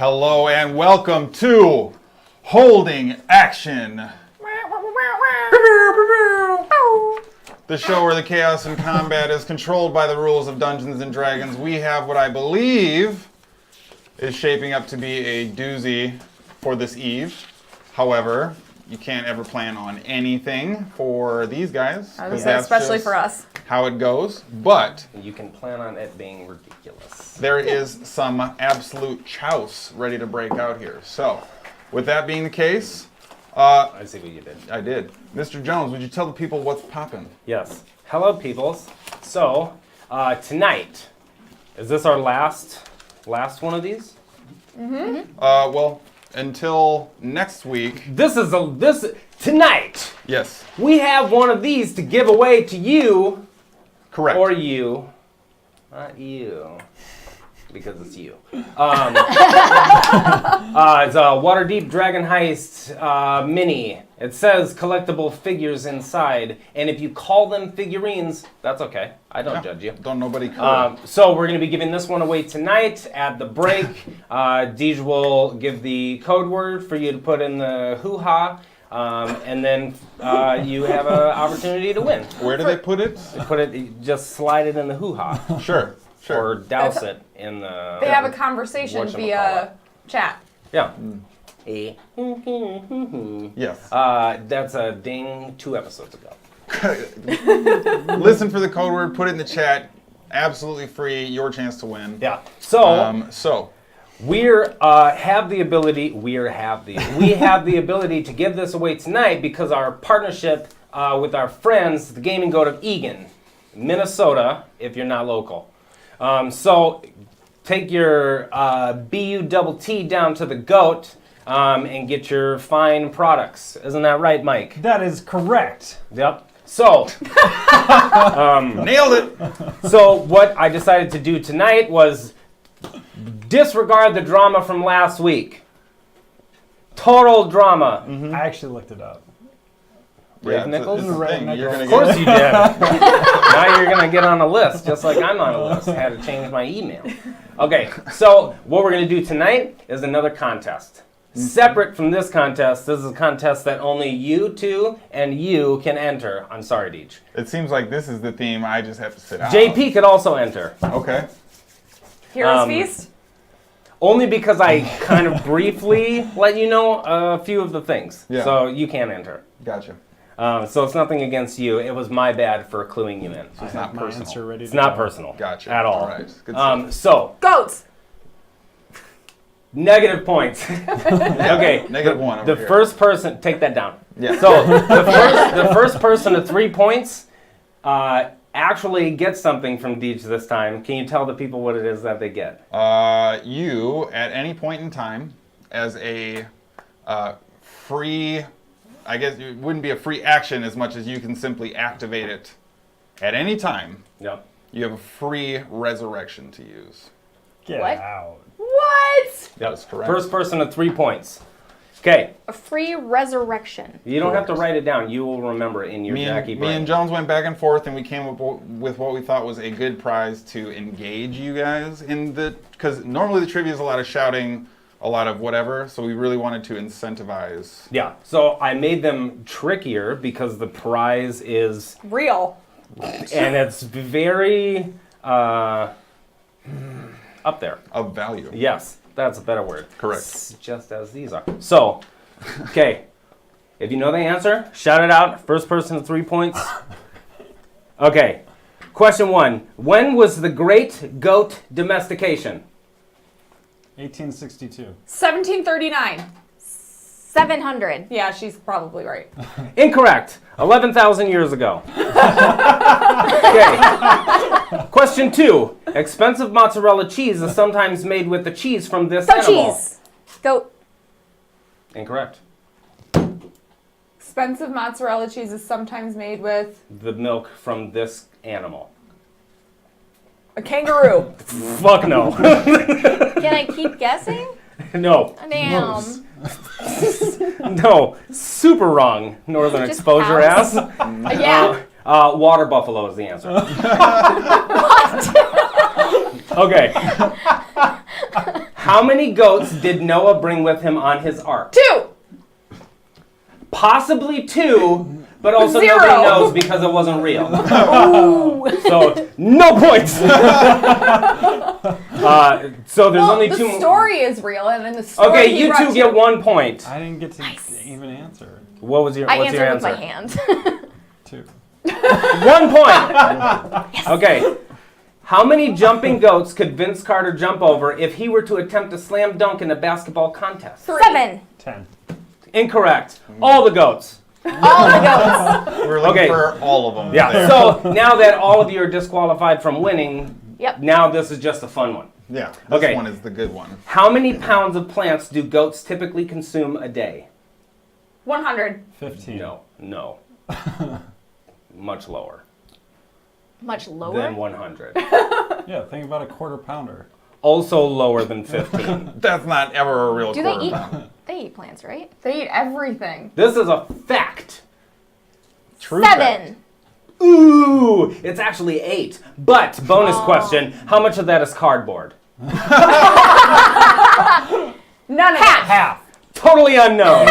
Hello and welcome to Holding Action, the show where the chaos and combat is controlled by the rules of Dungeons and Dragons. We have what I believe is shaping up to be a doozy for this eve. However, you can't ever plan on anything for these guys. I would say especially for us. How it goes, but you can plan on it being ridiculous. There is some absolute chouse ready to break out here. So, with that being the case, I see what you did. I did. Mr. Jones, would you tell the people what's poppin'? Yes. Hello, peoples. So, tonight, is this our last one of these? Mm-hmm. Well, until next week. Tonight. Yes. We have one of these to give away to you. Correct. Or you. Not you. Because it's you. It's a Waterdeep Dragon Heist mini. It says collectible figures inside, and if you call them figurines, that's okay. I don't judge you. Don't nobody call. So we're going to be giving this one away tonight at the break. Deej will give the code word for you to put in the hoo-ha. And then you have an opportunity to win. Where do they put it? Just slide it in the hoo-ha. Sure. Or douse it in the... They have a conversation via chat. Yeah. Yes. That's a ding 2 episodes ago. Listen for the code word, put it in the chat. Absolutely free, your chance to win. Yeah. So we have the ability to give this away tonight because our partnership with our friends, the Gaming Goat of Egan, Minnesota, if you're not local. So take your BUTT down to the goat and get your fine products. Isn't that right, Mike? That is correct. Yep. So, nailed it. So what I decided to do tonight was disregard the drama from last week. Total drama. Mm-hmm. I actually looked it up. Brave Nichols? Of course you did. Now you're going to get on a list, just like I'm on a list. I had to change my email. Okay, so what we're going to do tonight is another contest. Separate from this contest, this is a contest that only you two and you can enter. I'm sorry, Deej. It seems like this is the theme. I just have to sit out. JP could also enter. Okay. Heroes Feast? Only because I kind of briefly let you know a few of the things. Yeah. So you can enter. Gotcha. So it's nothing against you. It was my bad for cluing you in. So it's not personal. It's not personal. Gotcha. At all. All right. Good so. Goats! Negative points. Okay. Negative one over The here. first person, take that down. Yeah. So the first person to 3 points actually gets something from Deej this time. Can you tell the people what it is that they get? You, at any point in time, as a free, I guess it wouldn't be a free action as much as you can simply activate it at any time. Yep. You have a free resurrection to use. Get What? out. What? That's correct. First person to 3 points. Okay. A free resurrection. You don't have to write it down. You will remember it in your Jackie brain. Me and Jones went back and forth, and we came up with what we thought was a good prize to engage you guys in the... Because normally the trivia is a lot of shouting, a lot of whatever, so we really wanted to incentivize. Yeah, so I made them trickier because the prize is... Real. And it's very up there. Of value. Yes, that's a better word. Correct. Just as these are. So, okay. If you know the answer, shout it out. First person to 3 points. Okay. Question 1. When was the Great Goat Domestication? 1862. 1739. 700. Yeah, she's probably right. Incorrect. 11,000 years ago. Okay. Question 2. Expensive mozzarella cheese is sometimes made with the cheese from this Goat animal. cheese. Goat. Incorrect. Expensive mozzarella cheese is sometimes made with The milk from this animal. a kangaroo. Fuck no. Can I keep guessing? No. Damn. No. Super wrong. Northern Just exposure cows. ass. Yeah. Water buffalo is the answer. Okay. How many goats did Noah bring with him on his ark? 2. Possibly 2, but also 0. nobody knows because it wasn't real. So, no points. So there's only the 2 more. story is real, and in the story Okay, he you brought 2 get 1 point. I didn't get to even answer. What's your I answer? answered with my hand. 2. 1 point. Okay. How many jumping goats could Vince Carter jump over if he were to attempt a slam dunk in a basketball contest? 7. 10. Incorrect. All the goats. All the goats. We're looking Okay. for all of them. Yeah. there. So now that all of you are disqualified from winning, Yep. now this is just a fun one. Yeah, this Okay. one is the good one. How many pounds of plants do goats typically consume a day? 100. 15. No. Much lower Much lower. than 100. Yeah, think about a quarter pounder. Also lower than 15. That's not ever a real Do they quarter eat? pound. They eat plants, right? They eat everything. This is a fact. True 7. Ooh, it's actually 8. But, bonus question, how much of that is cardboard? None of it. Half. Totally unknown.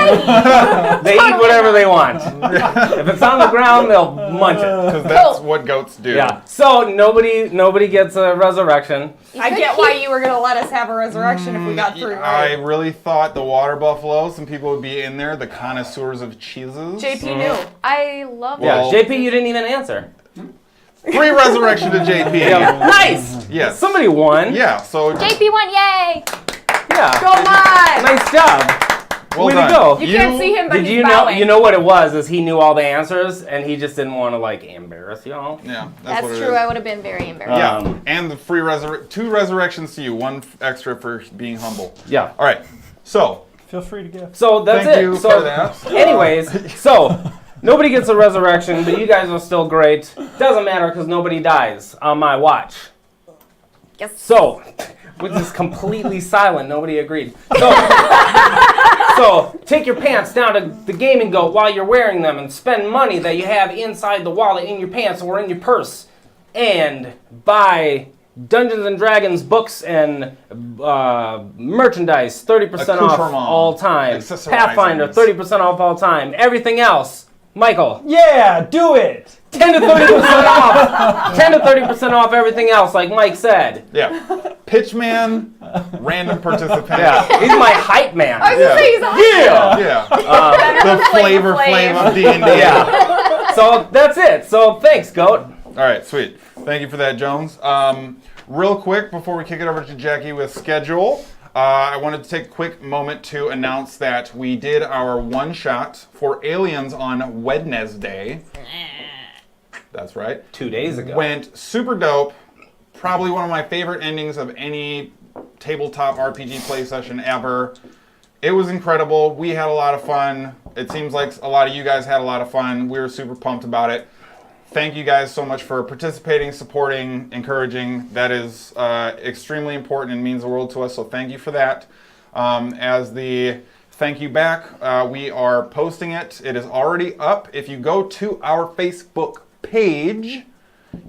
They eat whatever they want. If it's on the ground, they'll munch it. Because that's what goats do. Yeah. So nobody gets a resurrection. I get why you were going to let us have a resurrection if we got through I right. really thought the water buffalo, some people would be in there, the connoisseurs of cheeses. JP knew. I love Yeah, Well- JP, you didn't even answer. Free resurrection to JP. Yeah. Nice. Yes. Somebody won. Yeah, so JP won, yay! Yeah. Come on. Nice job. well Way done. to go. You can't see him, but Did he's you know? bowing. You know what it was? Is he knew all the answers and he just didn't want to like embarrass y'all. Yeah, That's what it true. is. I would have been very embarrassed. Yeah, and the free 2 resurrections to you, 1 extra for being humble. Yeah. All right, so Feel free to give. So that's thank it. you So, for that. anyways, so nobody gets a resurrection, but you guys are still great. Doesn't matter because nobody dies on my watch. Yes. So, which is completely silent. Nobody agreed. So take your pants down to the gaming goat while you're wearing them and spend money that you have inside the wallet, in your pants, or in your purse, and buy Dungeons and Dragons books and merchandise, 30% off Accoutrement. all time. Accessorizings. Pathfinder, 30% off all time. Everything else, Michael, Yeah, do it! 10 to 30% off. 10 to 30% off everything else, like Mike said. Yeah, Pitchman, random participant. Yeah, he's my hype man. I was going to say he's a Yeah. Yeah, the flavor Flav. of D&D. Yeah. So that's it. So thanks, Goat. All right, sweet. Thank you for that, Jones. Real quick, before we kick it over to Jackie with schedule, I wanted to take a quick moment to announce that we did our one-shot for Aliens on Wednesday. That's right. 2 days ago. Went super dope. Probably one of my favorite endings of any tabletop RPG play session ever. It was incredible. We had a lot of fun. It seems like a lot of you guys had a lot of fun. We were super pumped about it. Thank you guys so much for participating, supporting, encouraging. That is extremely important and means the world to us, so thank you for that. As the thank you back, we are posting it. It is already up. If you go to our Facebook page,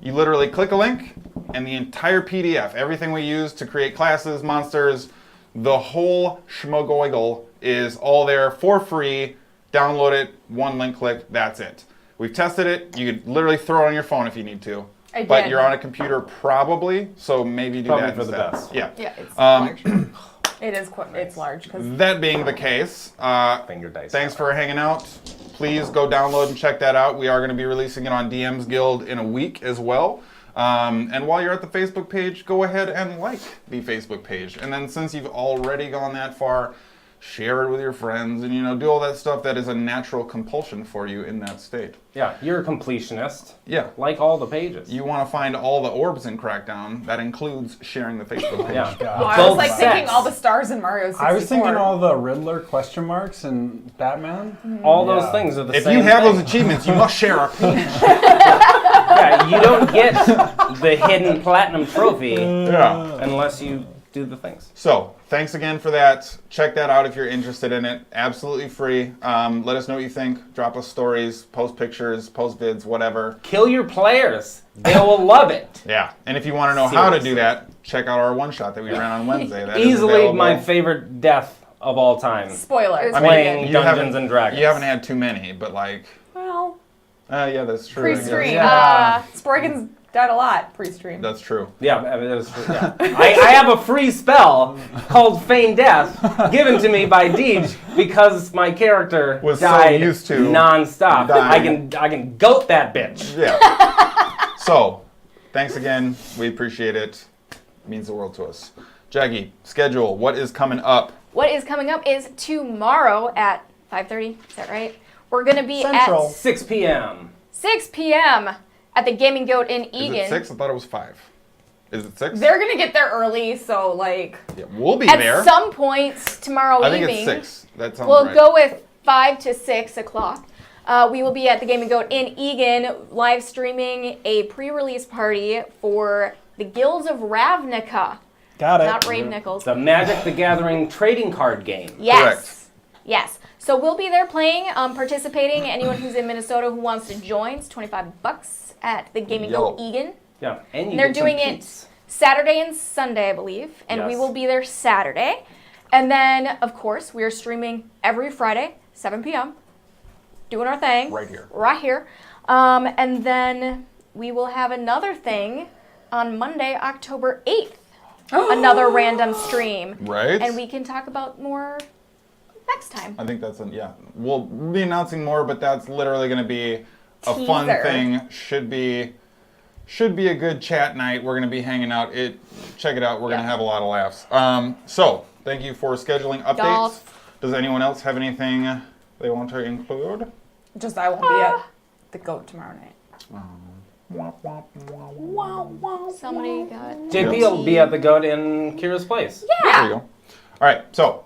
you literally click a link, and the entire PDF, everything we use to create classes, monsters, the whole schmogoiggle is all there for free. Download it, 1 link click, that's it. We've tested it. You could literally throw it on your phone if you need to. I But did. you're on a computer probably, so maybe do Probably that for the instead. best. Yeah. Yeah, it's large. It is it's large. Cause That being the case, Finger dice. thanks for hanging out. Please go download and check that out. We are going to be releasing it on DM's Guild in a week as well. And while you're at the Facebook page, go ahead and like the Facebook page. And then since you've already gone that far, share it with your friends and, do all that stuff that is a natural compulsion for you in that state. Yeah, you're a completionist. Yeah. Like all the pages. You want to find all the orbs in Crackdown. That includes sharing the Facebook page. Yeah. well, I Both was like sets. thinking all the stars in Mario 64. I was thinking all the Riddler question marks and Batman. All those Yeah. things are the If same you have thing. those achievements, you must share our page. Yeah, you don't get the hidden platinum trophy Yeah. unless you do the things. So, thanks again for that. Check that out if you're interested in it. Absolutely free. Let us know what you think. Drop us stories, post pictures, post vids, whatever. Kill your players. They will love it. Yeah. And if you want to know how to do Seriously. that, check out our one-shot that we ran on Wednesday. That is Easily available. my favorite death of all time. Spoiler. It's Playing You Dungeons haven't- and Dragons. You haven't had too many, but like... Well, yeah, that's true. I guess. pre-stream. Yeah. Sproigins died a lot pre-stream. That's true. Yeah, I mean, yeah. I have a free spell called Feign Death given to me by Deej because my character Was so died used to nonstop. dying. I can goat that bitch. Yeah. So, thanks again. We appreciate it. It means the world to us. Jackie, schedule. What is coming up? What is coming up is tomorrow at 5:30. Is that right? We're going to be Central. at 6 p.m. 6 p.m. at the Gaming Goat in Is Egan. it 6? I thought it was 5. Is it 6? They're gonna get there early, so like Yeah, we'll be At there. some point tomorrow I think evening. it's 6. That sounds We'll right. go with 5 to 6 o'clock. We will be at the Gaming Goat in Egan, live streaming a pre-release party for the Guilds of Ravnica, Got it. not Rave Nichols. The Magic the Gathering trading card game. Yes. Correct. Yes. So we'll be there playing, participating. Anyone who's in Minnesota who wants to join, it's $25 at the Gaming Goat Yo. Egan. Yeah, and you They're get some doing it peeps. Saturday and Sunday, I believe, and we Yes. will be there Saturday. And then, of course, we are streaming every Friday, 7 p.m., doing our thing. Right here. Right here. And then we will have another thing on Monday, October 8th. Another random stream. Right? And we can talk about more next time. I think that's yeah. We'll be announcing more, but that's literally going to be a fun Teaser. thing. Should be a good chat night. We're going to be hanging out. Check it out. We're going to Yeah. have a lot of laughs. So thank you for scheduling updates. Golf. Does anyone else have anything they want to include? just I won't be at the goat tomorrow night. Somebody got... JP will be at the goat in Kira's place, There you go. All right. So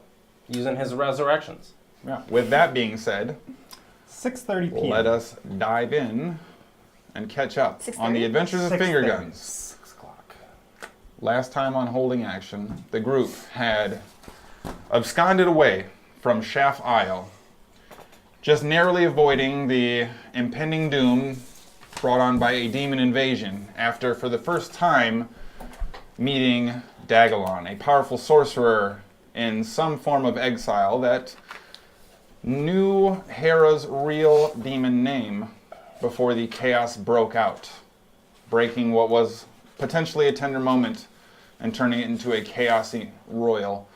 using his resurrections. yeah. With that being said, 6:30 p.m. let us dive in and catch up on the 6:30? adventures of Finger 6:30. Guns. 6 o'clock. Last time on Holding Action, the group had absconded away from Shaft Isle, just narrowly avoiding the impending doom brought on by a demon invasion after, for the first time, meeting Dagalon, a powerful sorcerer in some form of exile that knew Hera's real demon name before the chaos broke out, breaking what was potentially a tender moment and turning it into a chaosy royal.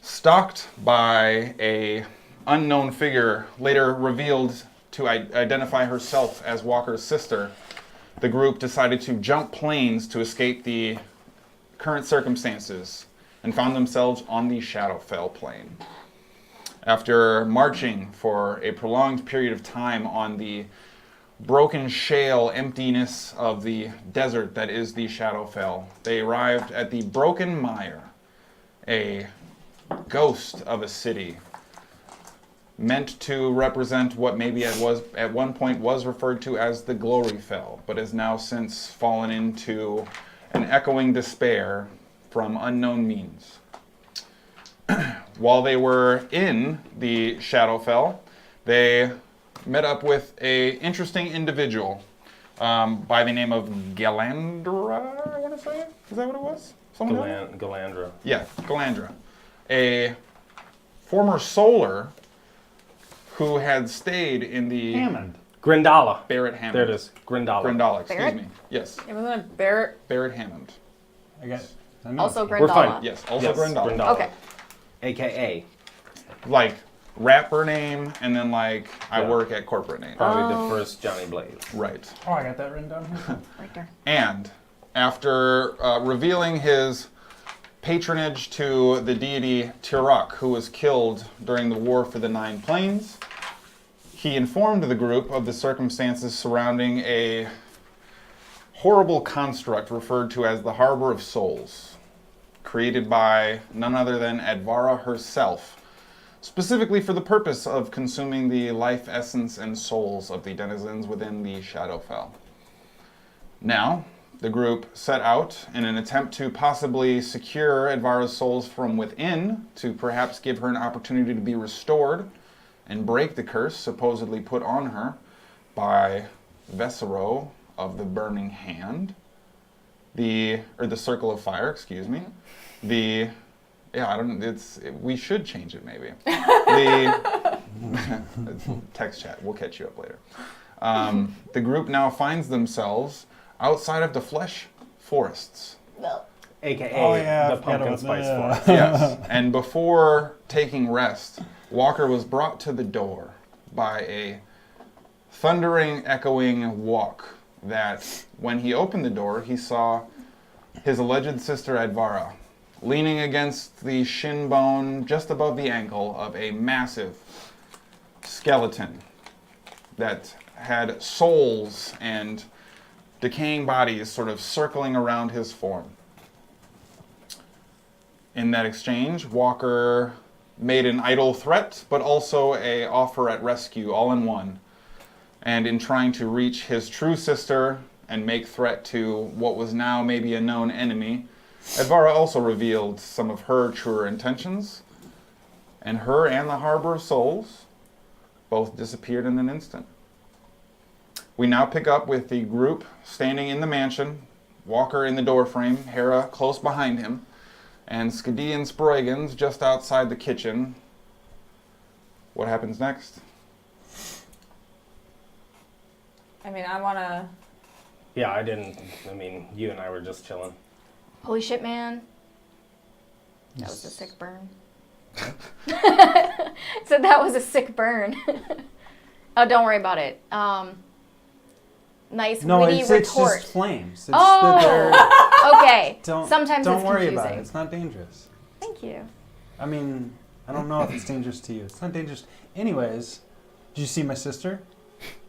Stalked by a unknown figure, later revealed to identify herself as Walker's sister, the group decided to jump planes to escape the current circumstances and found themselves on the Shadowfell plain. After marching for a prolonged period of time on the broken shale emptiness of the desert that is the Shadowfell, they arrived at the Broken Mire, a ghost of a city meant to represent what maybe it was at one point was referred to as the Gloryfell, but has now since fallen into an echoing despair from unknown means. While they were in the Shadowfell, they met up with a interesting individual by the name of Galandra, I want to say? Is that what it was? Someone know? Galandra. Yeah, Galandra. A former Solar who had stayed in the... Hammond. Grindala. Barrett Hammond. There it is. Grindala. Grindala, excuse Barrett? me. Yes, It wasn't a Barrett. Barrett Hammond. I guess. I know. Also We're fine. Grandala. Yes, also Yes, Grindala. Grindala. Okay. AKA. Like, rapper name, and then like, I Yeah. work at corporate name. Probably the first Johnny Blaze. Right. Oh, I got that written down here. Right there. And after revealing his patronage to the deity Tirok, who was killed during the War for the Nine Plains, he informed the group of the circumstances surrounding a horrible construct referred to as the Harbor of Souls, created by none other than Advara herself, specifically for the purpose of consuming the life essence and souls of the denizens within the Shadowfell. Now, the group set out in an attempt to possibly secure Advara's souls from within, to perhaps give her an opportunity to be restored and break the curse supposedly put on her by Vesero of the Burning Hand, the Circle of Fire, excuse me. We should change it maybe. Text chat, we'll catch you up later. The group now finds themselves outside of the Flesh Forests. AKA the pumpkin spice forest. Yes, and before taking rest, Walker was brought to the door by a thundering, echoing walk that, when he opened the door, he saw his alleged sister Advara leaning against the shin bone just above the ankle of a massive skeleton that had souls and decaying bodies sort of circling around his form. In that exchange, Walker made an idle threat, but also an offer at rescue, all in one. And in trying to reach his true sister and make threat to what was now maybe a known enemy, Advara also revealed some of her truer intentions, and her and the Harbor of Souls both disappeared in an instant. We now pick up with the group standing in the mansion, Walker in the doorframe, Hara close behind him, and Skadi and Sproigins just outside the kitchen. What happens next? I mean, I want to. Yeah, I didn't. I mean, you and I were just chilling. Holy shit, man. That was a sick burn. So that was a sick burn. Oh, don't worry about it. Nice witty it's retort. just flames. It's Okay. Don't it's worry about confusing. it. It's not dangerous. Thank you. I mean, I don't know if it's dangerous to you. It's not dangerous. Anyways, did you see my sister?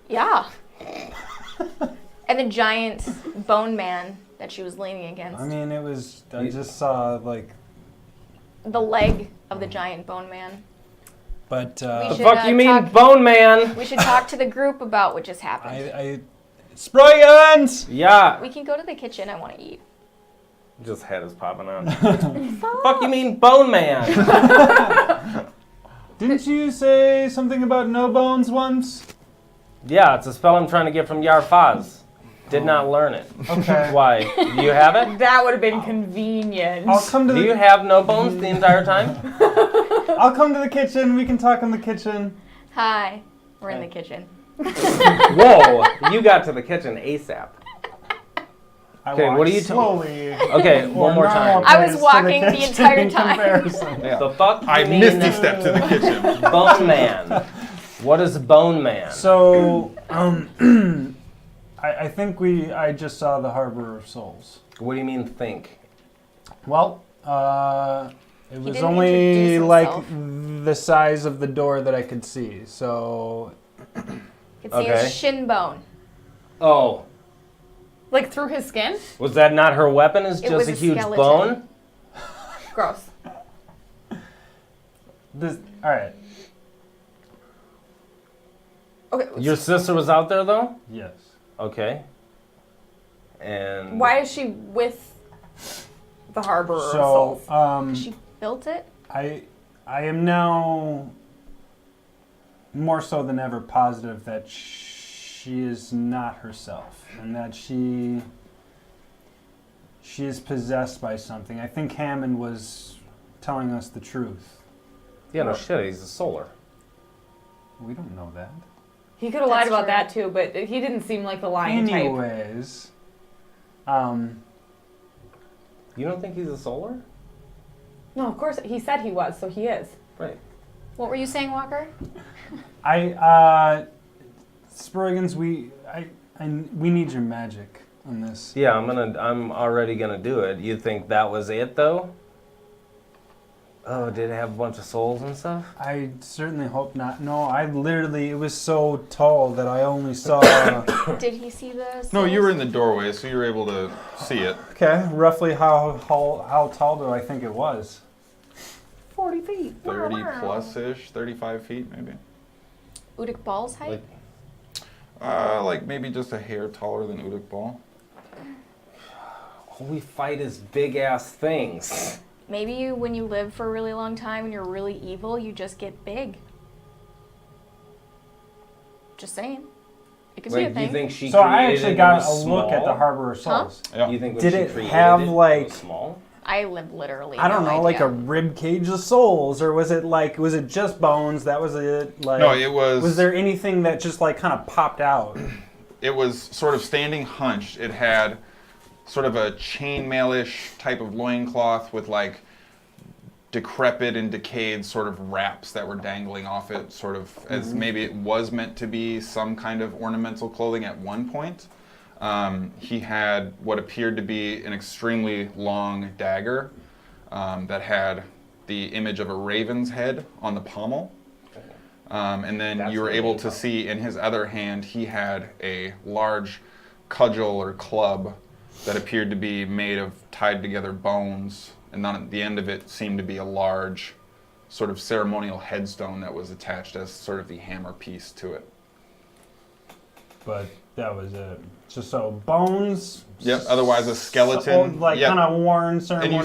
Yeah. And the giant bone man that she was leaning against. I mean, I just saw, like... The leg of the giant bone man. But, The should, fuck you mean, talk- Bone Man? We should talk to the group about what just happened. Sproigins! Yeah. We can go to the kitchen. I want to eat. Just head is popping on. Fuck you mean, Bone Man? Didn't you say something about no bones once? Yeah, it's a spell I'm trying to get from Yarfaz. Did not learn it. Okay. Why? Do you have it? That would have been convenient. I'll come to Do the you have no bones the entire time? I'll come to the kitchen. We can talk in the kitchen. Hi. We're in the kitchen. Whoa, you got to the kitchen ASAP. Okay, what are you slowly? Okay, one more time. I was walking the entire time. Yeah. The fuck I you mean, misty stepped to the kitchen. Bone Man. What is Bone Man? So, I think I just saw the Harbor of Souls. What do you mean think? Well, it was didn't only introduce like himself. the size of the door that I could see. So, You can see his shin bone. Oh, Like through his skin? was that not her weapon? Is It just was a a huge skeleton. bone? Gross. all right. Okay. Your sister was out there though? Yes. Okay. And Why is she with the Harbor of So, Souls? She built it. I am now more so than ever positive that she is not herself and that she is possessed by something. I think Hammond was telling us the truth. Yeah, no shit, he's a solar. We don't know that. He could have lied That's about true. that too, but he didn't seem like the lying type. Anyways, You don't think he's a solar? No, of course he said he was, so he is. Right. What were you saying, Walker? Sproigins, we need your magic on this. Yeah, I'm already gonna do it. You think that was it though? Oh, did it have a bunch of souls and stuff? I certainly hope not. No, it was so tall that I only saw. Did he see the No, you souls? were in the doorway, so you were able to see it. Okay, roughly how tall do I think it was? 40 feet. 30 Wow. plus-ish, 35 feet maybe. Udic Ball's height? Like, Like maybe just a hair taller than Udic Ball. We fight as big ass things. Maybe when you live for a really long time and you're really evil, you just get big. Just saying. It could be a Like, do you thing. think she So I created actually it got was a look at the small? Harbor of Souls. Yeah. You think when Did she it created have, it, it like- was small? I live literally. I don't no know, like idea. a rib cage of souls, or was it just bones? That was it. Like, No, it was. Was there anything that just like kind of popped out? It was sort of standing hunched. It had sort of a chainmail-ish type of loincloth with like decrepit and decayed sort of wraps that were dangling off it, sort of as maybe it was meant to be some kind of ornamental clothing at one point. He had what appeared to be an extremely long dagger that had the image of a raven's head on the pommel. And then That's you were the able main to part. see in his other hand, he had a large cudgel or club that appeared to be made of tied together bones. And then at the end of it seemed to be a large sort of ceremonial headstone that was attached as sort of the hammer piece to it. But that was it. Just so bones. Yep. Otherwise, a skeleton. Like Yep. kind of worn And ceremonial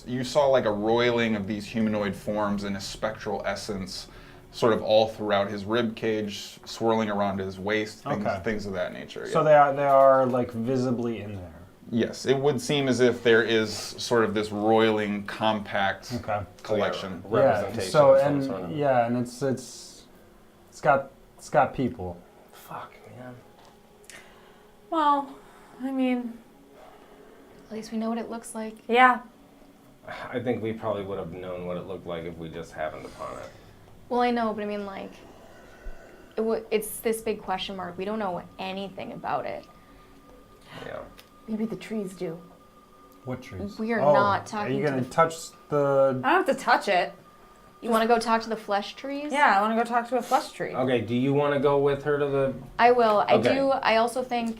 you saw like a roiling of these humanoid forms in a spectral essence, sort of all throughout his rib cage, swirling around his waist, Okay. things of that nature. So yeah. they are like visibly in there. Yes, it would seem as if there is sort of this roiling, compact Okay. collection. Representation. Yeah. So of some and sort of- yeah, and it's got people. Fuck, man. Well, I mean, At least we know what it looks like. yeah. I think we probably would have known what it looked like if we just happened upon it. Well, I know, but I mean, like, it's this big question mark. We don't know anything about it. Yeah. Maybe the trees do. What trees? We are not talking Are you to gonna the- touch the? I don't have to touch it. You want to go talk to the flesh trees? Yeah, I want to go talk to a flesh tree. Okay, do you want to go with her to the... I will. I Okay. do. I also think,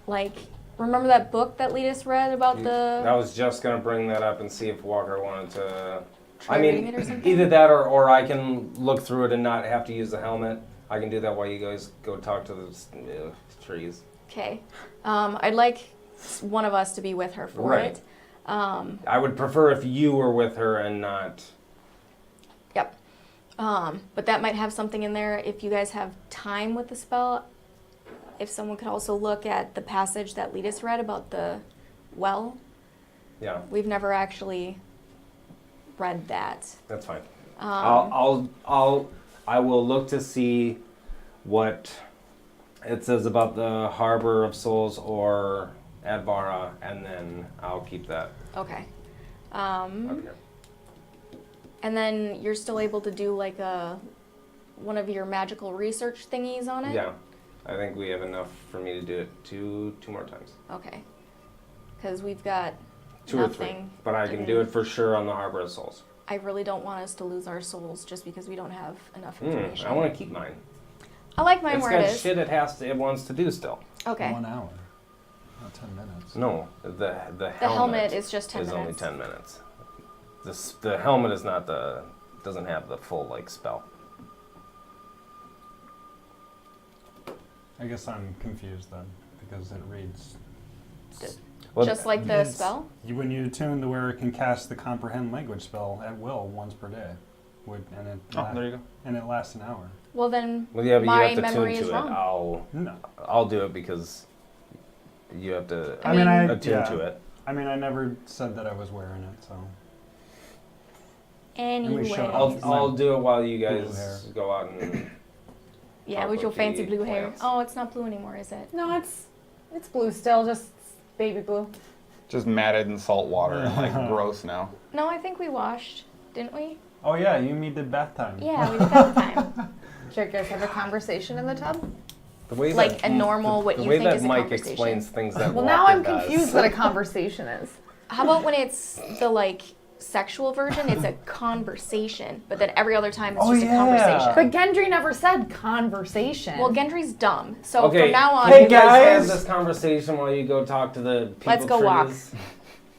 like, remember that book that Letus read about I the was just going to bring that up and see if Walker wanted to... try I reading mean, it or something? either that or I can look through it and not have to use the helmet. I can do that while you guys go talk to the trees. Okay. I'd like one of us to be with her for Right. it. I would prefer if you were with her and not... Yep. But that might have something in there if you guys have time with the spell. If someone could also look at the passage that Letus read about the well. Yeah, We've never actually read that. that's fine. Um, I will look to see what it says about the Harbor of Souls or Advara, and then I'll keep that Okay. up here. And then you're still able to do like one of your magical research thingies on it? Yeah, I think we have enough for me to do it two more times. Okay. Because we've got Two or three. nothing. But I can do it for sure on the Harbor of Souls. I really don't want us to lose our souls just because we don't have enough information. I want to keep mine. I like mine It's where got it is. shit it wants to do still. Okay. 1 hour, not 10 minutes. No, the The helmet is just 10 is only minutes. 10 minutes. The helmet is not doesn't have the full like spell. I guess I'm confused then because it reads. Well, Just like the It's- spell? When you attune to where it can cast the comprehend language spell at will once per day, Oh, there you go. and it lasts an hour. Well, then Well, yeah, but my you have to memory tune is to wrong. it. No, I'll do it because you have to I mean, attune to it. I mean, I never said that I was wearing it, so. Anyway. showed I'll do it while you Blue guys hair. go out and Yeah, talk with your with fancy the blue hair. plants. Oh, it's not blue anymore, is it? No, it's blue still, just baby blue. Just matted in salt water and like gross now. No, I think we washed, didn't we? Oh yeah, you and me did bath time. Yeah, we did that time. Should you guys have a conversation in the tub? the way Like that a normal, what the you way think that is a Mike conversation. explains things that Well, Walker now I'm does. confused what a conversation is. How about when it's the like sexual version? It's a conversation, but then every other time it's Oh, just yeah. a conversation. But Gendry never said conversation. Well, Gendry's dumb, so Okay, from now on, can Hey, you guys have guys. this conversation while you go talk to the people Let's go walk. trees?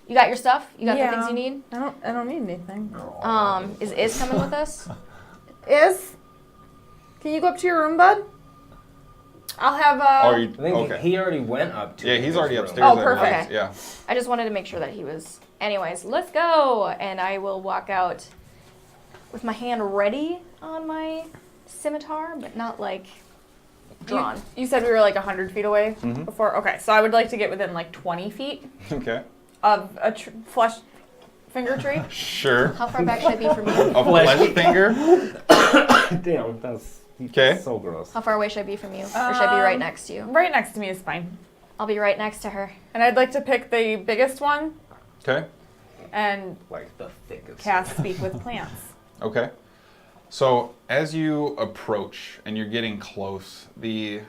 you got your stuff. You got Yeah. the things you need. I don't need anything. Is coming with us? Can you go up to your room, bud? I'll have Oh, you, I think okay. he already went up to Yeah, his he's already room. upstairs. Oh, I believe. perfect. Yeah. I just wanted to make sure that he was. Anyways, let's go. And I will walk out with my hand ready on my scimitar, but not like drawn. You said we were like 100 feet away Mhm. before? Okay, so I would like to get within like 20 feet Okay. of a flesh finger tree. Sure. How far back should I be from you? A flesh finger. Damn, that's 'Kay. so gross. How far away should I be from you? Or should I be right next to you? Right next to me is fine. I'll be right next to her. And I'd like to pick the biggest one Okay. and Like the thickest. cast Speak with Plants. Okay. So as you approach and you're getting close, the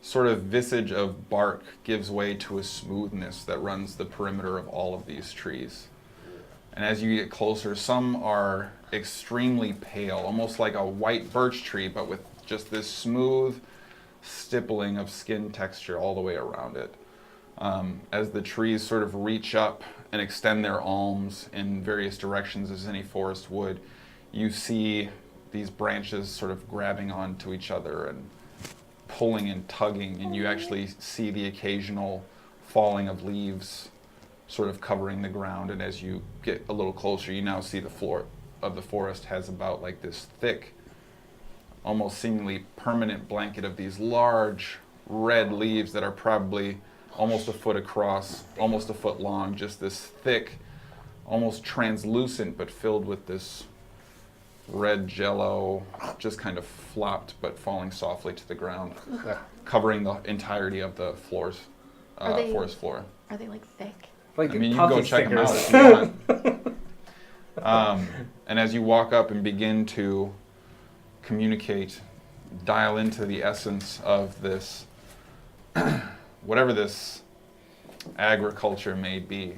sort of visage of bark gives way to a smoothness that runs the perimeter of all of these trees. And as you get closer, some are extremely pale, almost like a white birch tree, but with just this smooth stippling of skin texture all the way around it. As the trees sort of reach up and extend their arms in various directions as any forest would, you see these branches sort of grabbing onto each other and pulling and tugging, and you actually see the occasional falling of leaves sort of covering the ground. And as you get a little closer, you now see the floor of the forest has about like this thick, almost seemingly permanent blanket of these large red leaves that are probably almost a foot across, almost a foot long, just this thick, almost translucent, but filled with this red jello, just kind of flopped but falling softly to the ground, covering the entirety of the floors, Are they- forest floor. Are they like thick? Like I mean, you can go puffy check them out stickers. if you want. And as you walk up and begin to communicate, dial into the essence of this, whatever this agriculture may be,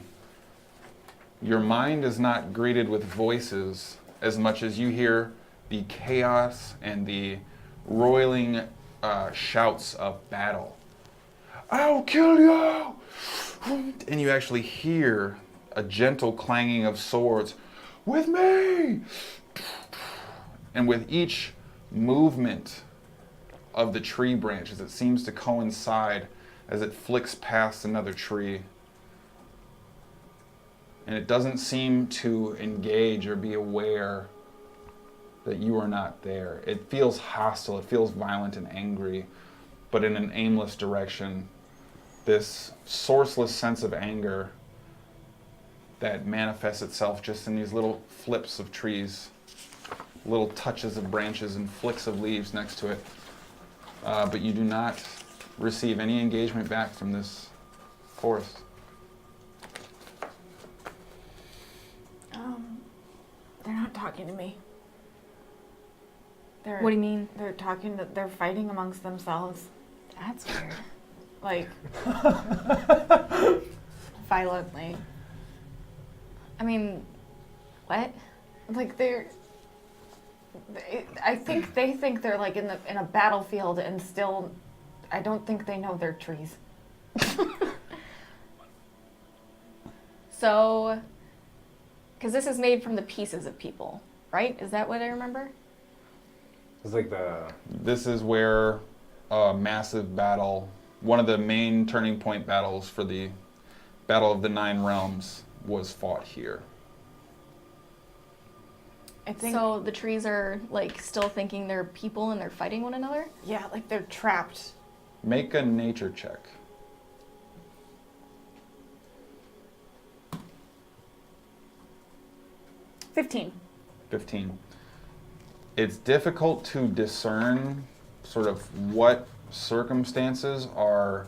your mind is not greeted with voices as much as you hear the chaos and the roiling shouts of battle. I'll kill you! And you actually hear a gentle clanging of swords. With me! And with each movement of the tree branches, it seems to coincide as it flicks past another tree. And it doesn't seem to engage or be aware that you are not there. It feels hostile, it feels violent and angry, but in an aimless direction. This sourceless sense of anger that manifests itself just in these little flips of trees, little touches of branches and flicks of leaves next to it. But you do not receive any engagement back from this forest. They're not talking to me. They're, What do you mean? They're talking. They're fighting amongst themselves, That's weird. like violently. I mean, what? Like I think they think they're like in a battlefield, and still, I don't think they know their trees. So, because this is made from the pieces of people, right? Is that what I remember? It's like the This is where a massive battle, one of the main turning point battles for the Battle of the Nine Realms, was fought here. I think. So the trees are like still thinking they're people and they're fighting one another? Yeah, like they're trapped. Make a nature check. 15. 15. It's difficult to discern sort of what circumstances are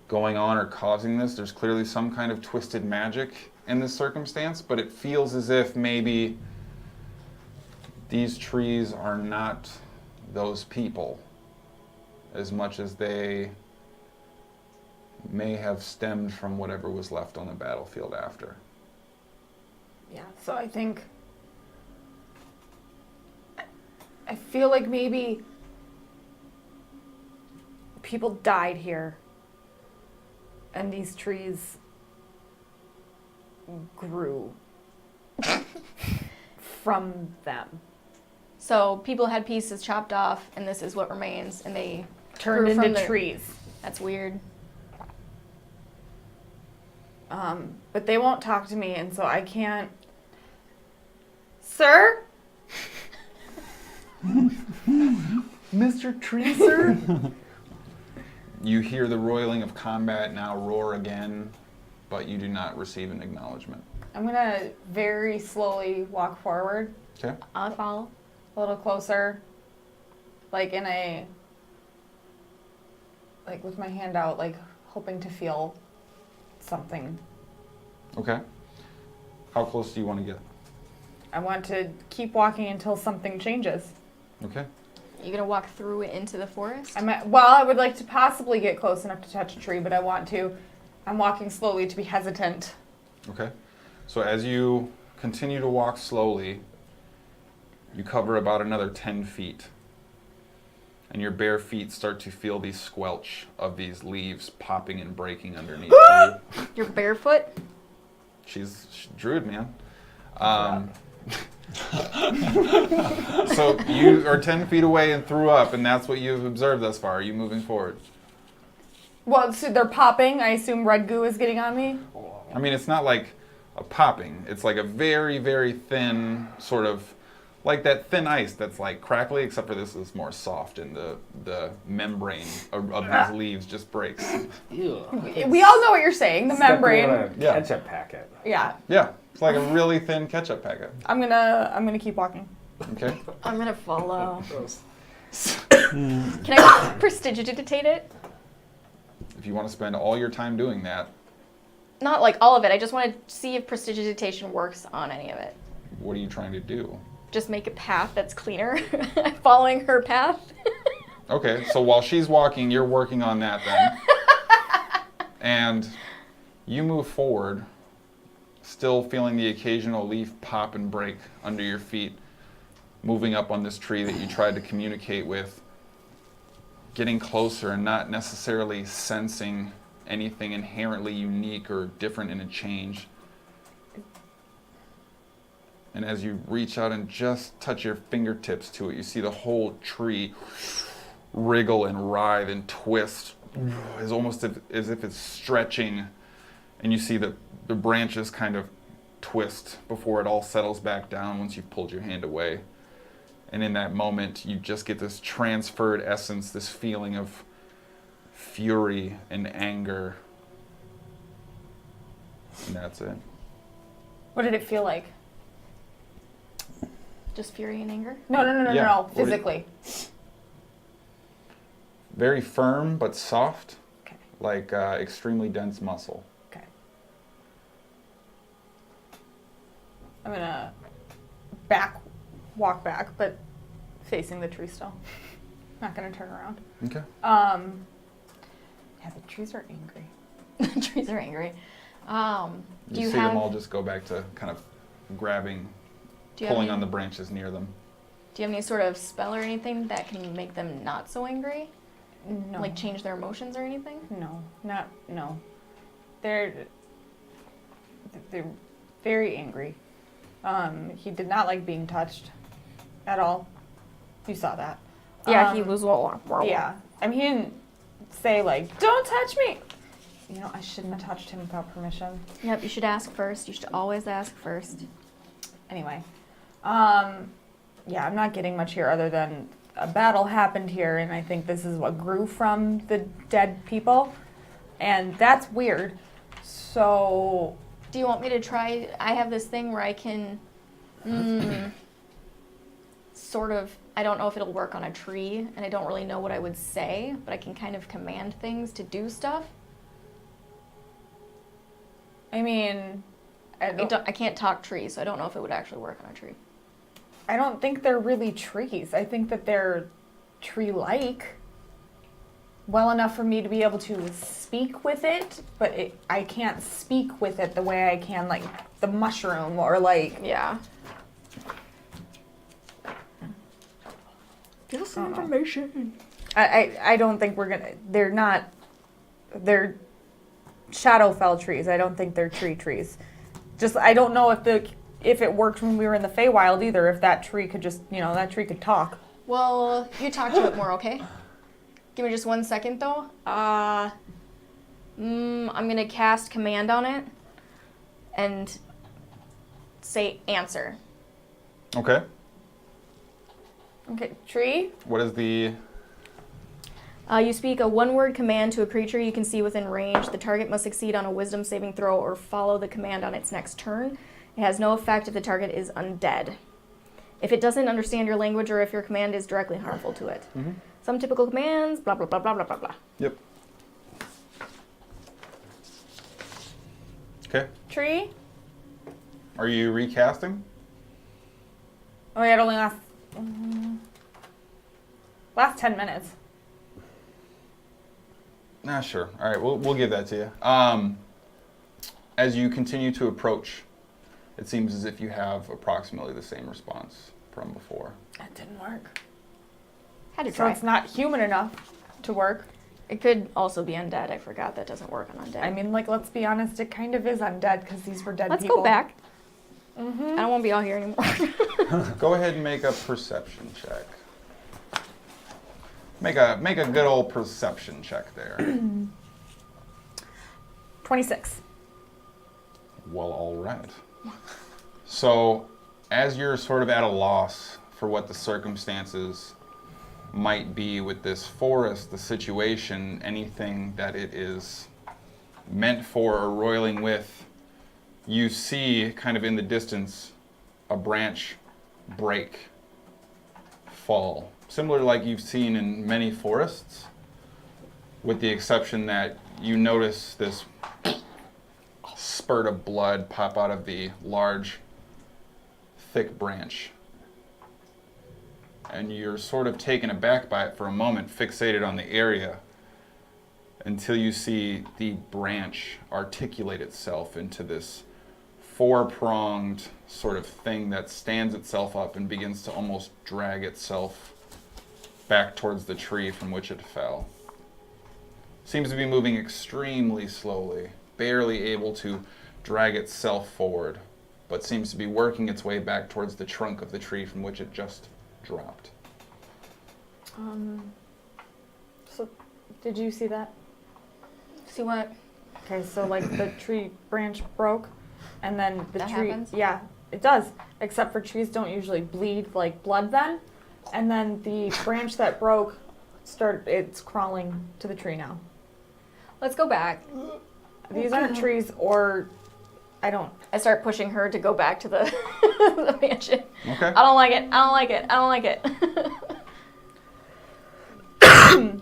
going on or causing this. There's clearly some kind of twisted magic in this circumstance, but it feels as if maybe these trees are not those people as much as they may have stemmed from whatever was left on the battlefield after. Yeah, so I think. I feel like maybe people died here, and these trees grew from them. So people had pieces chopped off and this is what remains and they turned Grew from into the- trees. That's weird. But they won't talk to me, and so I can't. Sir? Mr. Tree, sir? You hear the roiling of combat now roar again, but you do not receive an acknowledgement. I'm gonna very slowly walk forward, Okay. I'll follow. a little closer, like in a. Like with my hand out, like hoping to feel something. Okay. How close do you want to get? I want to keep walking until something changes. Okay. You gonna walk through it into the forest? I would like to possibly get close enough to touch a tree, but I'm walking slowly to be hesitant. Okay. So as you continue to walk slowly, you cover about another 10 feet. And your bare feet start to feel the squelch of these leaves popping and breaking underneath you. You're barefoot? She's druid, man. So you are 10 feet away and threw up, and that's what you've observed thus far. Are you moving forward? Well, so they're popping. I assume red goo is getting on me. I mean, it's not like a popping. It's like a very, very thin sort of, like that thin ice that's like crackly, except for this is more soft, and the membrane of these leaves just breaks. Ew. We all know what you're saying. The membrane. Yeah. Ketchup packet. Yeah. Yeah, it's like a really thin ketchup packet. I'm gonna keep walking. Okay. I'm gonna follow. Gross. Can I prestidigitate it? If you want to spend all your time doing that, Not like all of it. I just want to see if prestidigitation works on any of it. what are you trying to do? Just make a path that's cleaner. Following her path. Okay, so while she's walking, you're working on that then. And you move forward, still feeling the occasional leaf pop and break under your feet, moving up on this tree that you tried to communicate with, getting closer and not necessarily sensing anything inherently unique or different in a change. And as you reach out and just touch your fingertips to it, you see the whole tree wriggle and writhe and twist, as almost as if it's stretching. And you see the branches kind of twist before it all settles back down once you've pulled your hand away. And in that moment, you just get this transferred essence, this feeling of fury and anger. And that's it. What did it feel like? Just fury and anger. No, Yeah. no. Physically. Very firm but soft, Okay. like extremely dense muscle. Okay. I'm gonna walk back, but facing the tree still. Not gonna turn around. Okay. Yeah, the trees are angry. Trees are angry. Do You you see have them all just go back to kind of grabbing, do you have pulling any, on the branches near them. Do you have any sort of spell or anything that can make them not so angry? No. Like change their emotions or anything? No. They're very angry. He did not like being touched at all. You saw that. Yeah, he was. Yeah. I mean, he didn't say like, "Don't touch me." You know, I shouldn't have touched him without permission. Yep, you should ask first. You should always ask first. Anyway, yeah, I'm not getting much here other than a battle happened here, and I think this is what grew from the dead people, and that's weird. So, Do you want me to try? I have this thing where I can sort of, I don't know if it'll work on a tree, and I don't really know what I would say, but I can kind of command things to do stuff. I mean, I can't talk trees, so I don't know if it would actually work on a tree. I don't think they're really trees. I think that they're tree-like. Well enough for me to be able to speak with it, but I can't speak with it the way I can, like, the mushroom or, like... Yeah. Give us some information. I don't think we're gonna... They're Shadowfell trees. I don't think they're trees. Just, I don't know if it worked when we were in the Feywild either, if that tree could just, that tree could talk. Well, you talk to it more, okay? Give me just 1 second though. I'm gonna cast command on it and say answer. Okay. Okay, tree. What is the... You speak a one-word command to a creature you can see within range. The target must succeed on a wisdom saving throw or follow the command on its next turn. It has no effect if the target is undead. If it doesn't understand your language or if your command is directly harmful to it. Mm-hmm. Some typical commands, blah, blah, blah, blah, blah, blah, blah. Yep. Okay. Tree. Are you recasting? Oh yeah, it only last 10 minutes. Sure. All right, we'll give that to you. As you continue to approach, it seems as if you have approximately the same response from before. That didn't work. Had to So try. it's not human enough to work. It could also be undead. I forgot that doesn't work on undead. I mean, like, let's be honest, it kind of is undead because these were dead let's people. go back. Mm-hmm. I don't want to be out here anymore. Go ahead and make a perception check. Make a good old perception check there. 26. Well, all right. So, as you're sort of at a loss for what the circumstances might be with this forest, the situation, anything that it is meant for or roiling with, you see kind of in the distance a branch break, fall. Similar like you've seen in many forests, with the exception that you notice this spurt of blood pop out of the large, thick branch. And you're sort of taken aback by it for a moment, fixated on the area, until you see the branch articulate itself into this four-pronged sort of thing that stands itself up and begins to almost drag itself back towards the tree from which it fell. Seems to be moving extremely slowly, barely able to drag itself forward, but seems to be working its way back towards the trunk of the tree from which it just dropped. So, did you see that? See what? Okay, so like the tree branch broke, and then the That tree. happens? Yeah, it does. Except for trees don't usually bleed like blood then, and then the branch that broke, it's crawling to the tree now. Let's go back. These aren't trees, or I don't. I start pushing her to go back to the, the mansion. Okay. I don't like it. I don't like it. I don't like it.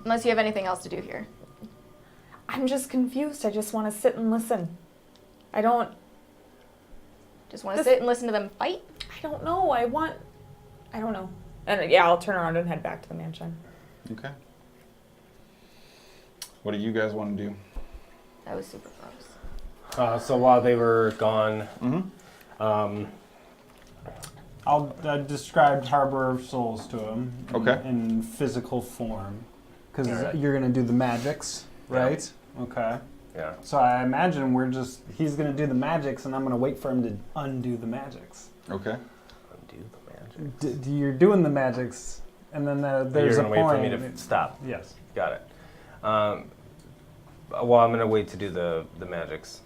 Unless you have anything else to do here. I'm just confused. I just want to sit and listen. I don't Just want to sit and listen to them fight? know. I don't know. And yeah, I'll turn around and head back to the mansion. Okay. What do you guys want to do? That was super gross. So while they were gone, Mm-hmm. I'll describe Harbor of Souls to him Okay. in physical form. Because Alright. you're going to do the magics, Yeah. right? Okay. yeah. So I imagine he's going to do the magics and I'm going to wait for him to undo the magics. Okay. Undo the magic. You're doing the magics and then there's You're a gonna point. wait for me to stop. Yes. Got it. Well, I'm gonna wait to do the magics.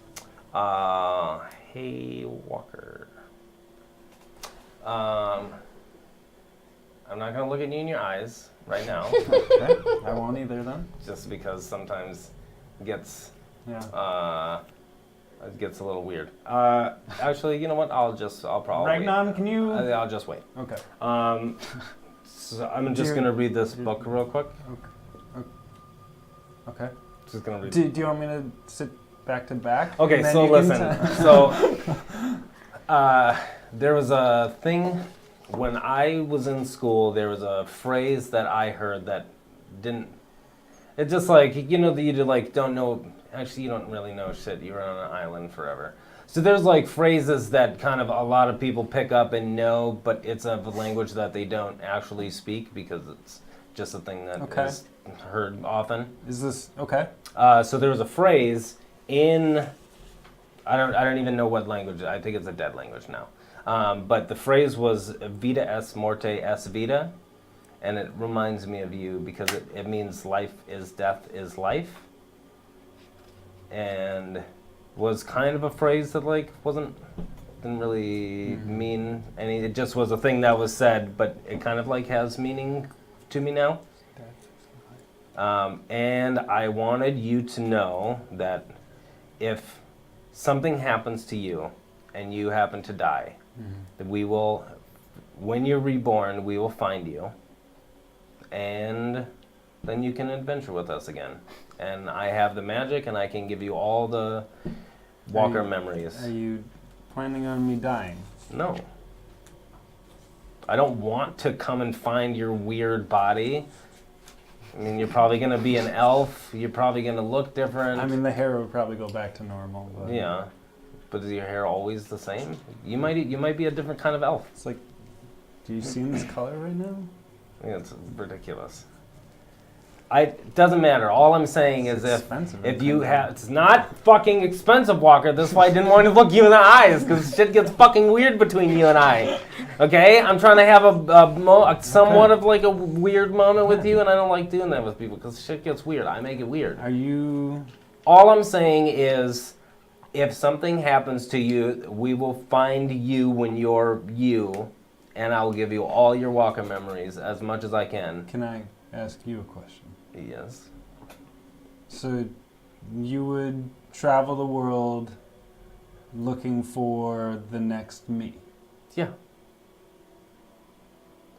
Hey Walker. I'm not gonna look at you in your eyes right now, Okay. I won't either then. just because sometimes it gets Yeah. it gets a little weird. Actually, you know what? I'll probably Ragnar, can you? wait. I'll just wait. Okay. So I'm just Do- gonna read this book real quick. Okay. Just gonna read. Do you want me to sit back to back? Okay, And then so you can listen. So there was a thing when I was in school. There was a phrase that I heard that didn't. It's just like you like don't know. Actually, you don't really know shit. You're on an island forever. So there's like phrases that kind of a lot of people pick up and know, but it's a language that they don't actually speak because it's just a thing that Okay. is heard often. Is this okay? So there was a phrase in I don't even know what language. I think it's a dead language now. But the phrase was "Vita es morte es vida," and it reminds me of you because it means life is death is life, and was kind of a phrase that like didn't really mean any. It just was a thing that was said, but it kind of like has meaning to me now. And I wanted you to know that if something happens to you and you happen to die, that we will, when you're reborn, we will find you, and then you can adventure with us again. And I have the magic, and I can give you all the Walker memories. Are you planning on me dying? No. I don't want to come and find your weird body. I mean, you're probably going to be an elf. You're probably going to look different. I mean, the hair would probably go back to normal. But Yeah. But is your hair always the same? You might be a different kind of elf. It's like, do you see this color right now? I think it's ridiculous. It doesn't matter. All I'm saying is It's expensive. if you have, it's not fucking expensive, Walker. That's why I didn't want to look you in the eyes, because shit gets fucking weird between you and I. Okay? I'm trying to have a somewhat of like a weird moment with you, and I don't like doing that with people because shit gets weird. I make it weird. Are you... All I'm saying is, if something happens to you, we will find you when you're you, and I will give you all your Walker memories as much as I can. Can I ask you a question? Yes. So you would travel the world looking for the next me. Yeah.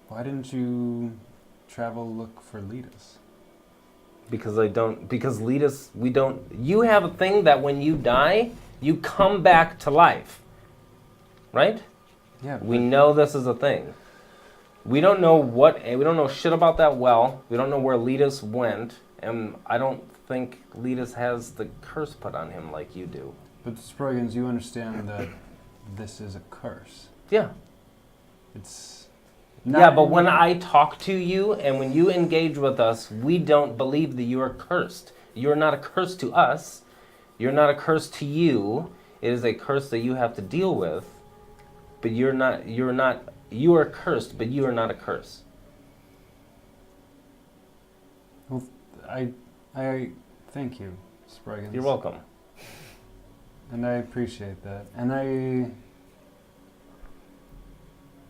Why didn't you travel look for Letus? Because Letus, you have a thing that when you die, you come back to life. Right? Yeah. We know this is a thing. We don't know shit about that well. We don't know where Letus went, and I don't think Letus has the curse put on him like you do. But Sproigins, you understand that this is a curse. Yeah. It's Yeah, but when I talk to you and when you engage with us, we don't believe that you are cursed. You're not a curse to us. You're not a curse to you. It is a curse that you have to deal with. But you are cursed, but you are not a curse. Well, I thank you, Sproigins. You're welcome. And I appreciate that. And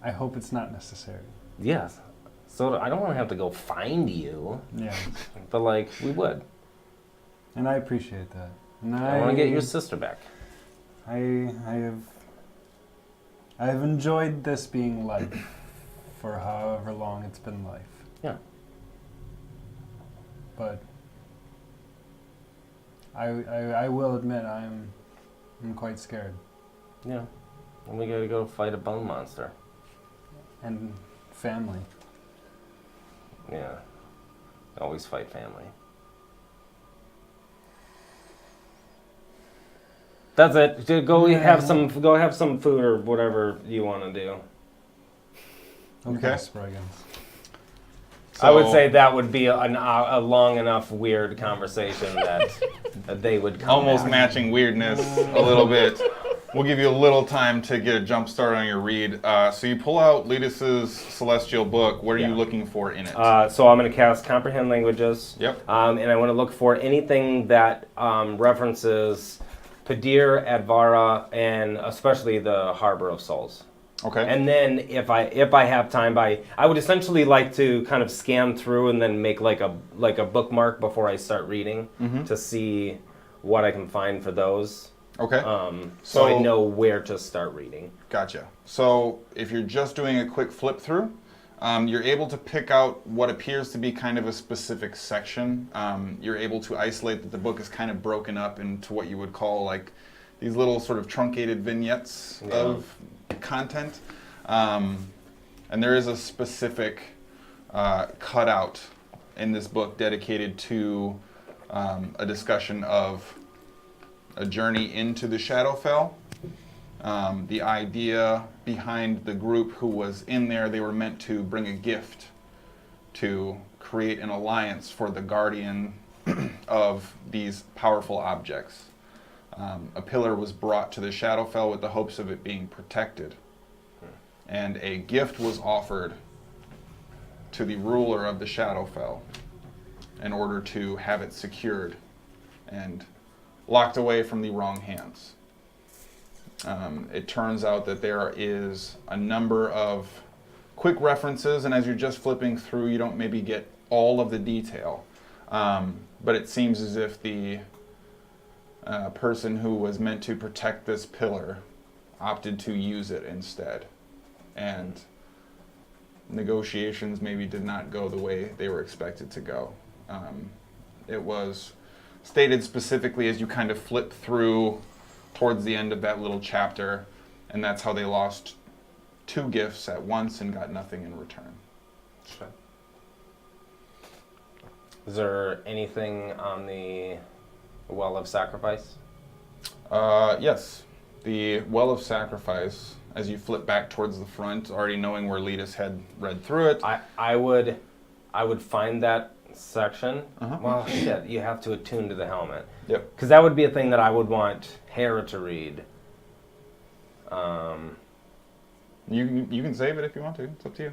I hope it's not necessary. Yes. So I don't want to have to go find you, Yeah. but like we would. And I appreciate that. And I want to get your sister back. I have enjoyed this being life for however long it's been life. Yeah. But I will admit I'm quite scared. Yeah. And we gotta go fight a bone monster. And family. Yeah. Always fight family. That's it. Just go have some food or whatever you want to do. Okay, Okay. Sproigins. I would So- say that would be a long enough weird conversation that they would come Almost back. matching weirdness a little bit. We'll give you a little time to get a jump start on your read. So you pull out Letus's celestial book. What are you Yeah. looking for in it? So I'm going to cast Comprehend Languages. Yep. And I want to look for anything that references Padir, Advara, and especially the Harbor of Souls. Okay. And then if I have time, I would essentially like to kind of scan through and then make like a bookmark before I start reading to see what I can find for those. Okay. So I know where to start reading. Gotcha. So if you're just doing a quick flip through, you're able to pick out what appears to be kind of a specific section. You're able to isolate that the book is kind of broken up into what you would call like these little sort of truncated vignettes of content. And there is a specific cutout in this book dedicated to a discussion of a journey into the Shadowfell. The idea behind the group who was in there, they were meant to bring a gift to create an alliance for the guardian of these powerful objects. A pillar was brought to the Shadowfell with the hopes of it being protected. And a gift was offered to the ruler of the Shadowfell in order to have it secured and locked away from the wrong hands. It turns out that there is a number of quick references, and as you're just flipping through, you don't maybe get all of the detail. But it seems as if the person who was meant to protect this pillar opted to use it instead. And negotiations maybe did not go the way they were expected to go. It was stated specifically as you kind of flip through towards the end of that little chapter, and that's how they lost 2 gifts at once and got nothing in return. Sure. Is there anything on the Well of Sacrifice? Yes. The Well of Sacrifice, as you flip back towards the front, already knowing where Letus had read through it. I would find that section. Uh-huh. Well, shit, you have to attune to the helmet. Yep. Because that would be a thing that I would want Hara to read. You can save it if you want to. It's up to you.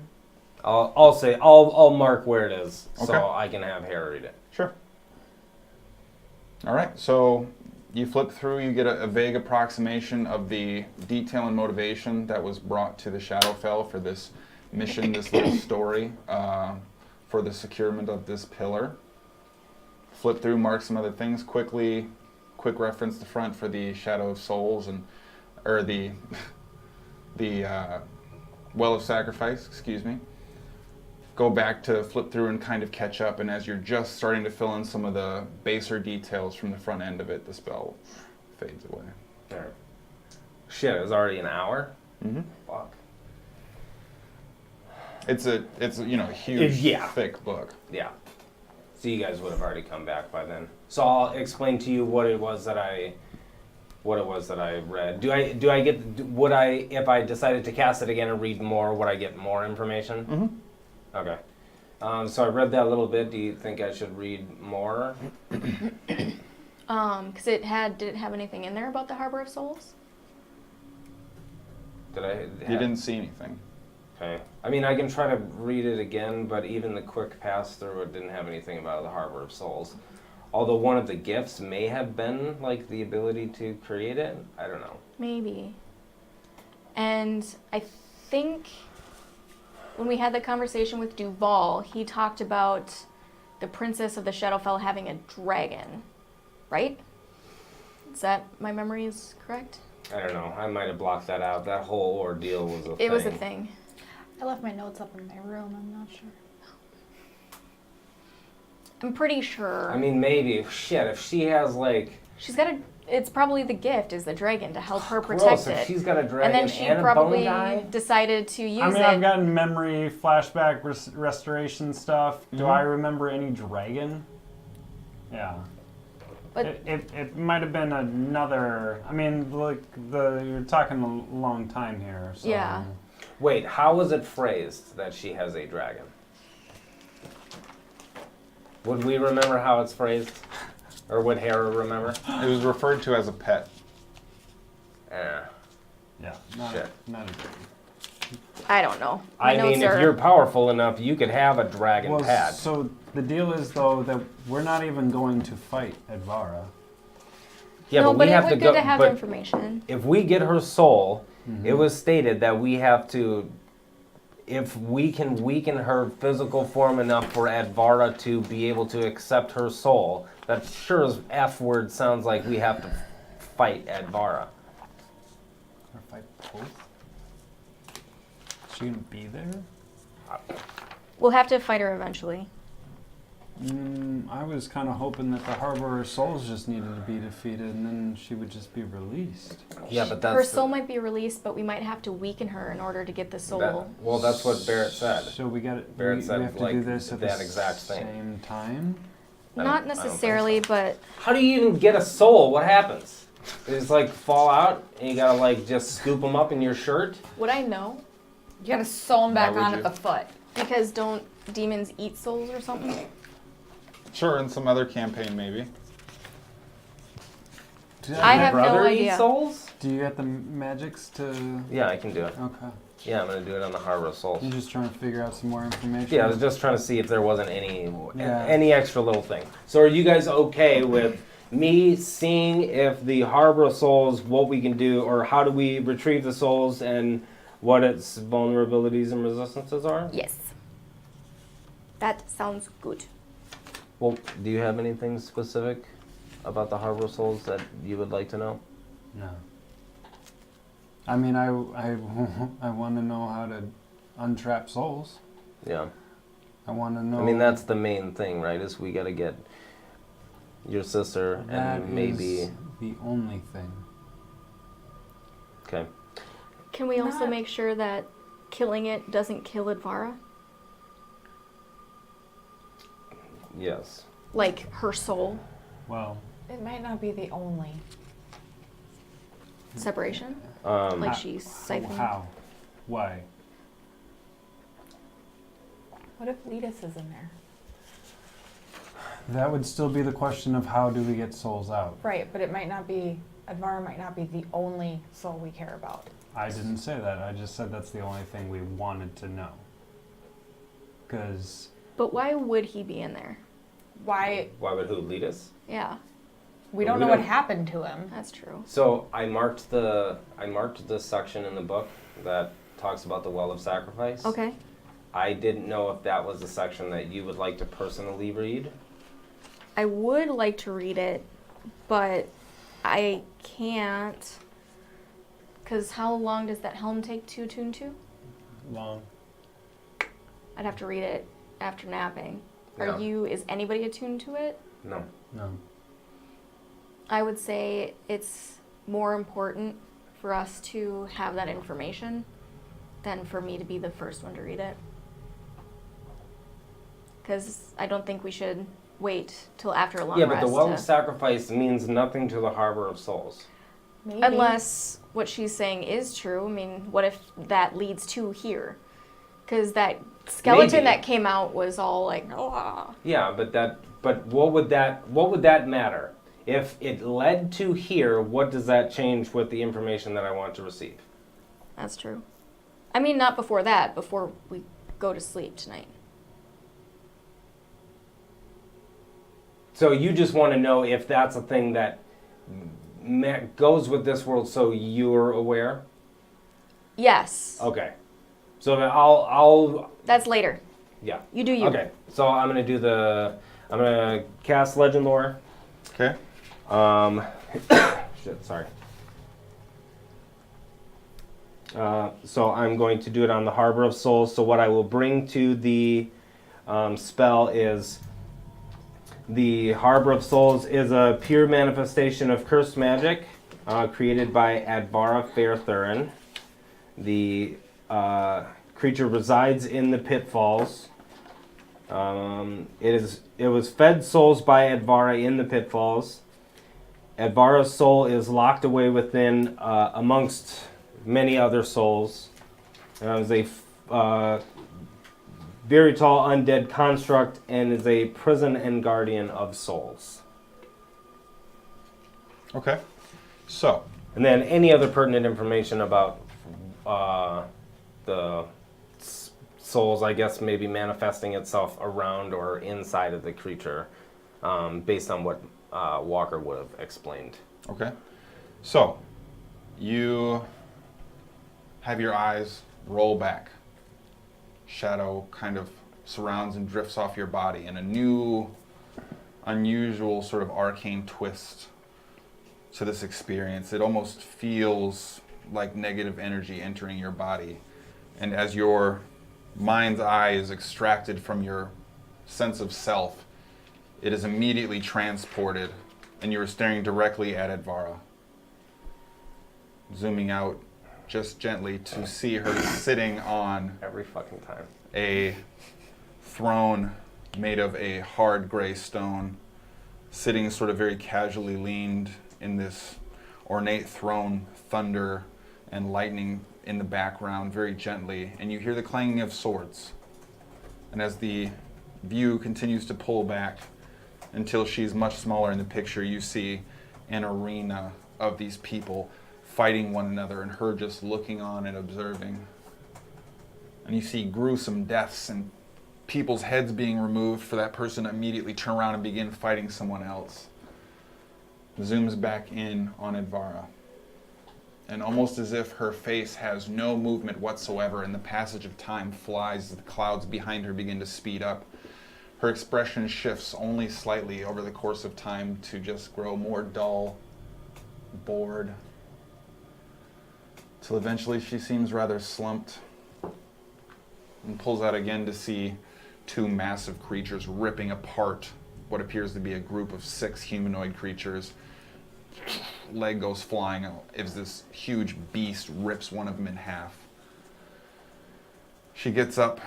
I'll mark where it is so Okay. I can have Hara read it. Sure. All right, so you flip through, you get a vague approximation of the detail and motivation that was brought to the Shadowfell for this mission, this little story, for the securement of this pillar. Flip through, mark some other things quickly, quick reference the front for the Shadow of Souls, or the Well of Sacrifice, excuse me. Go back to flip through and kind of catch up, and as you're just starting to fill in some of the baser details from the front end of it, the spell fades away. There. Shit, it was already an hour? Mm-hmm. Fuck. It's a huge, Yeah. thick book. Yeah. So you guys would have already come back by then. So I'll explain to you what it was that I read. If I decided to cast it again and read more, would I get more information? Mm-hmm. Okay. So I read that a little bit. Do you think I should read more? Because did it have anything in there about the Harbor of Souls? Did I? You didn't see anything. Okay. I mean, I can try to read it again, but even the quick pass through, it didn't have anything about the Harbor of Souls. Although one of the gifts may have been like the ability to create it. I don't know. Maybe. And I think when we had the conversation with Duval, he talked about the Princess of the Shadowfell having a dragon, right? Is that, my memory is correct? I don't know. I might have blocked that out. That whole ordeal was a thing. It was a thing. I left my notes up in my room. I'm not sure. I'm pretty sure. I mean, maybe. Shit, if she has like... She's got it's probably the gift is the dragon to help her Gross, protect if it. she's got a dragon And then she and a probably bone guy? decided to use I mean, it. I've gotten memory flashback restoration stuff. Do Mhm. I remember any dragon? Yeah. But It might have been another. I mean, like you're talking a long time here. So. Yeah. Wait, how was it phrased that she has a dragon? Would we remember how it's phrased? Or would Hera remember? It was referred to as a pet. Eh. Yeah. Not Shit. not a dragon. I don't know. My I notes mean, if are- you're powerful enough, you could have a dragon Well, pet. so the deal is though that we're not even going to fight Advara. Yeah, no, but but we it have would to be go. good to have But information. if we get her soul, Mm-hmm. it was stated that we have to. If we can weaken her physical form enough for Advara to be able to accept her soul, that sure as F word sounds like we have to fight Advara. Or fight both. Is she gonna be there? We'll have to fight her eventually. I was kind of hoping that the Harbor of Souls just needed to be defeated, and then she would just be released. Yeah, but that's Her soul might be released, but we might have to weaken her in order to get the soul. well, that's what Barrett said. So we got it. Barrett We said, have to like, do this at that the exact thing. same time. I Not don't think necessarily, but How do you even get a soul? What happens? They just like fall out, and you gotta like just scoop them up in your shirt. would I know? You gotta sew them back Why would on you? at the foot. Because don't demons eat souls or something? Sure, in some other campaign maybe. Do I Your have no brother idea. eat souls? Do you get the magics to? Yeah, I can do it. Okay. Yeah, I'm gonna do it on the Harbor of Souls. You're just trying to figure out some more information. Yeah, I was just trying to see if there wasn't Yeah. any extra little thing. So are you guys okay with me seeing if the Harbor of Souls, what we can do, or how do we retrieve the souls and what its vulnerabilities and resistances are? Yes. That sounds good. Well, do you have anything specific about the Harbor of Souls that you would like to know? No. I mean, I want to know how to untrap souls. Yeah. I want to know. I mean, that's the main thing, right? Is we got to get your sister that and maybe. is the only thing. Okay. Can we also Not- make sure that killing it doesn't kill Advara? Yes. Like her soul Well, It might not be the only. separation? Um, Like she's siphoned? how? Why? What if Letus is in there? That would still be the question of how do we get souls out? Right, but it might not be, Advara might not be the only soul we care about. I didn't say that. I just said that's the only thing we wanted to know. Because But why would he be in there? Why, why would who lead us? Yeah, we Well, don't we know what don't- happened to him. that's true. So I marked the section in the book that talks about the Well of Sacrifice. Okay. I didn't know if that was a section that you would like to personally read. I would like to read it, but I can't. Because how long does that helm take to attune to? long. I'd have to read it after napping. Yeah. Is anybody attuned to it? No. No. I would say it's more important for us to have that information than for me to be the first one to read it. Because I don't think we should wait till after a long Yeah, rest. but the Well to- of Sacrifice means nothing to the Harbor of Souls. Maybe. Unless what she's saying is true. I mean, what if that leads to here? Because that skeleton Maybe. that came out was all like, oh. Yeah, but what would that matter? If it led to here, what does that change with the information that I want to receive? That's true. I mean, not before that, before we go to sleep tonight. So you just want to know if that's a thing that goes with this world, so you're aware. Yes. Okay. So then I'll That's later. yeah. You do you. Okay. So I'm gonna cast Legend Lore. Okay. Shit. Sorry. So I'm going to do it on the Harbor of Souls. So what I will bring to the spell is the Harbor of Souls is a pure manifestation of cursed magic created by Advara Fairthurin. The creature resides in the pitfalls. It was fed souls by Advara in the pitfalls. Advara's soul is locked away within amongst many other souls. It is a very tall undead construct and is a prison and guardian of souls. Okay. So, And then any other pertinent information about the souls, I guess, maybe manifesting itself around or inside of the creature, based on what Walker would have explained. okay. So, you have your eyes roll back. Shadow kind of surrounds and drifts off your body in a new, unusual sort of arcane twist to this experience. It almost feels like negative energy entering your body. And as your mind's eye is extracted from your sense of self, it is immediately transported, and you are staring directly at Advara. Zooming out just gently to see her sitting on Every fucking time. a throne made of a hard gray stone, sitting sort of very casually leaned in this ornate throne, thunder and lightning in the background very gently, and you hear the clanging of swords. And as the view continues to pull back until she's much smaller in the picture, you see an arena of these people fighting one another and her just looking on and observing. And you see gruesome deaths and people's heads being removed for that person to immediately turn around and begin fighting someone else. Zooms back in on Advara. And almost as if her face has no movement whatsoever, and the passage of time flies as the clouds behind her begin to speed up, her expression shifts only slightly over the course of time to just grow more dull, bored, till eventually she seems rather slumped and pulls out again to see two massive creatures ripping apart what appears to be a group of 6 humanoid creatures. Leg goes flying as this huge beast rips one of them in half. She gets up,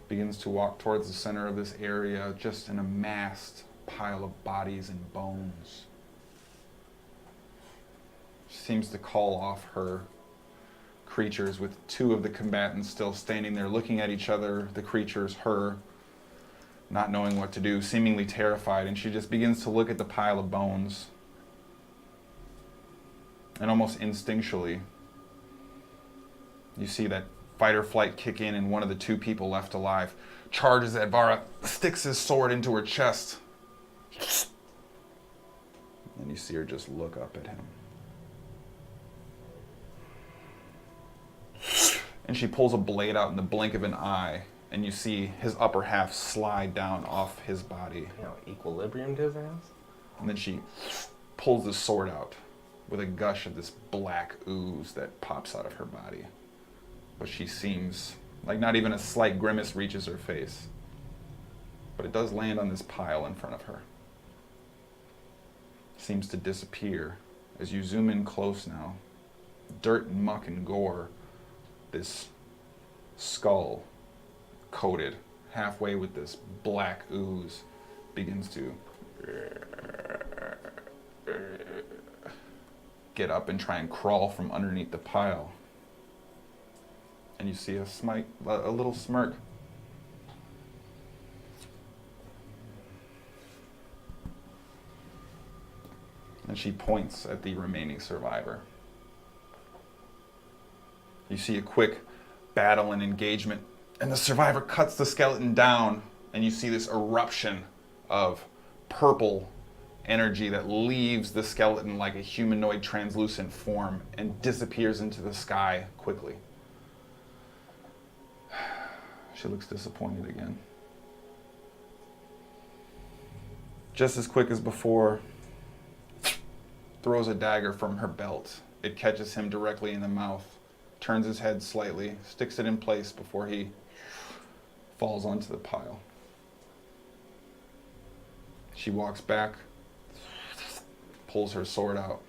begins to walk towards the center of this area, just an amassed pile of bodies and bones. She seems to call off her creatures, with 2 of the combatants still standing there looking at each other, the creatures, her, not knowing what to do, seemingly terrified, and she just begins to look at the pile of bones. And almost instinctually, you see that fight or flight kick in, and one of the 2 people left alive charges at Vara, sticks his sword into her chest. And you see her just look up at him. And she pulls a blade out in the blink of an eye, and you see his upper half slide down off his body. You know, equilibrium to his ass. And then she pulls the sword out with a gush of this black ooze that pops out of her body. But she seems like not even a slight grimace reaches her face. But it does land on this pile in front of her. Seems to disappear as you zoom in close now. Dirt and muck and gore. This skull, coated halfway with this black ooze, begins to get up and try and crawl from underneath the pile. And you see a little smirk. And she points at the remaining survivor. You see a quick battle and engagement, and the survivor cuts the skeleton down, and you see this eruption of purple energy that leaves the skeleton like a humanoid translucent form and disappears into the sky quickly. She looks disappointed again. Just as quick as before, throws a dagger from her belt. It catches him directly in the mouth, turns his head slightly, sticks it in place before he falls onto the pile. She walks back, pulls her sword out,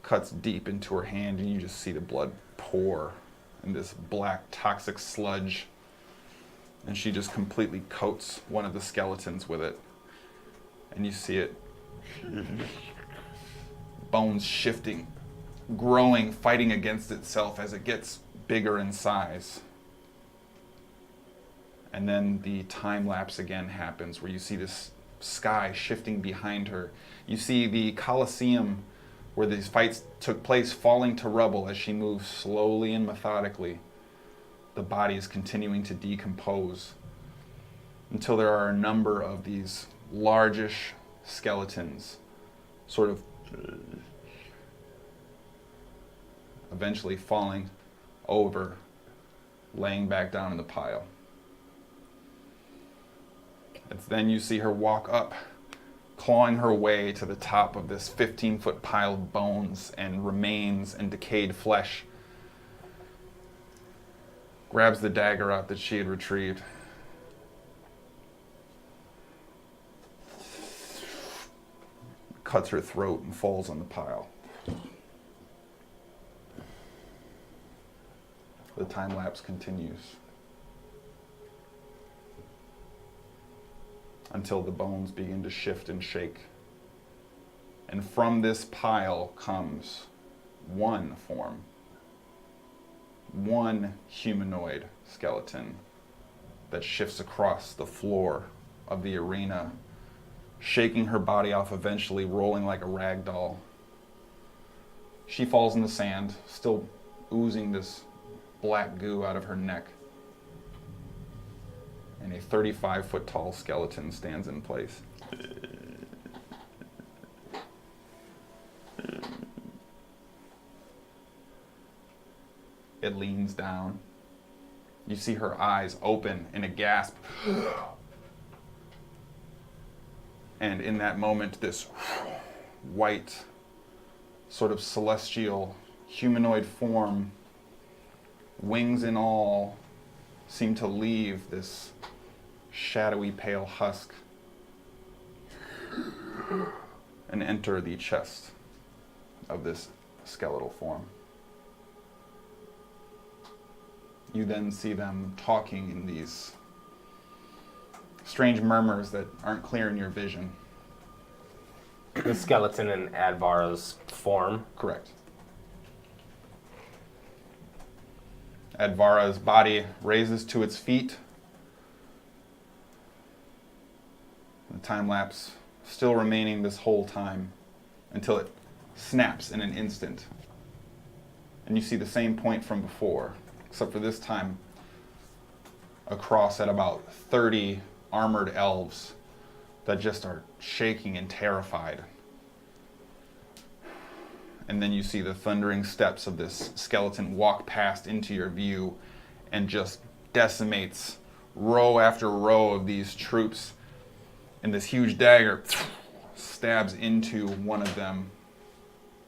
cuts deep into her hand, and you just see the blood pour in this black toxic sludge, and she just completely coats one of the skeletons with it, and you see it, bones shifting, growing, fighting against itself as it gets bigger in size. And then the time lapse again happens, where you see this sky shifting behind her. You see the Colosseum where these fights took place falling to rubble as she moves slowly and methodically. The body is continuing to decompose until there are a number of these largish skeletons sort of eventually falling over, laying back down in the pile. It's then you see her walk up, clawing her way to the top of this 15-foot pile of bones and remains and decayed flesh. Grabs the dagger out that she had retrieved. Cuts her throat and falls on the pile. The time lapse continues until the bones begin to shift and shake. And from this pile comes one form, one humanoid skeleton that shifts across the floor of the arena, shaking her body off, eventually rolling like a rag doll. She falls in the sand, still oozing this black goo out of her neck. And a 35-foot tall skeleton stands in place. It leans down. You see her eyes open in a gasp. And in that moment, this white, sort of celestial, humanoid form, wings and all, seem to leave this shadowy pale husk and enter the chest of this skeletal form. You then see them talking in these strange murmurs that aren't clear in your vision. The skeleton in Advara's form. Correct. Advara's body raises to its feet. The time lapse still remaining this whole time until it snaps in an instant. And you see the same point from before, except for this time across at about 30 armored elves that just are shaking and terrified. And then you see the thundering steps of this skeleton walk past into your view and just decimates row after row of these troops. And this huge dagger stabs into one of them.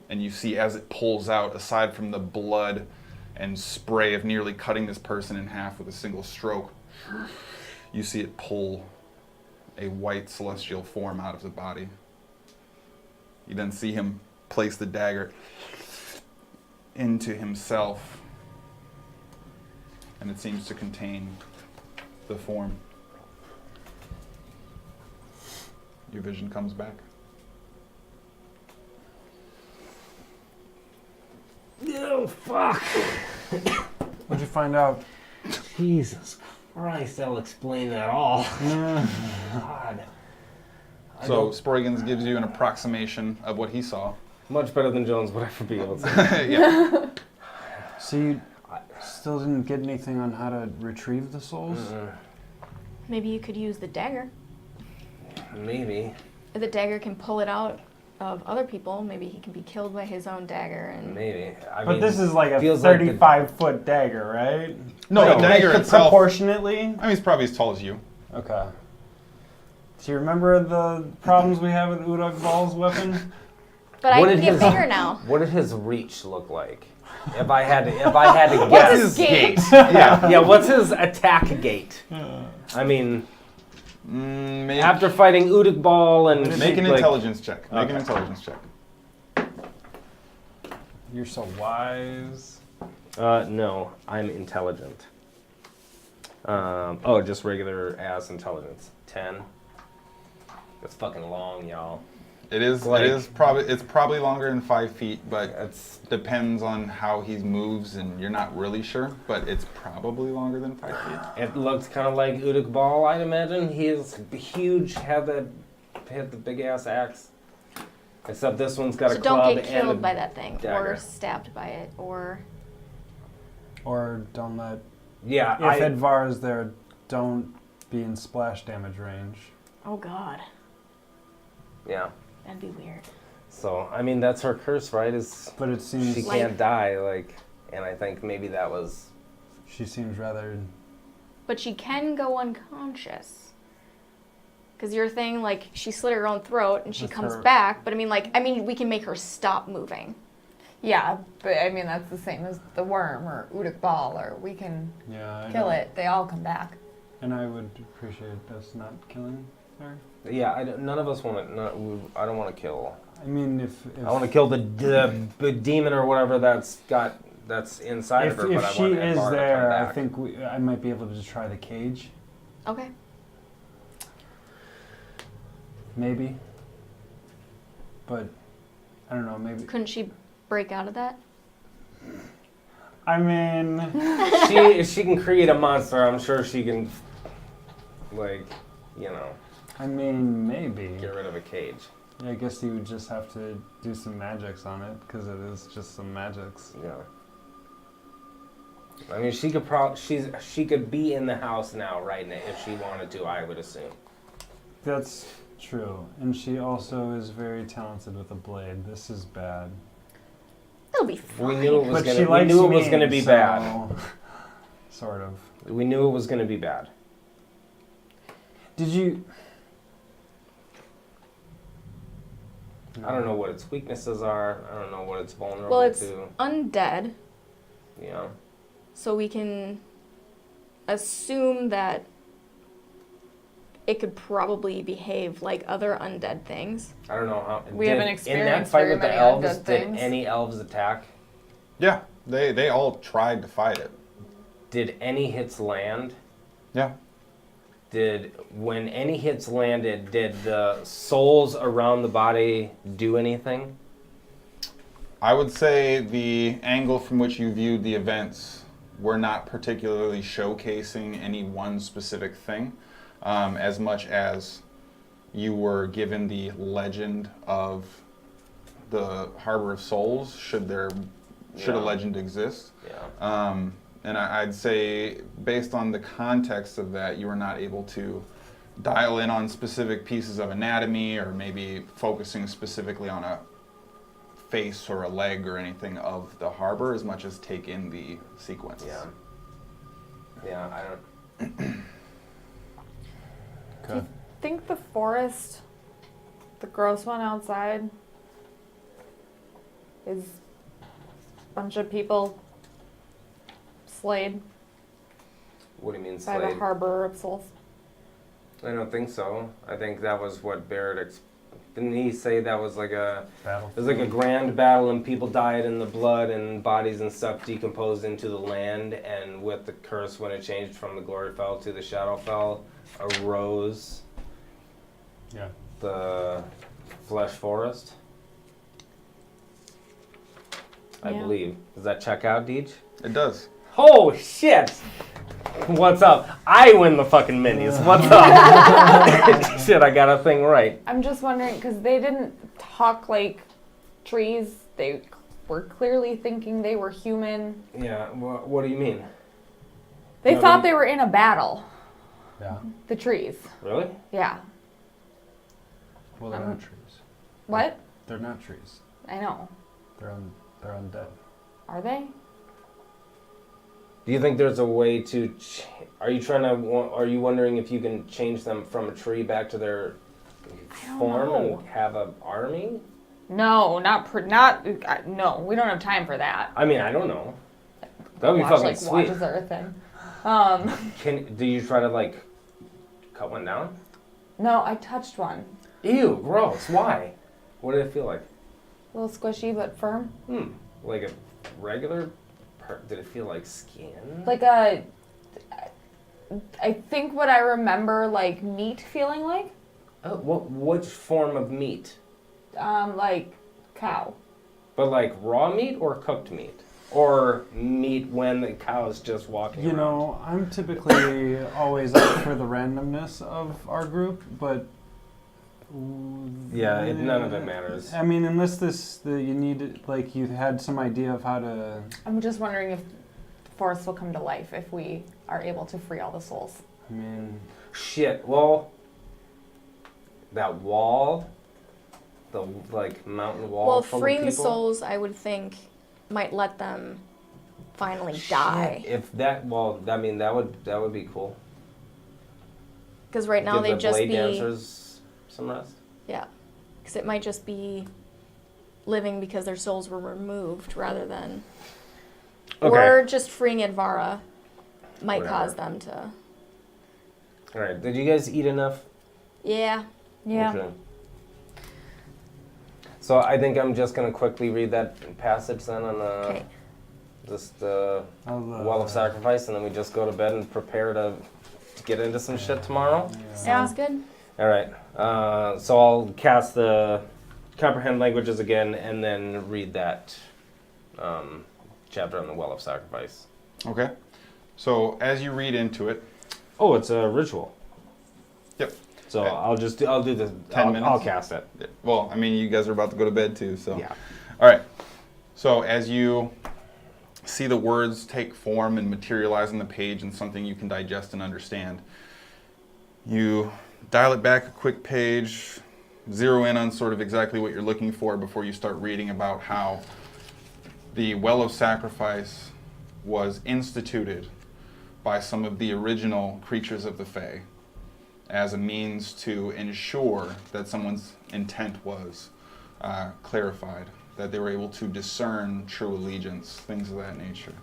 And you see as it pulls out, aside from the blood and spray of nearly cutting this person in half with a single stroke, you see it pull a white celestial form out of the body. You then see him place the dagger into himself, and it seems to contain the form. Your vision comes back. Oh, fuck. What'd you find out? Jesus Christ, that'll explain that all. God. So Sproigins gives you an approximation of what he saw. Much better than Jones would ever be able to. Yeah. So you still didn't get anything on how to retrieve the souls? Maybe you could use the dagger. Maybe. If the dagger can pull it out of other people, maybe he can be killed by his own dagger. And Maybe. But this is like a feels like the- 35-foot dagger, right? No, the dagger itself. Proportionately? I mean, he's probably as tall as you. Okay. Do you remember the problems we had with Udog Ball's weapon? But What I did can get his- bigger now. What did his reach look like? If I had to guess. What's his gait? Yeah, what's his attack gait? I mean, Make, after fighting Udik Ball and make an like, intelligence check. Make an Okay. intelligence check. You're so wise. No, I'm intelligent. Just regular ass intelligence. 10. That's fucking long, y'all. It is. Like- It is probably. It's probably longer than 5 feet, but That's depends on how he moves, and you're not really sure. But it's probably longer than 5 feet. It looks kind of like Udik Ball, I'd imagine. He's huge, had the big ass axe. Except this one's got So a don't club get and killed a by that thing, dagger. or stabbed by it, or Or don't let... Yeah, If Advar is there, don't be in splash damage range. oh god, yeah. that'd be weird. So I mean, that's her curse, right? Is But it seems... she Like- can't die, like, and I think maybe that was. She seems rather... But she can go unconscious. Because your thing, like, she slit her own throat and she That's comes her- back. But I mean, we can make her stop moving. Yeah, but I mean that's the same as the worm or Udik Ball, or we can Yeah, I kill know. it. They all come back. And I would appreciate us not killing her. Yeah, none of us want to. I don't want to kill. I mean, if I want to kill the demon or whatever that's inside of her. if But she I want is Advar to come there, I back. think I might be able to just try the cage. Okay. Maybe. But, I don't know, maybe... Couldn't she break out of that? I mean... If she can create a monster, I'm sure she can. Like, you know. I mean, maybe. Get rid of a cage. Yeah, I guess you would just have to do some magics on it, because it is just some magics. Yeah. I mean, she could be in the house now, right now, if she wanted to. I would assume. That's true. And she also is very talented with a blade. This is bad. It'll be fine. We knew it was But gonna. she We likes knew it was me, gonna be so- bad. Sort of. We knew it was gonna be bad. Did you... I don't know what its weaknesses are. I don't know what it's vulnerable Well, it's to. undead, Yeah. so we can assume that it could probably behave like other undead things. I don't know how. We haven't in that experienced fight very with the many elves, undead did things. any elves attack? Yeah, they all tried to fight it. Did any hits land? Yeah. When any hits landed, did the souls around the body do anything? I would say the angle from which you viewed the events were not particularly showcasing any one specific thing, as much as you were given the legend of the Harbor of Souls, should a Yeah. legend exist. Yeah. And I'd say, based on the context of that, you were not able to dial in on specific pieces of anatomy, or maybe focusing specifically on a face or a leg or anything of the harbor, as much as take in the sequence. Yeah. Yeah. I don't. Do you think the forest, the gross one outside, is a bunch of people slayed What do you mean by the slave? Harbor of Souls? I don't think so. I think that was what Barrett. Didn't he say that was like a? Battle. It was like a grand battle, and people died, and the blood and bodies and stuff decomposed into the land. And with the curse, when it changed from the Gloryfell to the Shadowfell, arose Yeah. the Flesh Forest. I Yeah. believe. Does that check out, Deej? It does. Oh shit! What's up? I win the fucking minis. What's up? Shit, I got a thing right. I'm just wondering, because they didn't talk like trees. They were clearly thinking they were human. Yeah. What do you mean? They No, thought they- they were in a battle. Yeah. The trees. Really? Yeah. Well, they're not trees. What? They're not trees. I know. They're undead. Are they? Do you think there's a way to? Are you trying to? Are you wondering if you can change them from a tree back to their don't form know. and have an army? No, no. We don't have time for that. I mean, I don't know. That would be Watch, fucking like, sweet. watches are a thing. Do you try to like cut one down? No, I touched one. Ew, gross. Why? What did it feel like? A little squishy but firm. Like a regular? Did it feel like skin? Like I think what I remember like meat feeling like. Oh, which form of meat? Like cow. But like raw meat or cooked meat? Or meat when the cow is just walking You around? know, I'm typically always up for the randomness of our group, but Yeah, none of it matters. I mean, unless you need, like, you had some idea of how to. I'm just wondering if the forest will come to life if we are able to free all the souls. I mean, Shit, well, that wall, the like mountain wall Well, full freeing of the people. souls, I would think, might let them finally die. If that, well, I mean, that would be cool. Because right now Give they'd the just blade be, dancers some rest. yeah. Because it might just be living because their souls were removed rather than, Okay. or just freeing Advara might Whatever. cause them to. All right. Did you guys eat enough? Yeah. Yeah. Okay. So I think I'm just gonna quickly read that passage then on Okay. just I'll, Well of Sacrifice, and then we just go to bed and prepare to get into some shit tomorrow. Sounds good. All right. So I'll cast the comprehend languages again, and then read that chapter on the Well of Sacrifice. Okay. So as you read into it, Oh, it's a ritual. Yep. So Okay. I'll do the 10 minutes? I'll cast it. Well, I mean, you guys are about to go to bed too, so. Yeah. All right. So as you see the words take form and materialize on the page and something you can digest and understand, you dial it back a quick page, zero in on sort of exactly what you're looking for before you start reading about how the Well of Sacrifice was instituted by some of the original creatures of the Fae as a means to ensure that someone's intent was clarified, that they were able to discern true allegiance, things of that nature.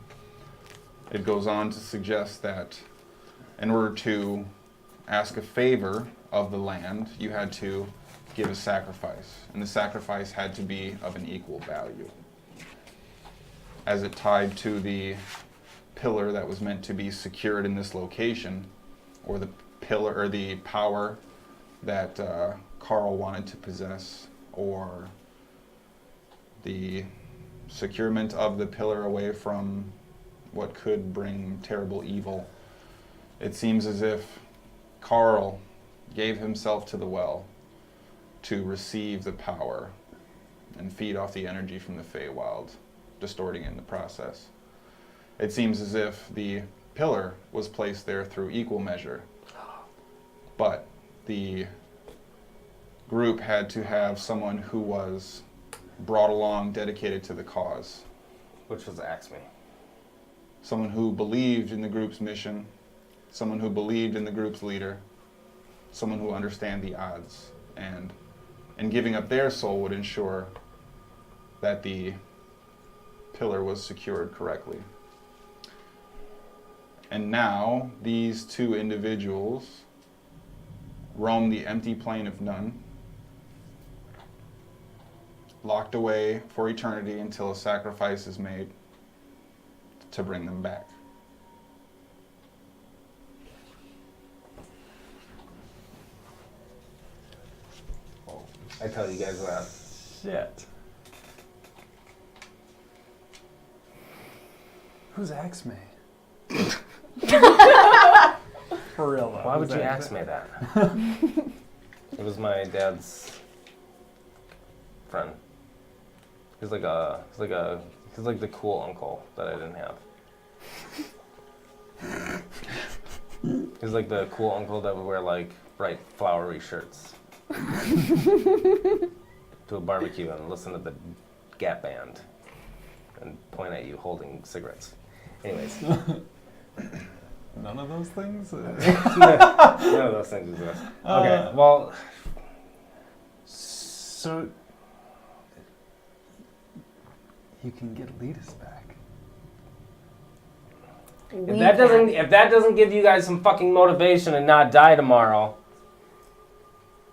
It goes on to suggest that in order to ask a favor of the land, you had to give a sacrifice, and the sacrifice had to be of an equal value. As it tied to the pillar that was meant to be secured in this location, or the pillar or the power that Carl wanted to possess, or the securement of the pillar away from what could bring terrible evil. It seems as if Carl gave himself to the well to receive the power and feed off the energy from the Feywild, distorting it in the process. It seems as if the pillar was placed there through equal measure, but the group had to have someone who was brought along dedicated to the cause. Which was Axme. Someone who believed in the group's mission, someone who believed in the group's leader, someone who understand the odds, and giving up their soul would ensure that the pillar was secured correctly. And now these two individuals roam the empty plane of none, locked away for eternity until a sacrifice is made to bring them back. I tell you guys that. Shit. Who's Axme? For real though. Why would Who's you Axme? ask me that? It was my dad's friend. He's like the cool uncle that I didn't have. He's like the cool uncle that would wear like bright flowery shirts to a barbecue and listen to the Gap band and point at you holding cigarettes. Anyways, None of those things? none of those things exist. Okay, well, So you can get Letus back. if that doesn't give you guys some fucking motivation and not die tomorrow,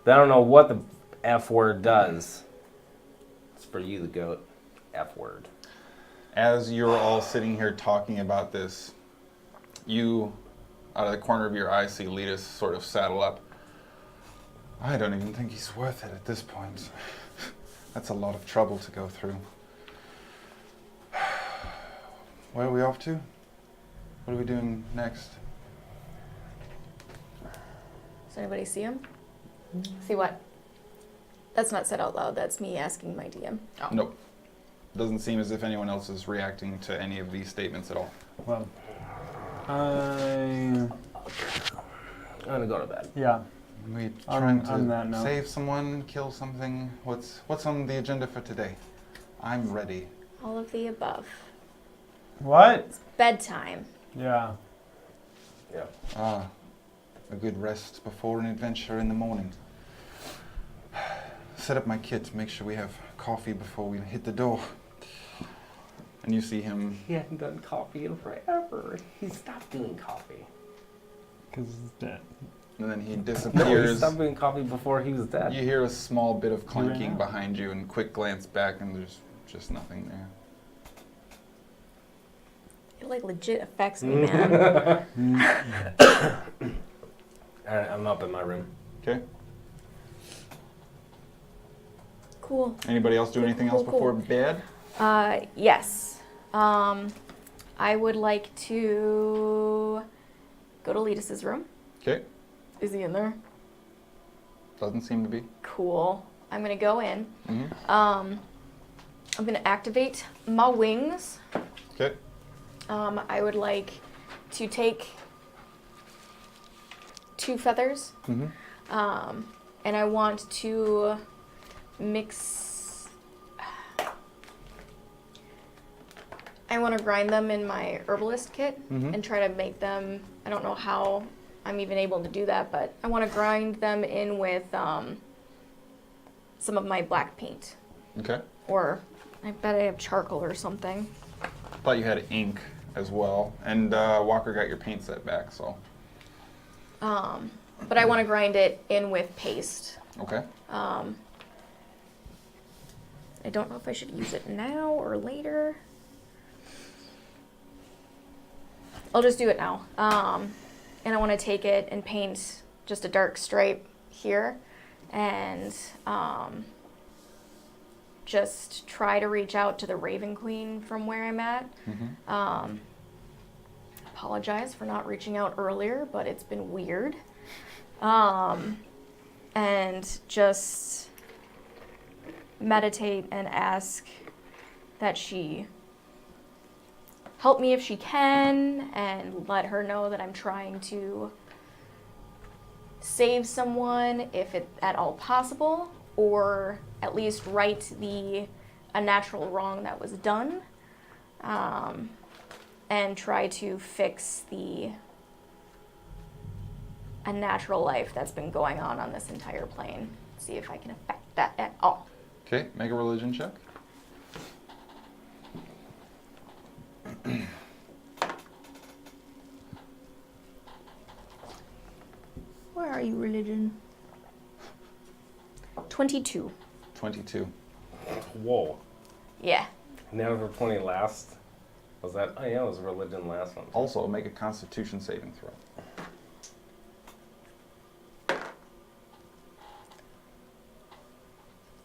then I don't know what the F word does. It's for you, the goat. F word. As you're all sitting here talking about this, you, out of the corner of your eye, see Letus sort of saddle up. I don't even think he's worth it at this point. That's a lot of trouble to go through. Where are we off to? What are we doing next? Does anybody see him? See what? That's not said out loud. That's me asking my DM. Oh. Nope. Doesn't seem as if anyone else is reacting to any of these statements at all. Well, I'm gonna go to bed. yeah. Are we On- trying on that to note. save someone, kill something? What's on the agenda for today? I'm ready. All of the above. What? Bedtime. Yeah. Yeah. Ah, a good rest before an adventure in the morning. Set up my kit, make sure we have coffee before we hit the door. And you see him. He hadn't done coffee in forever. He stopped doing coffee. Because it's dead. And then he No, he disappears. stopped doing coffee before he was dead. You hear a small bit of clanking out. behind you and quick glance back, and there's just nothing there. It like legit affects me, man. I'm up in my room. Okay. Cool. Anybody else do anything else Cool. before bed? Yes. I would like to go to Letus's room. Okay. Is he in there? Doesn't seem to be. Cool. I'm gonna go in. Mhm. I'm gonna activate my wings. Okay. I would like to take 2 feathers, Mhm. and I want to mix. I want to grind them in my herbalist kit and try to make them. I don't know how I'm even able to do that, but I want to grind them in with some of my black paint, Okay. or I bet I have charcoal or something. Thought you had ink as well, and Walker got your paint set back. So. But I want to grind it in with paste. Okay. I don't know if I should use it now or later. I'll just do it now. And I want to take it and paint just a dark stripe here and just try to reach out to the Raven Queen from where I'm at. Apologize for not reaching out earlier, but it's been weird. And just meditate and ask that she help me if she can, and let her know that I'm trying to save someone if it at all possible, or at least right a natural wrong that was done, and try to fix a natural life that's been going on this entire plane. See if I can affect that at all. Okay. Make a religion check. Where are you, religion? 22. 22. Whoa. Yeah. Never 20 last. Was that? Oh yeah, it was religion last one. Also, make a Constitution saving throw.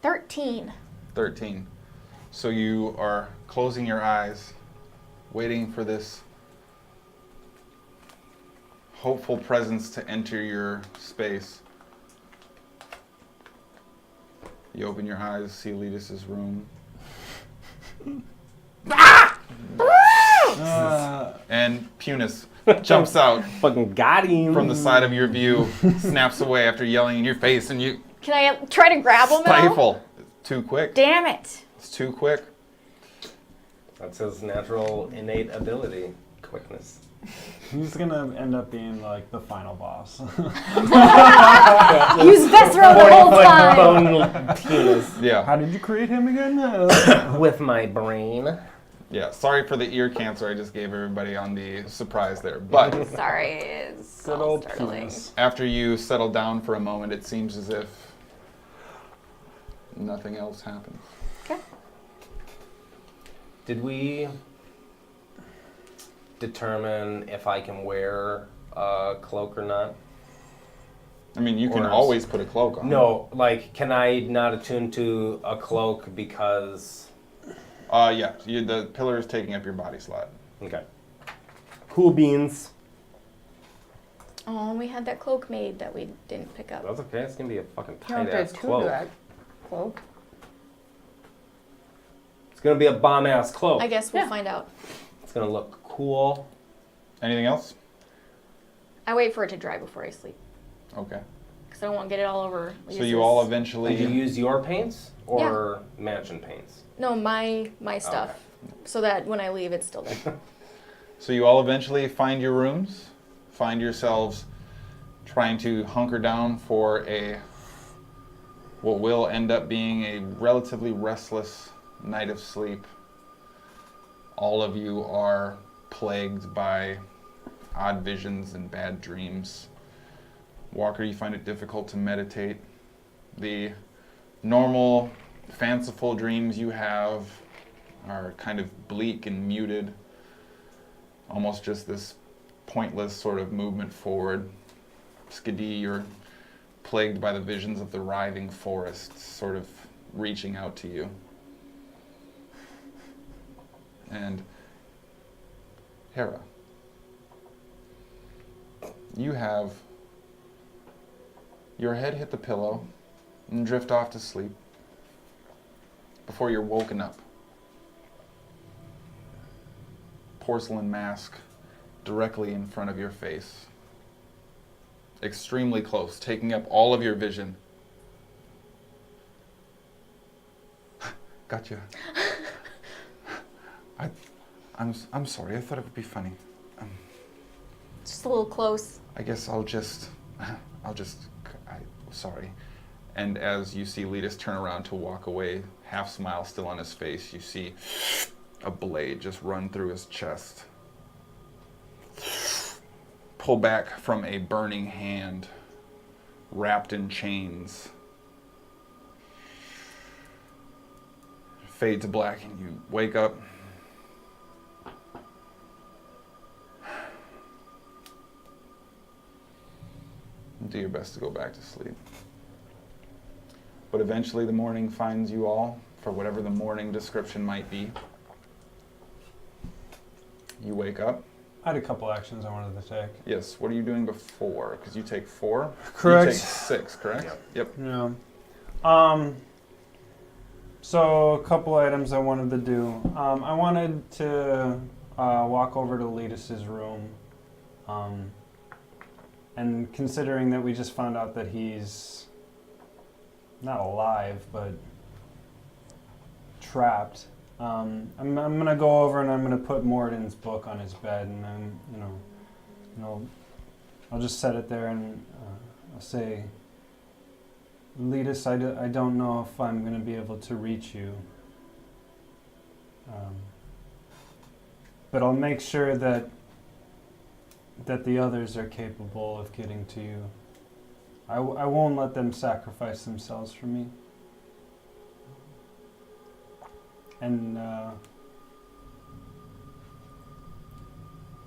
13. 13. So you are closing your eyes, waiting for this hopeful presence to enter your space. You open your eyes, see Letus's room. And Punis jumps out Fucking got him. from the side of your view, snaps away after yelling in your face, and you Can I try to grab him at all? stifle. It's too quick. Damn it. It's too quick. That's his natural innate ability, quickness. He's gonna end up being like the final boss. Use Vethro the whole time. Bone penis Yeah. How did you create him again? with my brain. Yeah. Sorry for the ear cancer I just gave everybody on the surprise there. But Sorry, it's Good all old startling. penis. after you settle down for a moment, it seems as if nothing else happens. Okay. Did we determine if I can wear a cloak or not? I mean, you can Or is- always put a cloak on. No, like, can I not attune to a cloak because... Yeah. The pillar is taking up your body slot. Okay. Cool beans. Oh, we had that cloak made that we didn't pick up. That's okay, it's gonna be a fucking You don't tight-ass get cloak. to that cloak. It's gonna be a bomb-ass cloak. I guess we'll Yeah. find out. It's gonna look cool. Anything else? I wait for it to dry before I sleep, Okay. because I don't want to get it all over. So you all Did you eventually. use your paints or mansion paints? No, my stuff, so that when I leave, it's still there. So you all eventually find your rooms, find yourselves trying to hunker down for what will end up being a relatively restless night of sleep. All of you are plagued by odd visions and bad dreams. Walker, you find it difficult to meditate. The normal, fanciful dreams you have are kind of bleak and muted. Almost just this pointless sort of movement forward. Skadi, you're plagued by the visions of the writhing forest sort of reaching out to you. And Hara, you have your head hit the pillow and drift off to sleep before you're woken up. Porcelain mask directly in front of your face. Extremely close, taking up all of your vision. Gotcha. I'm sorry, I thought it would be funny. Just a little close. I guess sorry. And as you see Letus turn around to walk away, half smile still on his face, you see a blade just run through his chest. Pull back from a burning hand, wrapped in chains. Fade to black and you wake up. Do your best to go back to sleep. But eventually the morning finds you all, for whatever the morning description might be. You wake up. I had a couple actions I wanted to take. Yes, what are you doing before? Because you take 4. Correct. You take 6, correct? Yep. Yeah. So a couple items I wanted to do. I wanted to walk over to Letus's room. And considering that we just found out that he's not alive, but trapped, I'm gonna go over and I'm gonna put Morden's book on his bed, and then I'll just set it there, and I'll say, Letus, I don't know if I'm gonna be able to reach you, but I'll make sure that the others are capable of getting to you. I won't let them sacrifice themselves for me. And I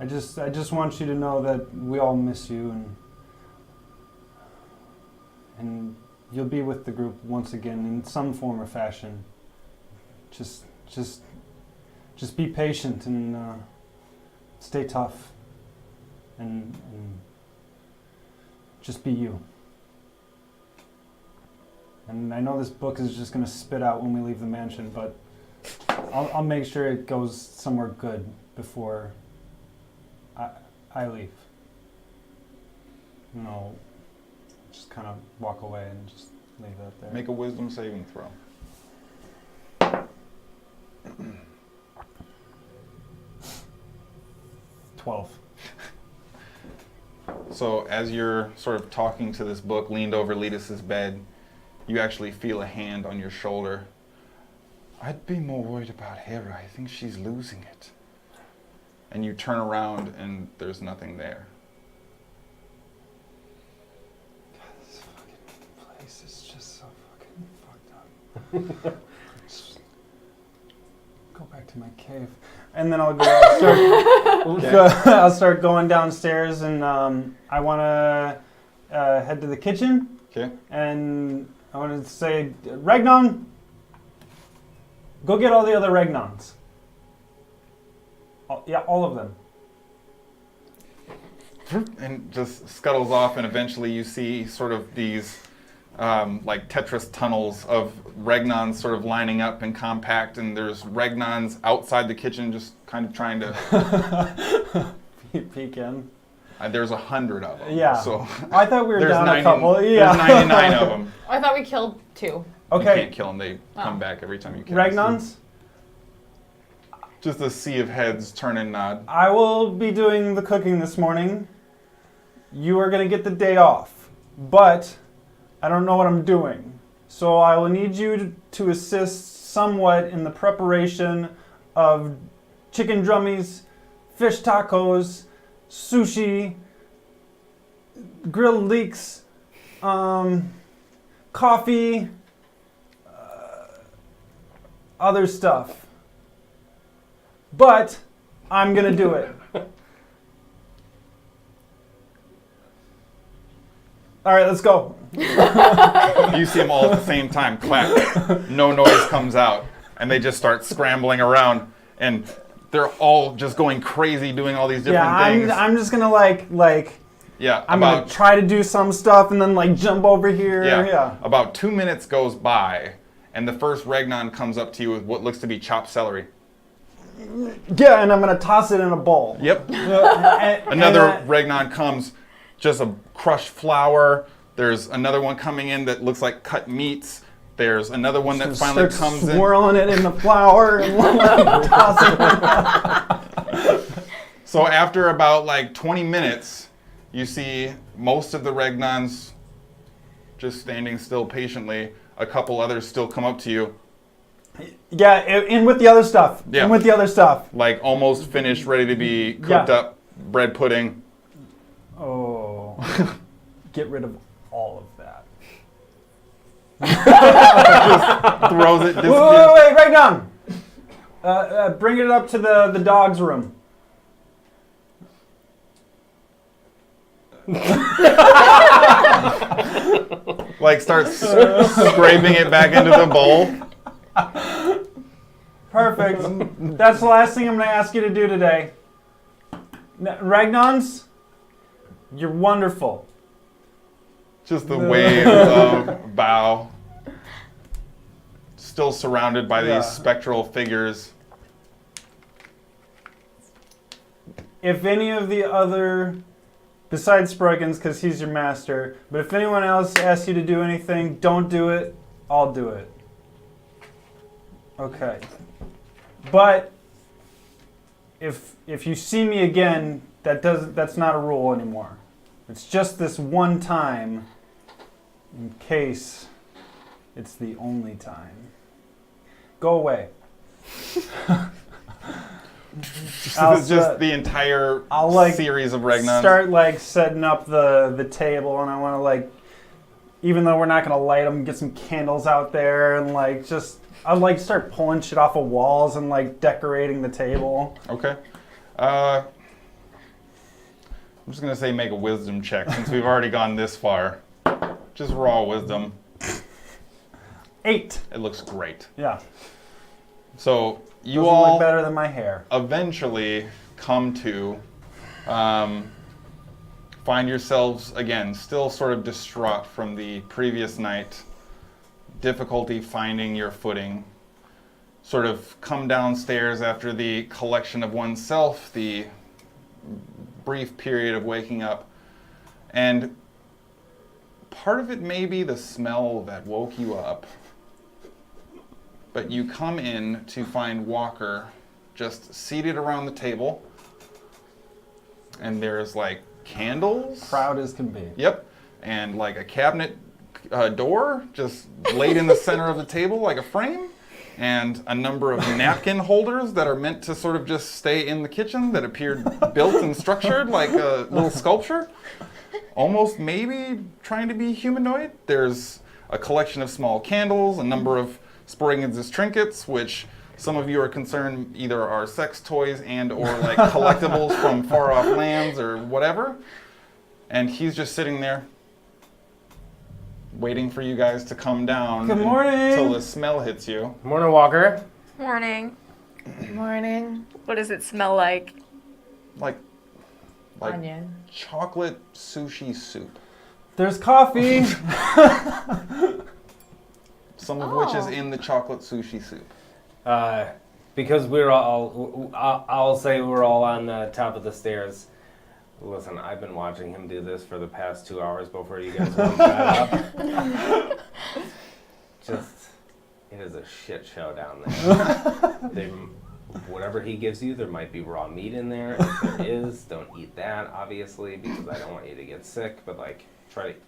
just want you to know that we all miss you, and you'll be with the group once again in some form or fashion. Just be patient and stay tough. And just be you. And I know this book is just going to spit out when we leave the mansion, but I'll make sure it goes somewhere good before I leave. And I'll just kind of walk away and just leave that there. Make a wisdom saving throw. 12. So as you're sort of talking to this book, leaned over Letus's bed, you actually feel a hand on your shoulder. I'd be more worried about Hara. I think she's losing it. And you turn around and there's nothing there. God, this fucking place is just so fucking fucked up. Just go back to my cave. And then I'll I'll start going downstairs, and I want to head to the kitchen. Okay. And I want to say, Regnon, go get all the other Regnons. All of them. And just scuttles off, and eventually you see sort of these like Tetris tunnels of Regnons sort of lining up and compact, and there's Regnons outside the kitchen just kind of trying to peek in. There's 100 of them. Yeah. So I thought we were there's down 90, a couple. Yeah. There's 99 of them. I thought we killed 2. Okay. You can't kill them. They come back every time you kill Regnons? Just a sea of heads turn and nod. I will be doing the cooking this morning. You are going to get the day off. But I don't know what I'm doing. So I will need you to assist somewhat in the preparation of chicken drummies, fish tacos, sushi, grilled leeks, coffee, other stuff. But I'm going to do it. All right, let's go. You see them all at the same time, clap. No noise comes out. And they just start scrambling around. And they're all just going crazy doing all these different things. I'm just going to like Yeah, I'm gonna try to do some stuff and then like jump over here. Yeah. About 2 minutes goes by, and the first Regnon comes up to you with what looks to be chopped celery. Yeah, and I'm gonna toss it in a bowl. Yep. And Another Regnon comes, just a crushed flour. There's another one coming in that looks like cut meats. There's another one that finally comes in. Swirling it in the flour and tossing it. So after about like 20 minutes, you see most of the Regnons just standing still patiently. A couple others still come up to you. Yeah, in with the other stuff. Yeah. In with the other stuff. Like almost finished, ready to be cooked up bread pudding. Oh. Get rid of all of that. Throws it. Wait, right down. Bring it up to the dog's room. Like starts scraping it back into the bowl. Perfect. That's the last thing I'm going to ask you to do today. Ragnons, you're wonderful. Just the wave of bow. Still surrounded by these spectral figures. If any of the other, besides Sproigins, because he's your master, but if anyone else asks you to do anything, don't do it. I'll do it. Okay. But if you see me again, that's not a rule anymore. It's just this one time, in case it's the only time. Go away. This is just the entire series of Regnons. Start setting up the table, and I want to even though we're not gonna light them, get some candles out there, and I'll start pulling shit off of walls and decorating the table. Okay. I'm just gonna say make a wisdom check since we've already gone this far. Just raw wisdom. 8. It looks great. Yeah. So you Doesn't all look better than my hair. eventually come to find yourselves again still sort of distraught from the previous night, difficulty finding your footing, sort of come downstairs after the collection of oneself, the brief period of waking up, and part of it may be the smell that woke you up, but you come in to find Walker just seated around the table, and there's candles. Proud as can be. Yep, and a cabinet door just laid in the center of the table like a frame, and a number of napkin holders that are meant to sort of just stay in the kitchen that appeared built and structured like a little sculpture, almost maybe trying to be humanoid. There's a collection of small candles, a number of Sproigins' trinkets, which some of you are concerned either are sex toys and or collectibles from far off lands or whatever. And he's just sitting there waiting for you guys to come down. Good morning. Until the smell hits you. Morning, Walker. Morning. Morning. What does it smell like? Like Onion. chocolate sushi soup. There's coffee. Some of which is in the chocolate sushi soup. Because we're all, I'll say we're all on the top of the stairs. Listen, I've been watching him do this for the past 2 hours before you guys woke that up. Just, it is a shit show down there. Whatever he gives you, there might be raw meat in there. If there is, don't eat that, obviously, because I don't want you to get sick. But try to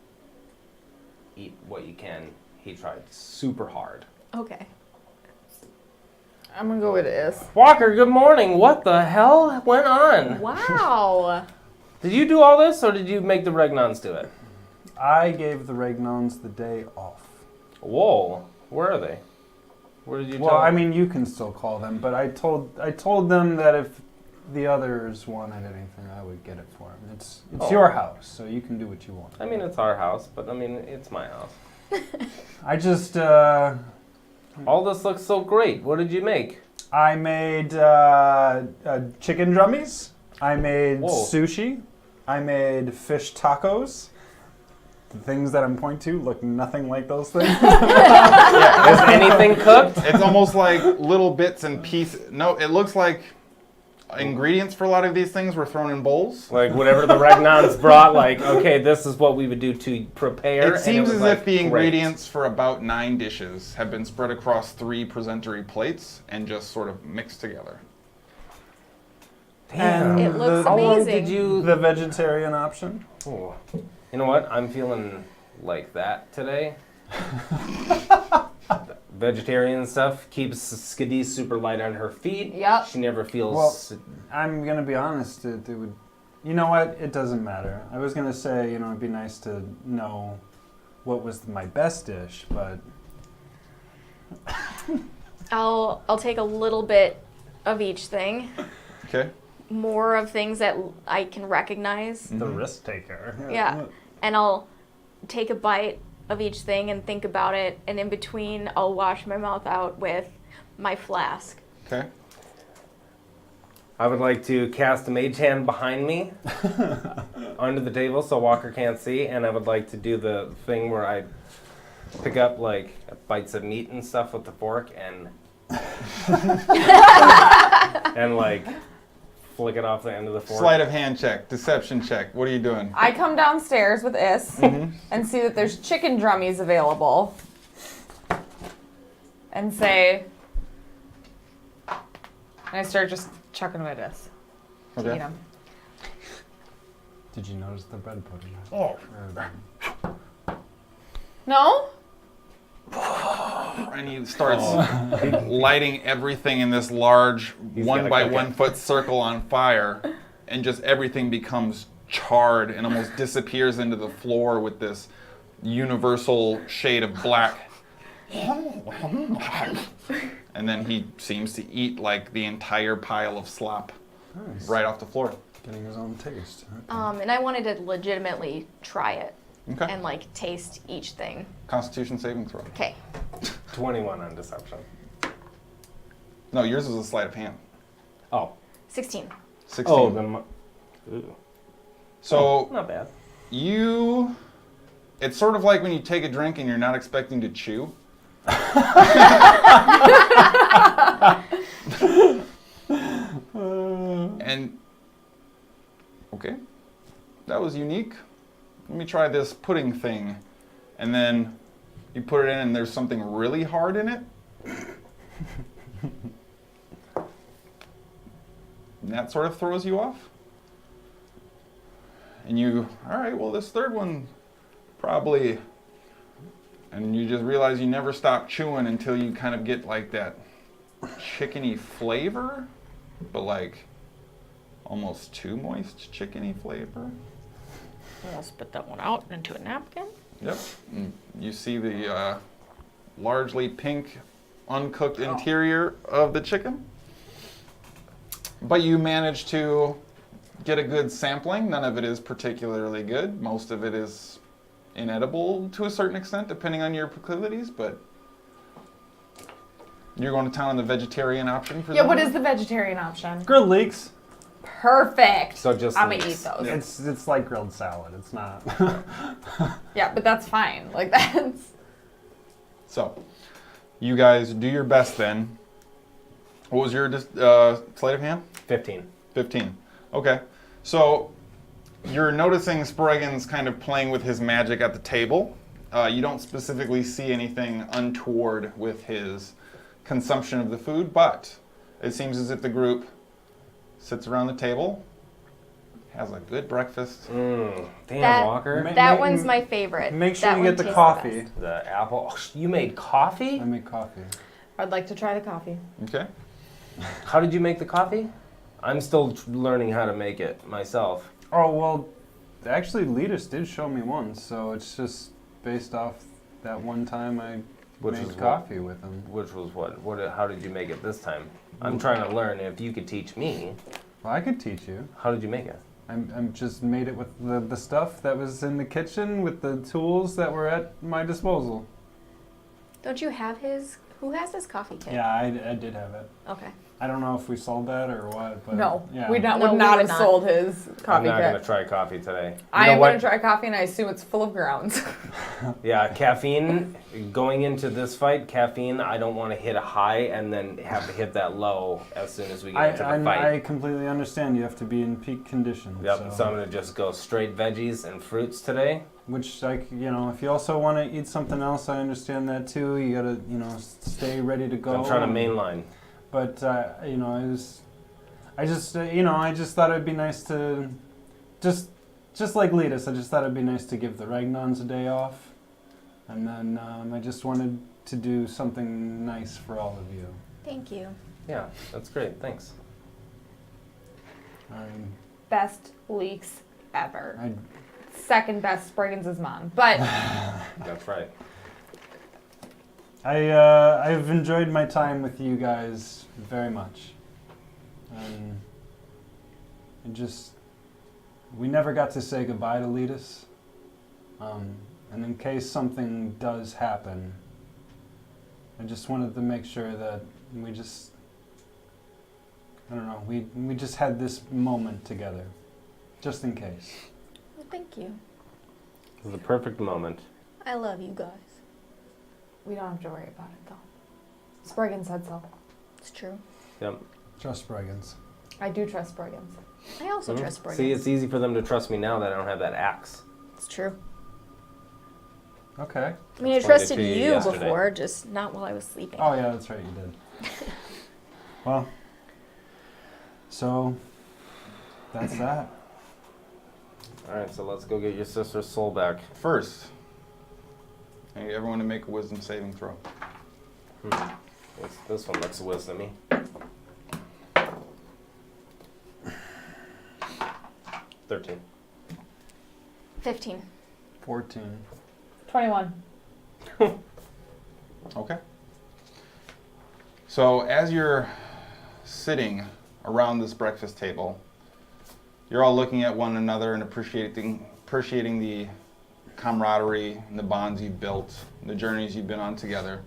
eat what you can. He tried super hard. Okay. I'm gonna go with this. Walker, good morning. What the hell went on? Wow. Did you do all this, or did you make the Regnons do it? I gave the Regnons the day off. Whoa, where are they? Where did you Well, tell I them? mean, you can still call them, but I told them that if the others wanted anything, I would get it for them. It's your house, so you can do what you want. I mean, it's our house, but I mean, it's my house. I just All this looks so great. What did you make? I made chicken drummies. I made Whoa. sushi. I made fish tacos. The things that I'm pointing to look nothing like those things. Yeah. Is anything cooked? It's almost like little bits and pieces. No, it looks like ingredients for a lot of these things were thrown in bowls. Like whatever the Regnans brought, like, okay, this is what we would do to prepare. It seems was as like, if the great. ingredients for about 9 dishes have been spread across 3 presentery plates and just sort of mixed together. Damn. It looks How long amazing. did you? The vegetarian option. Oh. You know what? I'm feeling like that today. Vegetarian stuff keeps Skadi super light on her feet. Yep. She never feels. Well, I'm gonna be honest. It would. You know what? It doesn't matter. I was gonna say, it'd be nice to know what was my best dish, but I'll take a little bit of each thing. Okay? More of things that I can recognize. the risk taker. Yeah. And I'll take a bite of each thing and think about it, and in between I'll wash my mouth out with my flask. Okay. I would like to cast a mage hand behind me under the table so Walker can't see, and I would like to do the thing where I pick up like bites of meat and stuff with the fork and and like flick it off the end of the fork. Sleight of hand check, deception check. What are you doing? I come downstairs with Is and see that there's chicken drummies available. And say, and I start just chucking them at Is. To Okay. eat 'em. Did you notice the bread pudding? Oh. No? And he starts lighting everything in this large He's 1 gotta by cook 1 it. foot circle on fire, and just everything becomes charred and almost disappears into the floor with this universal shade of black. And then he seems to eat like the entire pile of slop Nice. right off the floor. Getting his own taste. And I wanted to legitimately try it Okay. and like taste each thing. Constitution saving throw. Okay. 21 on deception. No, yours was a sleight of hand. Oh. 16. 16. Oh, then. Ooh. So Not bad. it's sort of like when you take a drink and you're not expecting to chew. And okay, that was unique. Let me try this pudding thing. And then you put it in and there's something really hard in it. And that sort of throws you off. And you, all right, well, this third one probably, and you just realize you never stop chewing until you kind of get like that chickeny flavor, but like almost too moist chickeny flavor. I'll spit that one out into a napkin. Yep. And you see the largely pink, uncooked interior of the chicken. But you manage to get a good sampling. None of it is particularly good. Most of it is inedible to a certain extent, depending on your proclivities, but you're going to town on the vegetarian option for Yeah, what is the vegetarian option? Grilled leeks. Perfect. So just I'm gonna leeks. eat those. It's like grilled salad. It's not. Yeah, but that's fine. Like that's So, you guys do your best then. What was your sleight of hand? 15. 15. Okay. So, you're noticing Sproigins kind of playing with his magic at the table. You don't specifically see anything untoward with his consumption of the food, but it seems as if the group sits around the table, has a good breakfast. Damn, That- Walker. That Make- one's my favorite. Make sure That you one get the tastes coffee. best. The apple. Oh, you made coffee? I make coffee. I'd like to try the coffee. Okay. How did you make the coffee? I'm still learning how to make it myself. Oh well, actually, Letus did show me once, so it's just based off that one time I Which made was coffee with him. Which was what? How did you make it this time? I'm trying to learn. If you could teach me, Well, I could teach you. how did you make it? I'm just made it with the stuff that was in the kitchen with the tools that were at my disposal. Don't you have his? Who has his coffee kit? Yeah, I did have it. Okay. I don't know if we sold that or what, but No, yeah. we No, would we not would have not. sold his I'm coffee not going kit. to try coffee today. I know am what? going to try coffee, and I assume it's full of grounds. Yeah, caffeine, going into this fight, caffeine, I don't want to hit a high and then have to hit that low as soon as we get into the fight. I completely understand. You have to be in peak condition. Yep, so I'm going to just go straight veggies and fruits today. Which, like, you know, if you also want to eat something else, I understand that too. You gotta, you know, stay ready to go. I'm trying to mainline. But you know, I just thought it'd be nice to, just like Letus, I just thought it'd be nice to give the Ragnons a day off, and then I just wanted to do something nice for all of you. Thank you. Yeah, that's great. Thanks. Best leaks ever. I Second best Sproigins' mom. But That's right. I've enjoyed my time with you guys very much. We never got to say goodbye to Letus. And in case something does happen, I just wanted to make sure that we just had this moment together, just in case. Well, thank you. It was the perfect moment. I love you guys. we don't have to worry about it, though. Sproigins said so. It's true. Yep. Trust Sproigins. I do trust Sproigins. I also Mhm. trust Sproigins. See, it's easy for them to trust me now that I don't have that axe. It's true. Okay. I mean, I Explained it trusted to you you yesterday. before, just not while I was sleeping. Oh yeah, that's right, you did. Well, so that's that. All right, so let's go get your sister's soul back. First, I need everyone to make a wisdom saving throw. This one looks wisdom-y. 13. 15. 14. 21. Okay. So as you're sitting around this breakfast table, you're all looking at one another and appreciating the camaraderie and the bonds you've built, and the journeys you've been on together.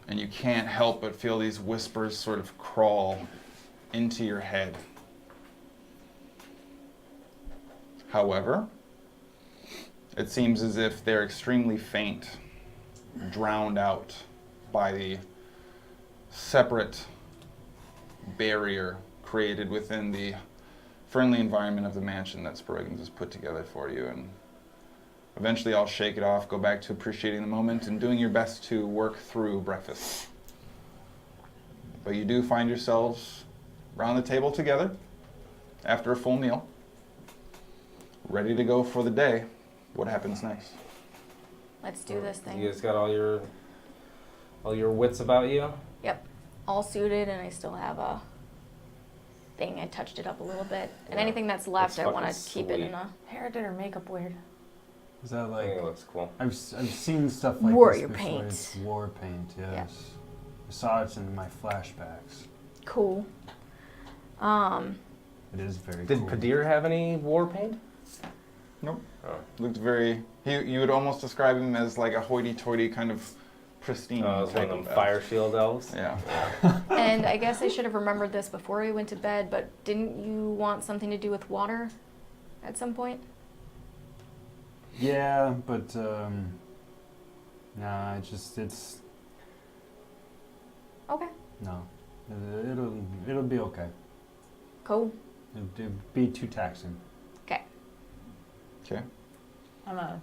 And you can't help but feel these whispers sort of crawl into your head. However, it seems as if they're extremely faint, drowned out by the separate barrier created within the friendly environment of the mansion that Sproigins has put together for you. And eventually I'll shake it off, go back to appreciating the moment and doing your best to work through breakfast. But you do find yourselves around the table together after a full meal, ready to go for the day. What happens next? Let's do this thing. You guys got all your wits about you? Yep. All suited, and I still have a thing. I touched it up a little bit. And Yeah. anything that's left, That's I want to fucking keep it in sweet. a... Hara did her makeup weird. Is that I like think it looks cool. I've seen stuff like Warrior this before. paint. It's war paint, yes. Yeah. I saw it in my flashbacks. Cool. It is very Did cool. Padir have any war paint? Nope. Oh. Looked very, you would almost describe him as like a hoity-toity kind of pristine Oh, it was one type of them elf. fire shield elves. Yeah. And I guess I should have remembered this before we went to bed, but didn't you want something to do with water at some point? Yeah, but nah, it's Okay. no. It'll be okay. Cool. It'd be too taxing. Okay. Okay. I'm gonna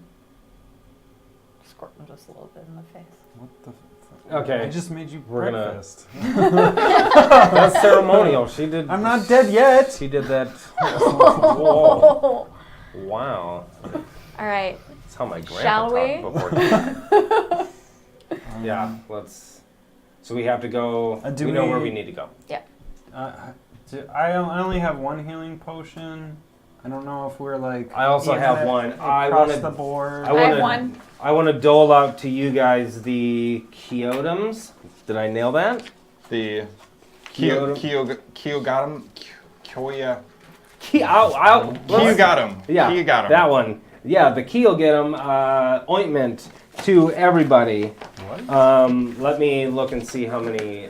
squirt him just a little bit in the face. What the fuck? Okay. I just made you We're gonna- breakfast. That's ceremonial. She did. I'm not dead yet. She did that. Whoa. Wow. All right. That's how my grandpa Shall we? talked before. Yeah. Let's. So we have to go. Do we know where we- we need to go. I only have one healing potion. I don't know if we're like. I also even have it one. I across wanted- the board. I I wanna- have one. I want to dole out to you guys the Kyotoms. Did I nail that? The Kyoto- Kyogatum. Kyoya. Let's- Yeah, Kyogatum. that one. Yeah, the Keel get 'em ointment to everybody. What? Let me look and see how many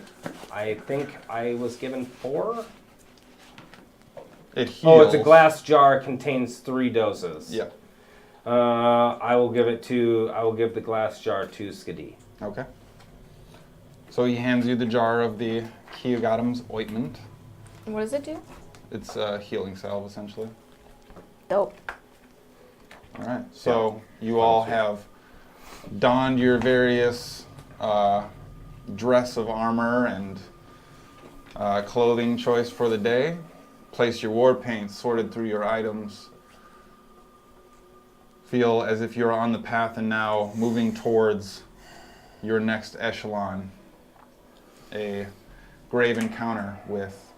I think I was given 4. It heals. Oh, it's a glass jar, contains 3 doses. Yep. I will give the glass jar to Skadi. Okay. So he hands you the jar of the Keogadam's ointment. What does it do? It's a healing salve, essentially. Dope. All right. So you all have donned your various dress of armor and clothing choice for the day. Place your war paint sorted through your items. Feel as if you're on the path and now moving towards your next echelon. A grave encounter with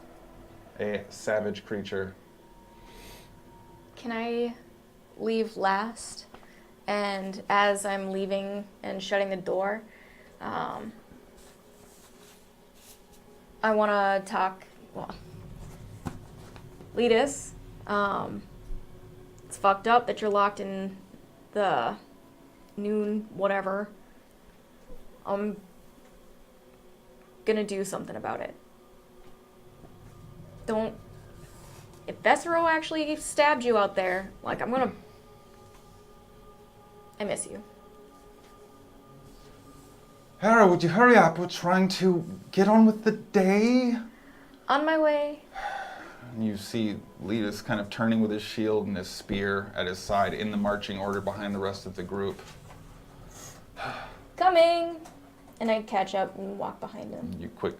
a savage creature. Can I leave last? And as I'm leaving and shutting the door, I want to talk. Well, Letus, it's fucked up that you're locked in the noon whatever. I'm gonna do something about it. Don't. If Vesero actually stabbed you out there, like, I'm gonna. I miss you. Hara, would you hurry up? We're trying to get on with the day. On my way. And you see Letus kind of turning with his shield and his spear at his side in the marching order behind the rest of the group. Coming! And I catch up and walk behind him. You quick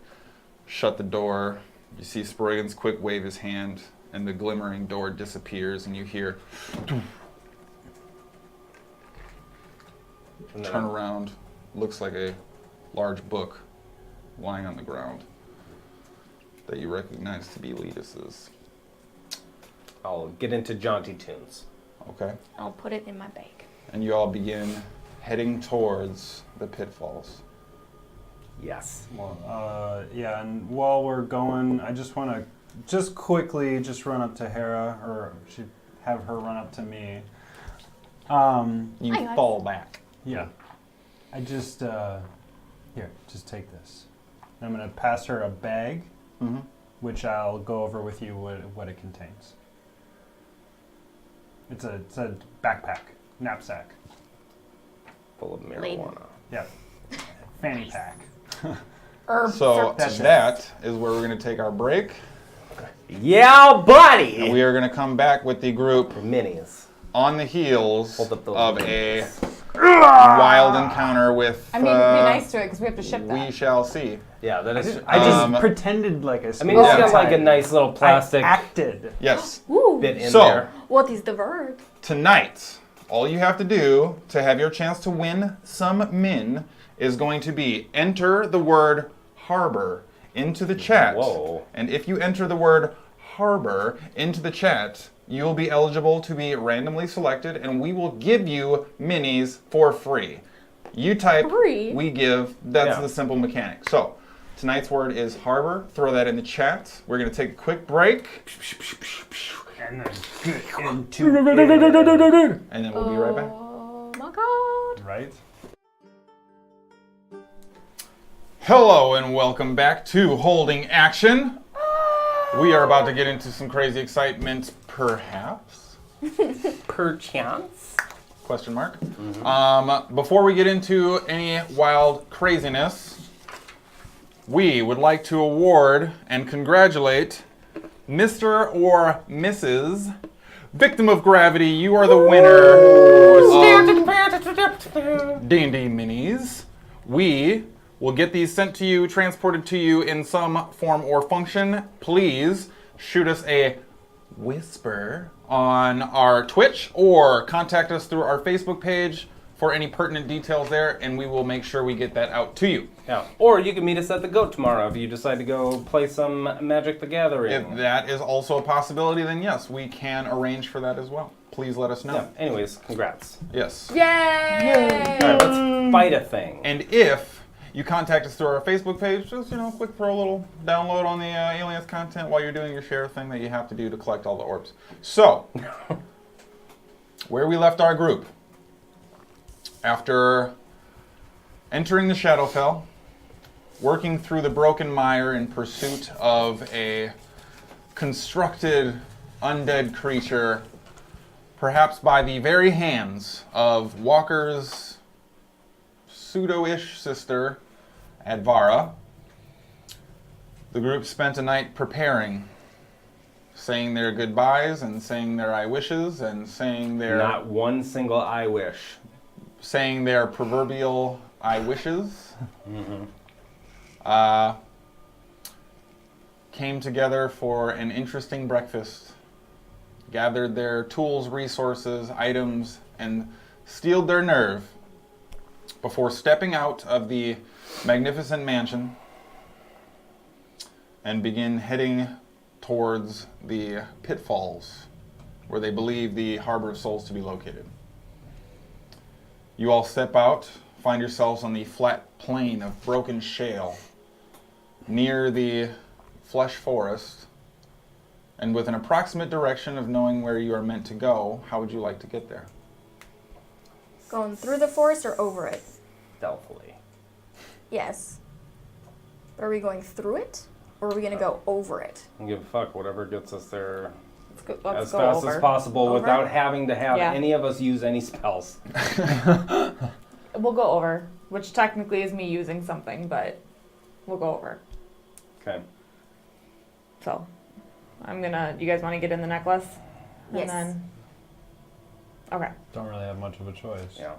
shut the door. You see Sproigins quick wave his hand, and the glimmering door disappears, and you hear turn around. Looks like a large book lying on the ground that you recognize to be Letus's. I'll get into jaunty tunes. Okay. I'll put it in my bag. And you all begin heading towards the pitfalls. Yes. Well, yeah, and while we're going, I just want to quickly run up to Hera, or should have her run up to me. You Hi, guys. fall back. Yeah. I just, here, just take this. I'm going to pass her a bag, Mm-hmm. which I'll go over with you what it contains. It's a backpack, knapsack. Full of Laden. marijuana. Yeah. Fanny pack. So That's it. that is where we're going to take our break. Yeah, buddy! And we are going to come back with the group Minis. on the heels Hold up those of minis. a wild encounter with. I mean, be nice to it because we have to ship We that. shall see. Yeah, that is. I just Um, pretended like a I mean, it's got like a nice little plastic I acted. Yes. Woo! bit in So- there. What is the verb? Tonight, all you have to do to have your chance to win some min is going to be enter the word harbor into the chat. Whoa. And if you enter the word harbor into the chat, you'll be eligible to be randomly selected, and we will give you minis for free. You type, Free? we give. That's Yeah. the simple mechanic. So, tonight's word is harbor. Throw that in the chat. We're going to take a quick break, And then get into it. and then we'll be right back. Oh my god. Right? Hello and welcome back to Holding Action. We are about to get into some crazy excitement, perhaps? Perchance. Question mark. Before we get into any wild craziness, we would like to award and congratulate Mr. or Mrs. Victim of Gravity. You are the winner of D&D Minis. We will get these sent to you, transported to you in some form or function. Please shoot us a whisper on our Twitch or contact us through our Facebook page for any pertinent details there, and we will make sure we get that out to you. Yeah. Or you can meet us at the Goat tomorrow if you decide to go play some Magic the Gathering. If that is also a possibility, then yes, we can arrange for that as well. Please let us know. Yeah. Anyways, congrats. Yes. Yay! All right, let's fight a thing. And if you contact us through our Facebook page, just, quick throw a little download on the Aliens content while you're doing your share thing that you have to do to collect all the orbs. So, where we left our group, after entering the Shadowfell, working through the broken mire in pursuit of a constructed undead creature, perhaps by the very hands of Walker's pseudo-ish sister, Advara. The group spent a night preparing, saying their goodbyes and saying their I wishes and saying their... Not one single I wish. Saying their proverbial I wishes. Came together for an interesting breakfast, gathered their tools, resources, items, and steeled their nerve before stepping out of the magnificent mansion and begin heading towards the pitfalls where they believe the Harbor of Souls to be located. You all step out, find yourselves on the flat plain of broken shale near the flesh forest, and with an approximate direction of knowing where you are meant to go. How would you like to get there? Going through the forest or over it? Stealthily. Yes. Are we going through it? Or are we going to go over it? I don't give a fuck, whatever gets us there Let's as go fast over. as possible Over? without having to have Yeah. any of us use any spells. We'll go over, which technically is me using something, but we'll go over. Okay. So, you guys want to get in the necklace? Yes. And then, okay. Don't really have much of a choice. Yeah.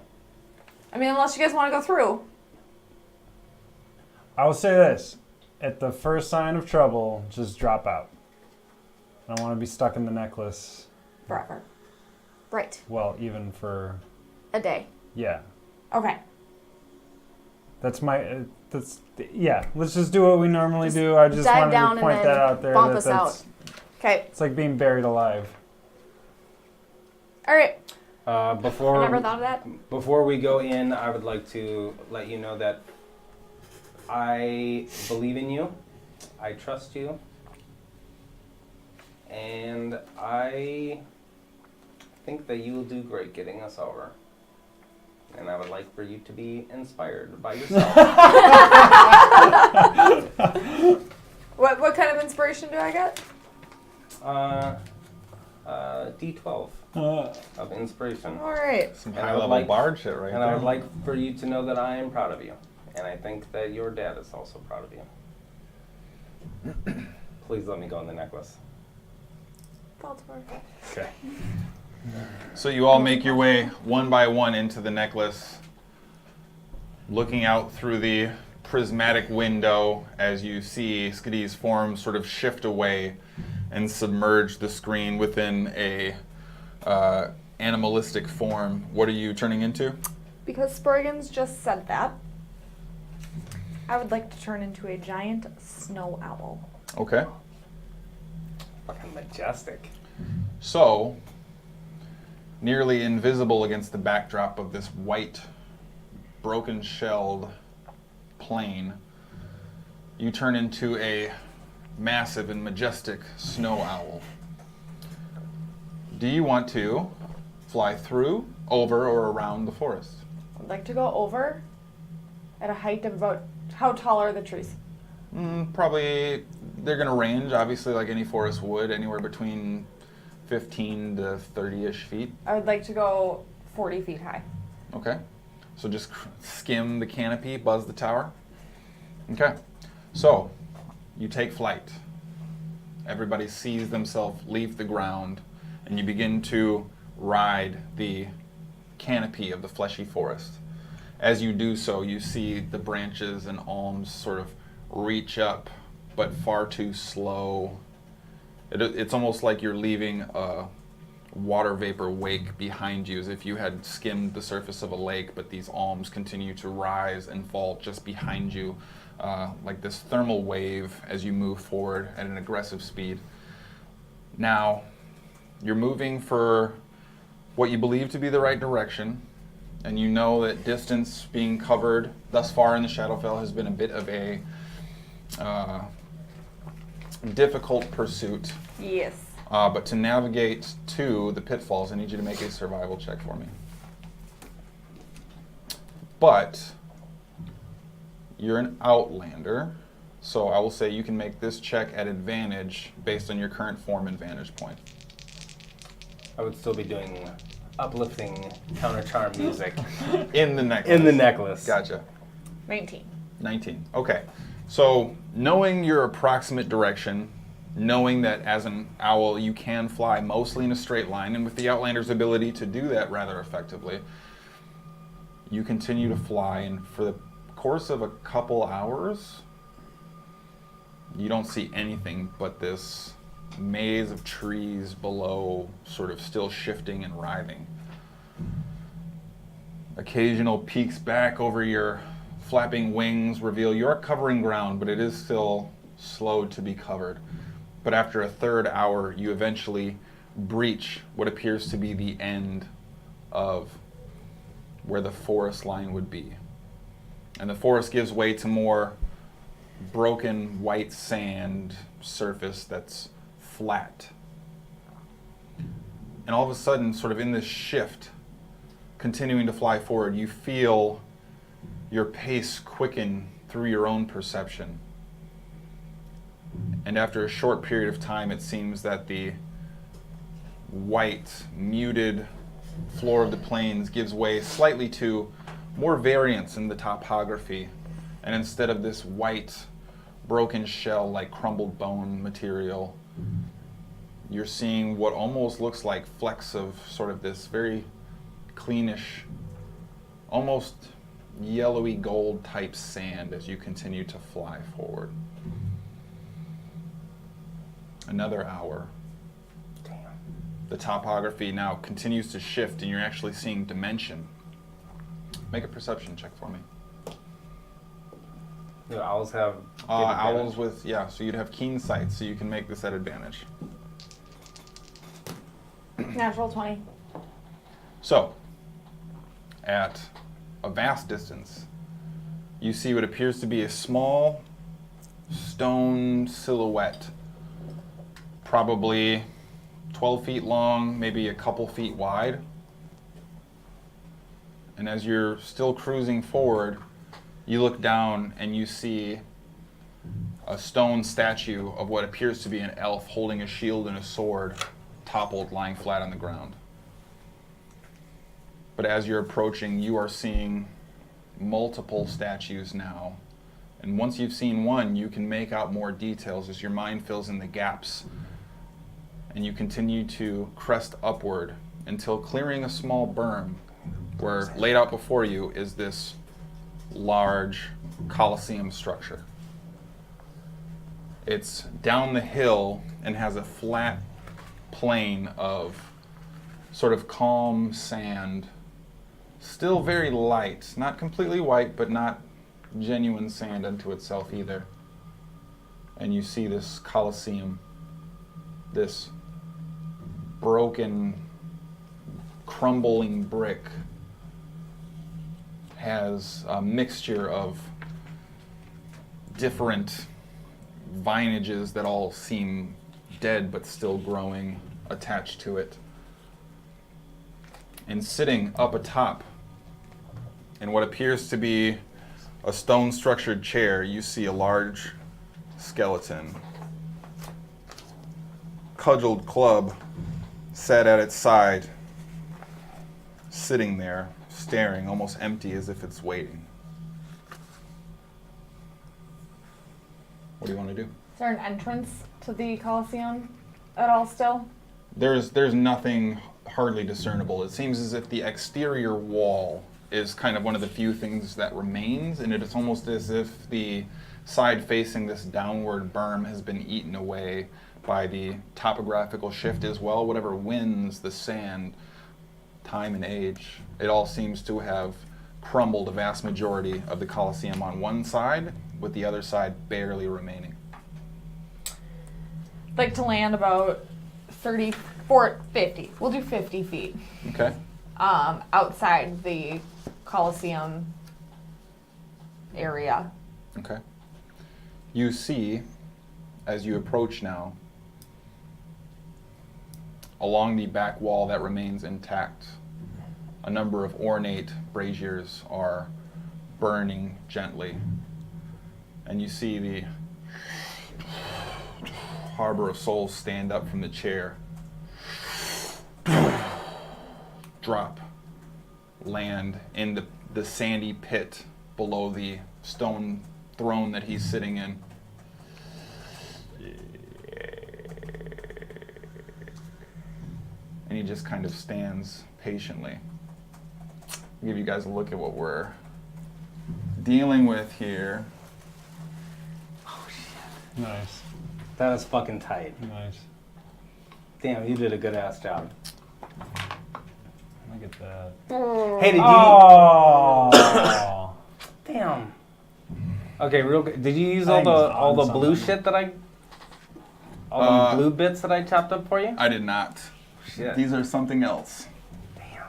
I mean, unless you guys want to go through. I will say this. At the first sign of trouble, just drop out. I don't want to be stuck in the necklace. Forever. Right. Well, even for... A day. Yeah. Okay. That's my... yeah, let's just do what we normally Just do. I just dive wanted down to and point then that out there. bump that us that's, Okay. It's like being buried alive. All right. I Before never thought of that. Before we go in, I would like to let you know that I believe in you, I trust you, and I think that you will do great getting us over. And I would like for you to be inspired by yourself. What kind of inspiration do I get? D12 of inspiration. All right. Some And I would high-level like- bard shit right And there. I would like for you to know that I am proud of you. And I think that your dad is also proud of you. Please let me go on the necklace. Baltimore. Okay. So you all make your way one by one into the necklace, looking out through the prismatic window as you see Skadi's form sort of shift away and submerge the screen within a animalistic form. What are you turning into? Because Sproigins just said that, I would like to turn into a giant snow owl. Okay. Fucking majestic. So, nearly invisible against the backdrop of this white, broken-shelled plain, you turn into a massive and majestic snow owl. Do you want to fly through, over, or around the forest? I'd like to go over at a height of about, how tall are the trees? Probably, they're going to range, obviously, like any forest would, anywhere between 15 to 30-ish feet. I would like to go 40 feet high. Okay. So just skim the canopy, buzz the tower. Okay. So, you take flight. Everybody sees themselves leave the ground, and you begin to ride the canopy of the fleshy forest. As you do so, you see the branches and alms sort of reach up, but far too slow. It's almost like you're leaving a water vapor wake behind you, as if you had skimmed the surface of a lake, but these alms continue to rise and fall just behind you, like this thermal wave as you move forward at an aggressive speed. Now, you're moving for what you believe to be the right direction, and you know that distance being covered thus far in the Shadowfell has been a bit of a difficult pursuit. Yes. But to navigate to the pitfalls, I need you to make a survival check for me. But You're an outlander, so I will say you can make this check at advantage based on your current form and vantage point. I would still be doing uplifting counter charm music In the necklace. in the necklace. Gotcha. 19. 19. Okay. So, knowing your approximate direction, knowing that as an owl you can fly mostly in a straight line, and with the Outlander's ability to do that rather effectively, you continue to fly, and for the course of a couple hours, you don't see anything but this maze of trees below, sort of still shifting and writhing. Occasional peeks back over your flapping wings reveal you're covering ground, but it is still slow to be covered. But after a third hour, you eventually breach what appears to be the end of where the forest line would be. And the forest gives way to more broken white sand surface that's flat. And all of a sudden, sort of in this shift, continuing to fly forward, you feel your pace quicken through your own perception. And after a short period of time, it seems that the white, muted floor of the plains gives way slightly to more variance in the topography. And instead of this white, broken shell like crumbled bone material, you're seeing what almost looks like flecks of sort of this very cleanish, almost yellowy gold type sand as you continue to fly forward. Another hour. Damn. The topography now continues to shift and you're actually seeing dimension. Make a perception check for me. Do owls have good Owls advantage? with, so you'd have keen sight, so you can make this at advantage. Natural 20. So, at a vast distance, you see what appears to be a small stone silhouette, probably 12 feet long, maybe a couple feet wide. And as you're still cruising forward, you look down and you see a stone statue of what appears to be an elf holding a shield and a sword, toppled, lying flat on the ground. But as you're approaching, you are seeing multiple statues now. And once you've seen one, you can make out more details as your mind fills in the gaps. And you continue to crest upward until clearing a small berm where laid out before you is this large Colosseum structure. It's down the hill and has a flat plain of sort of calm sand, still very light, not completely white, but not genuine sand unto itself either. And you see this Colosseum, this broken, crumbling brick, has a mixture of different vinages that all seem dead but still growing attached to it. And sitting up atop in what appears to be a stone-structured chair, you see a large skeleton. Cudgeled club sat at its side, sitting there, staring, almost empty as if it's waiting. What do you want to do? Is there an entrance to the Colosseum at all still? There's nothing hardly discernible. It seems as if the exterior wall is kind of one of the few things that remains, and it is almost as if the side facing this downward berm has been eaten away by the topographical shift as well. Whatever winds the sand, time and age, it all seems to have crumbled a vast majority of the Colosseum on one side, with the other side barely remaining. I'd like to land about 50. We'll do 50 feet Okay. outside the Colosseum area. Okay. You see, as you approach now, along the back wall that remains intact, a number of ornate braziers are burning gently. and you see the Harbor of Souls stand up from the chair. Drop. Land in the sandy pit below the stone throne that he's sitting in. And he just kind of stands patiently. I'll give you guys a look at what we're dealing with here. Nice. That is fucking tight. Nice. Damn, you did a good ass job. Look at that. Hey, did you? Oh. Damn. Okay, real good. Did you use I think it's all the on blue something. shit that all the blue bits that I chopped up for you? I did not. Shit. These are something else. Damn.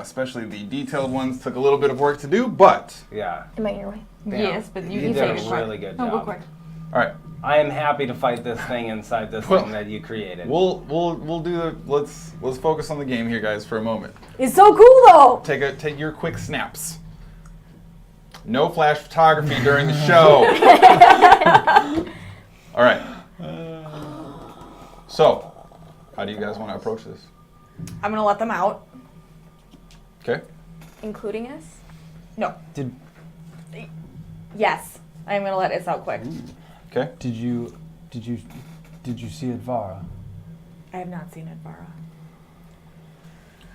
Especially the detailed ones took a little bit of work to do, but Yeah. Am I in your way? Damn. Yes, but you did can a take it quick. really good No, job. go quick. all right. I am happy to fight this thing inside this Well, thing that you created. We'll do the let's focus on the game here, guys, for a moment. It's so cool though. Take your quick snaps. No flash photography during the show. All right. So, how do you guys want to approach this? I'm gonna let them out. Okay. Including us? No. Did Yes. I'm gonna let it out quick. Okay. did you see Advara? I have not seen it, Vara.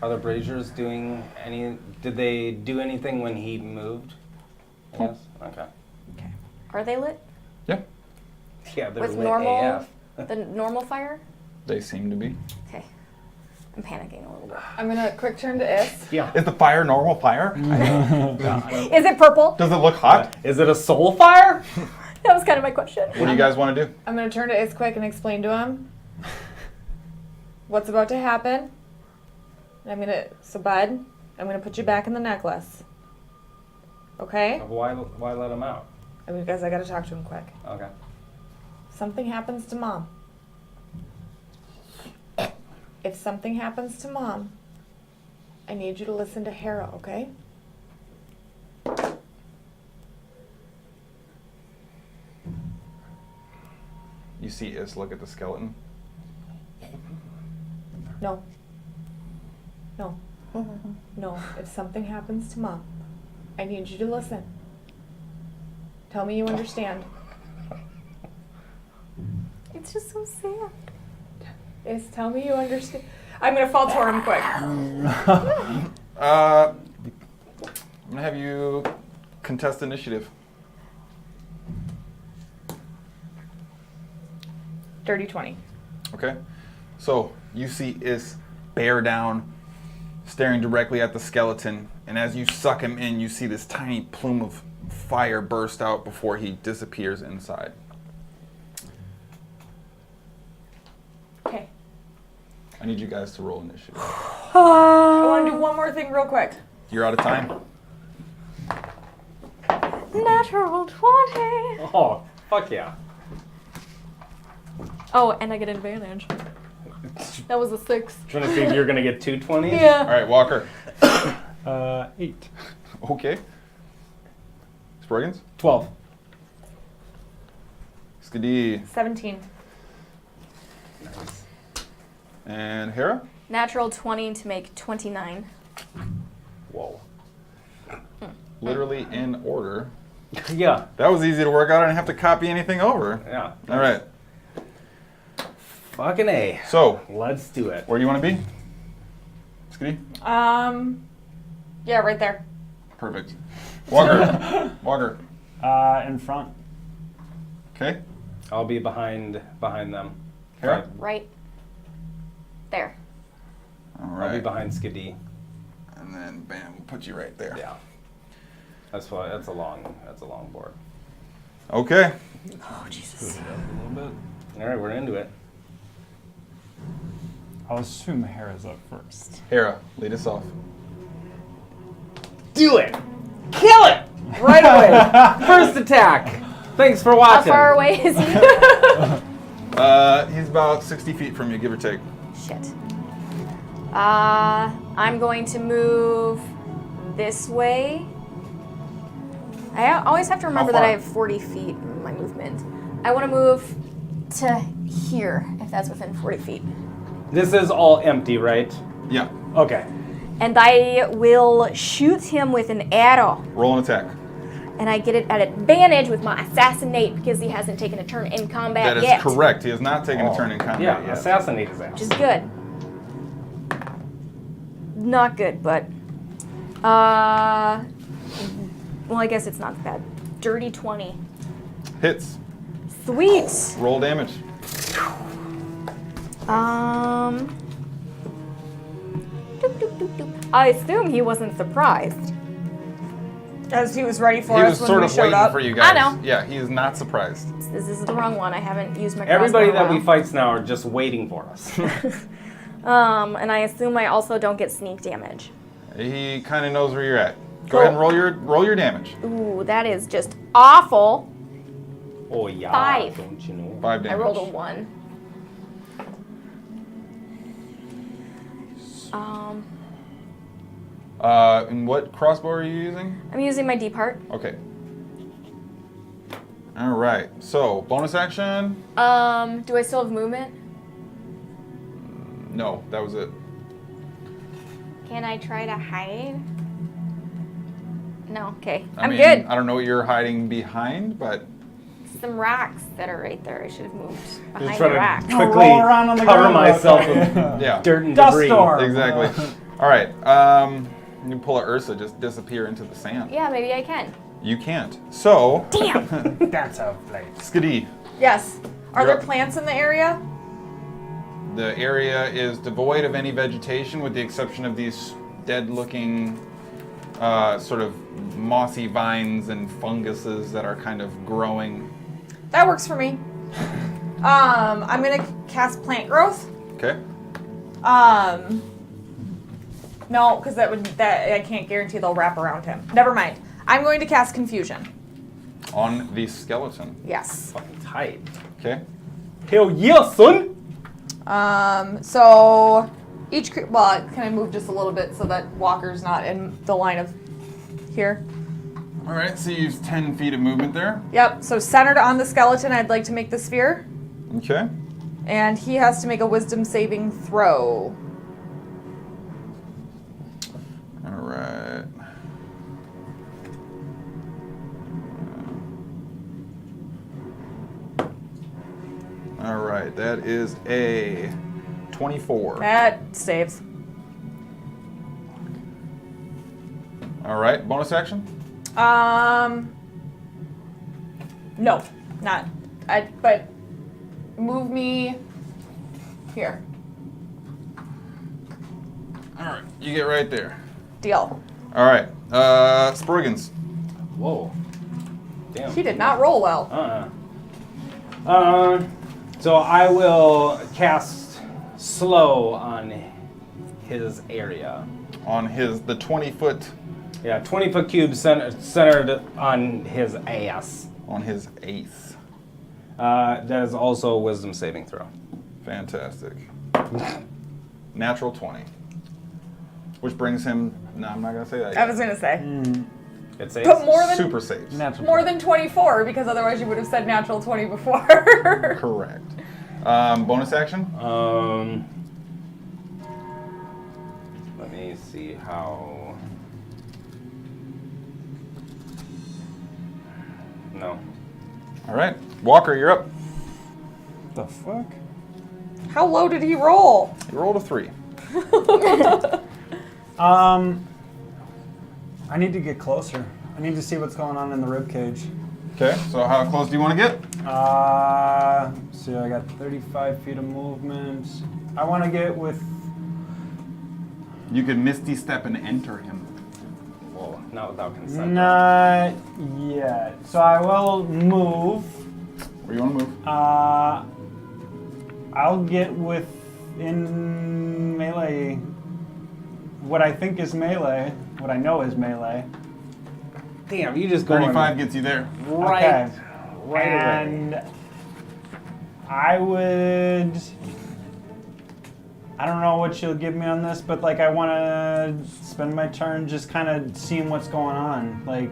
Are the braziers doing any? Did they do anything when he moved? Yes. Okay. Okay. Are they lit? Yeah. Yeah, they're With lit normal, AF. the normal fire? They seem to be. Okay. I'm panicking a little bit. I'm gonna quick turn to Is. Yeah. Is the fire normal fire? Is it purple? Does it look hot? Is it a soul fire? That was kind of my question. What do you guys want to do? I'm gonna turn to Is quick and explain to him what's about to happen. And so bud, I'm gonna put you back in the necklace. Okay? Why let him out? Because I gotta talk to him quick. Okay. Something happens to Mom. If something happens to Mom, I need you to listen to Hara, okay? You see Is look at the skeleton. No. No. No. If something happens to Mom, I need you to listen. Tell me you understand. It's just so sad. Is tell me you understand. I'm gonna fall toward him quick. I'm gonna have you contest initiative. Dirty 20. Okay. So you see Is bear down, staring directly at the skeleton, and as you suck him in, you see this tiny plume of fire burst out before he disappears inside. Okay. I need you guys to roll initiative. I want to do one more thing real quick. You're out of time. Natural 20. Oh, fuck yeah. Oh, and I get advantage. That was a 6. Trying to see if you're gonna get 220s? All Yeah. right, Walker. 8. Okay. Sproigins? 12. Skadi. 17. And Hara? Natural 20 to make 29. Whoa. Literally in order. Yeah. That was easy to work out. I didn't have to copy anything over. Yeah. All right. Fucking A. So, Let's do it. where do you want to be? Skadi? Yeah, right there. Perfect. Walker. Walker. In front. Okay. I'll be behind them. Hara? Right there. All I'll be right. behind Skadi. And then, bam, we'll put you right there. Yeah. That's a long board. Okay. Oh, Jesus. All right, we're into it. I'll assume Hera's up first. Hara, lead us off. Do it! Kill it! Right away! First attack! Thanks for How watching. far away is he? He's about 60 feet from you, give or take. Shit. I'm going to move this way. I always have to remember that far? I have 40 feet in my movement. I want to move to here, if that's within 40 feet. This is all empty, right? Yeah. Okay. And I will shoot him with an arrow. Roll an attack. And I get it at advantage with my assassinate because he hasn't taken a turn in combat That is yet. correct. He has not taken a turn in combat Yeah, yet. assassinate his ass. Which is good. Not good, but well, I guess it's not bad. Dirty 20. Hits. Sweet. Roll damage. Doop, doop, doop, doop. I assume he wasn't surprised. As he was ready for He us was when sort we of showed waiting up. for you guys. I know. Yeah, he is not surprised. This is the wrong one. I haven't used my Everybody crossbow that in we a fights now are just waiting for us. while. And I assume I also don't get sneak damage. He kind of knows where you're at. Go Cool. ahead and roll your damage. Ooh, that is just awful. Oh yeah, 5. don't you know? 5 damage. I rolled a 1. And what crossbow are you using? I'm using my deep heart. Okay. All right. So bonus action. Do I still have movement? No, that was it. Can I try to hide? No, okay. I I'm mean, good. I don't know what you're hiding behind, but Some rocks that are right there. I should have moved behind try the to rocks. quickly roll around on the cover ground. myself with yeah. dirt and Dust debris. storm. Exactly. All right. You can pull a Ursa, just disappear into the sand. Yeah, maybe I can. You can't. So, Damn. That's a place. Skadi, Yes. Are You're there up. plants in the area? the area is devoid of any vegetation with the exception of these dead-looking sort of mossy vines and funguses that are kind of growing. That works for me. I'm gonna cast plant growth. Okay. No, because that I can't guarantee they'll wrap around him. Never mind. I'm going to cast confusion. On the skeleton. Yes. Fucking tight. Okay. Hell yeah, son! So can I move just a little bit so that Walker's not in the line of here? All right. So you use 10 feet of movement there. Yep. So centered on the skeleton, I'd like to make the sphere, Okay. and he has to make a wisdom saving throw. All right. All right. That is a 24. That saves. All right. Bonus action. No, not. But move me here. All right. You get right there. Deal. All right. Sproigins. Whoa. Damn. He did not roll well. So I will cast slow on his area. On the 20-foot, Yeah, 20-foot cube centered on his ass. on his eighth. That is also a wisdom saving throw. Fantastic. Natural 20. Which brings him, no, I'm not going to say that I yet. was gonna say, It saves. but more than Super saves. Natural. more than 24, because otherwise you would have said natural 20 before. Correct. Bonus action? Let me see how. No. All right. Walker, you're up. The fuck? How low did he roll? You rolled a 3. I need to get closer. I need to see what's going on in the rib cage. Okay, so how close do you want to get? See, I got 35 feet of movement. I want to get with. You could Misty Step and enter him. Whoa, not without consent. Not yet. So I will move. Where you want to move? I'll get within melee. What I think is melee. What I know is melee. Damn, you just go 35 gets you there. right, Okay. right away. And I would. I don't know what she'll give me on this, but like I want to spend my turn just kind of seeing what's going on. Like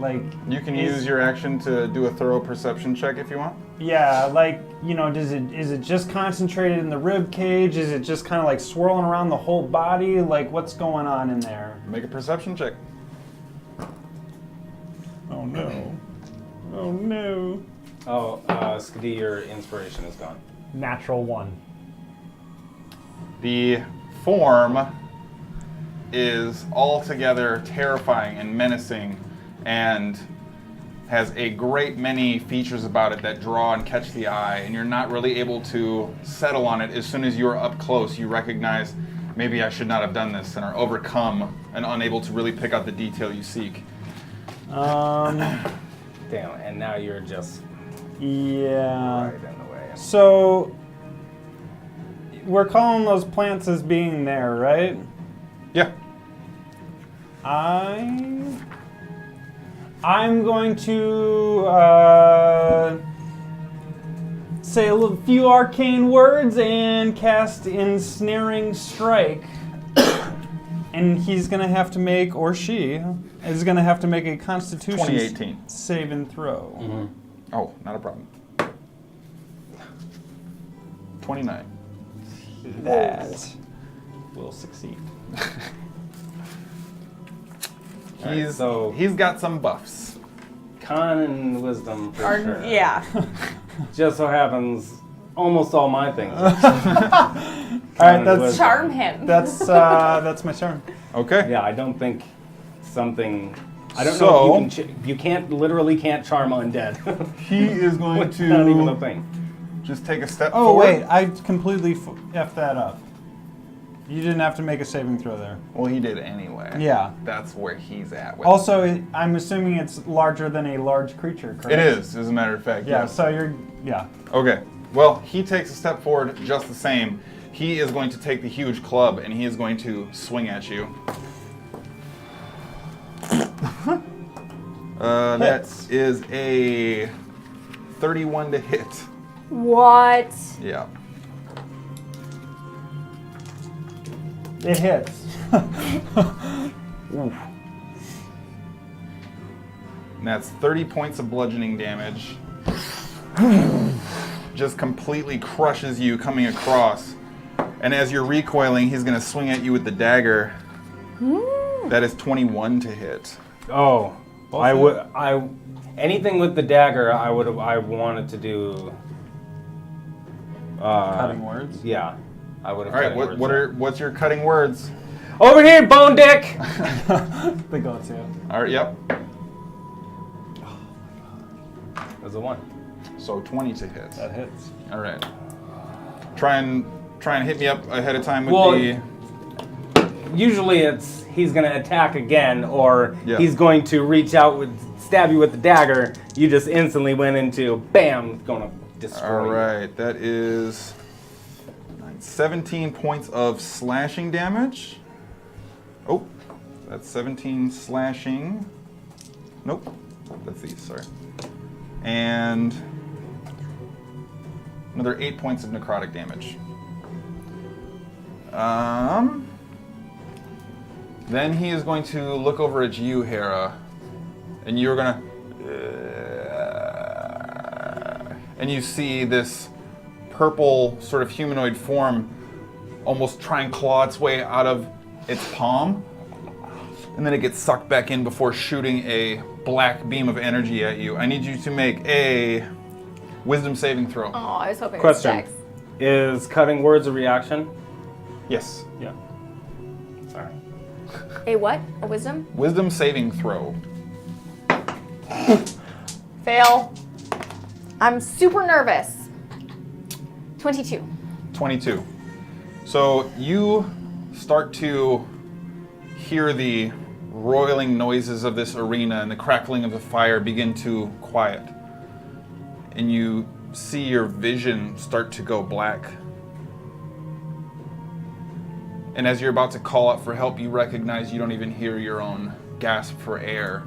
Like, You can is- use your action to do a thorough perception check if you want. Yeah, like, is it just concentrated in the rib cage? Is it just kind of like swirling around the whole body? Like, what's going on in there? Make a perception check. Oh no. Oh no. Oh, Skadi, your inspiration is gone. Natural 1. The form is altogether terrifying and menacing and has a great many features about it that draw and catch the eye, and you're not really able to settle on it. As soon as you're up close, you recognize maybe I should not have done this and are overcome and unable to really pick out the detail you seek. Damn, and now you're just Yeah. right in the way. So, we're calling those plants as being there, right? Yeah. I'm going to say a few arcane words and cast Ensnaring Strike. And he's going to have to make, or she, is going to have to make a Constitution 2018. save and throw. Mm-hmm. Oh, not a problem. 29. That will succeed. He's got some buffs. Con and wisdom for sure. Yeah. Just so happens almost all my things. All right, that's Charm him. that's my turn. Okay. Yeah, I don't think something. I don't So- know if you can. You can't charm undead. He is going It's not even a to thing. just take a step Oh forward. wait, I completely effed that up. You didn't have to make a saving throw there. Well, he did anyway. Yeah. That's where he's at. With Also, I'm assuming it's larger than a large creature, correct? it is, as a matter of fact. Yeah. yes. So you're. Yeah. Okay. Well, he takes a step forward just the same. He is going to take the huge club and he is going to swing at you. That Hits. is a 31 to hit. What? Yeah. It hits. And that's 30 points of bludgeoning damage. Just completely crushes you coming across. And as you're recoiling, he's going to swing at you with the dagger. That is 21 to hit. Oh, anything with the dagger. I wanted to do. Cutting words. Yeah, I would have. All right, what's your cutting words? Over here, Bone Dick. The go-to. All right, yep. There's a 1. So 20 to hit. That hits. All right. Try and hit me up ahead of time with Well, the. Usually he's gonna attack again, or Yeah. he's going to reach out stab you with the dagger. You just instantly went into bam, gonna destroy. All you. right, that is 17 points of slashing damage. Oh, that's 17 slashing. Nope, that's these, sorry. And another 8 points of necrotic damage. Then he is going to look over at you, Hera, and you're gonna, and you see this purple sort of humanoid form almost try and claw its way out of its palm, and then it gets sucked back in before shooting a black beam of energy at you. I need you to make a wisdom saving throw. Oh, I was hoping Question. it was Dex. Is cutting words a reaction? Yes. Yeah. Sorry. A what? A wisdom? Wisdom saving throw. Fail. I'm super nervous. 22. 22. So you start to hear the roiling noises of this arena and the crackling of the fire begin to quiet. And you see your vision start to go black. And as you're about to call out for help, you recognize you don't even hear your own gasp for air.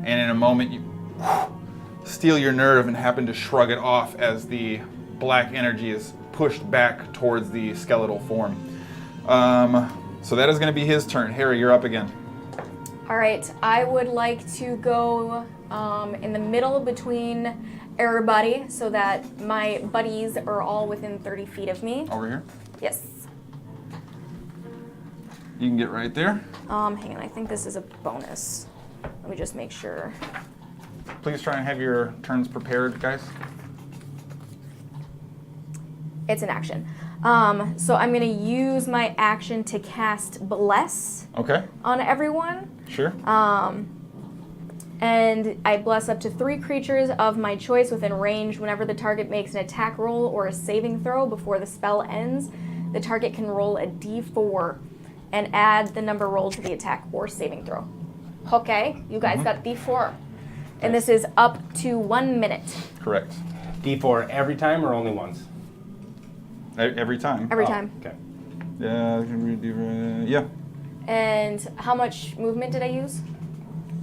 And in a moment, you steal your nerve and happen to shrug it off as the black energy is pushed back towards the skeletal form. So that is going to be his turn. Harry, you're up again. All right, I would like to go in the middle between everybody so that my buddies are all within 30 feet of me. Over here. Yes. You can get right there. Hang on, I think this is a bonus. Let me just make sure. Please try and have your turns prepared, guys. It's an action. So I'm gonna use my action to cast Bless Okay. on everyone. Sure. And I bless up to 3 creatures of my choice within range. Whenever the target makes an attack roll or a saving throw before the spell ends, the target can roll a d4 and add the number rolled to the attack or saving throw. Okay, you guys got d4. And this is up to 1 minute. Correct. D4 every time or only once? Every time. Every time. Okay. Yeah. And how much movement did I use?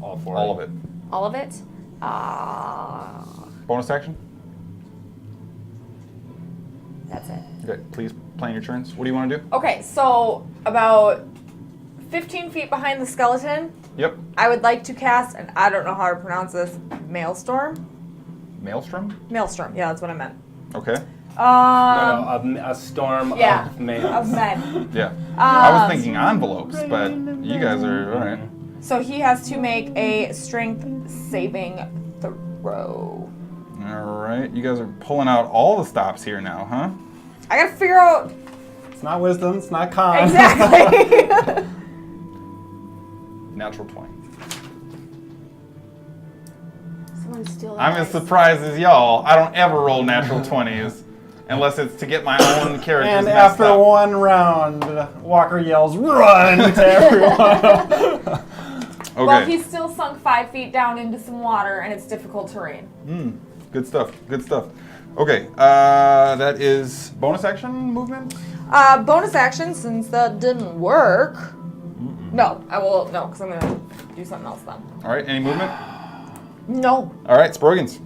All 4. All of it. All of it? Bonus action. That's it. Okay. Please plan your turns. What do you want to do? Okay, so about 15 feet behind the skeleton, Yep. I would like to cast, and I don't know how to pronounce this, Maelstrom? Maelstrom. Maelstrom, yeah, that's what I meant. Okay. A storm Yeah. of males. Of men. Yeah. I was thinking envelopes, but you guys are all right. So he has to make a strength saving throw. All right. You guys are pulling out all the stops here now, huh? I gotta figure out It's not wisdom, it's not con. exactly. Natural 20. Someone's still. I'm as surprised as y'all. I don't ever roll natural 20s unless it's to get my own characters And messed after up. one round, Walker yells, "Run!" to everyone. Okay. Well, he's still sunk 5 feet down into some water, and it's difficult terrain. Good stuff. Good stuff. Okay. That is bonus action movement. Bonus action, since that didn't work. No, I will, no, because I'm gonna do something else then. All right. Any movement? No. All right. Sproigins.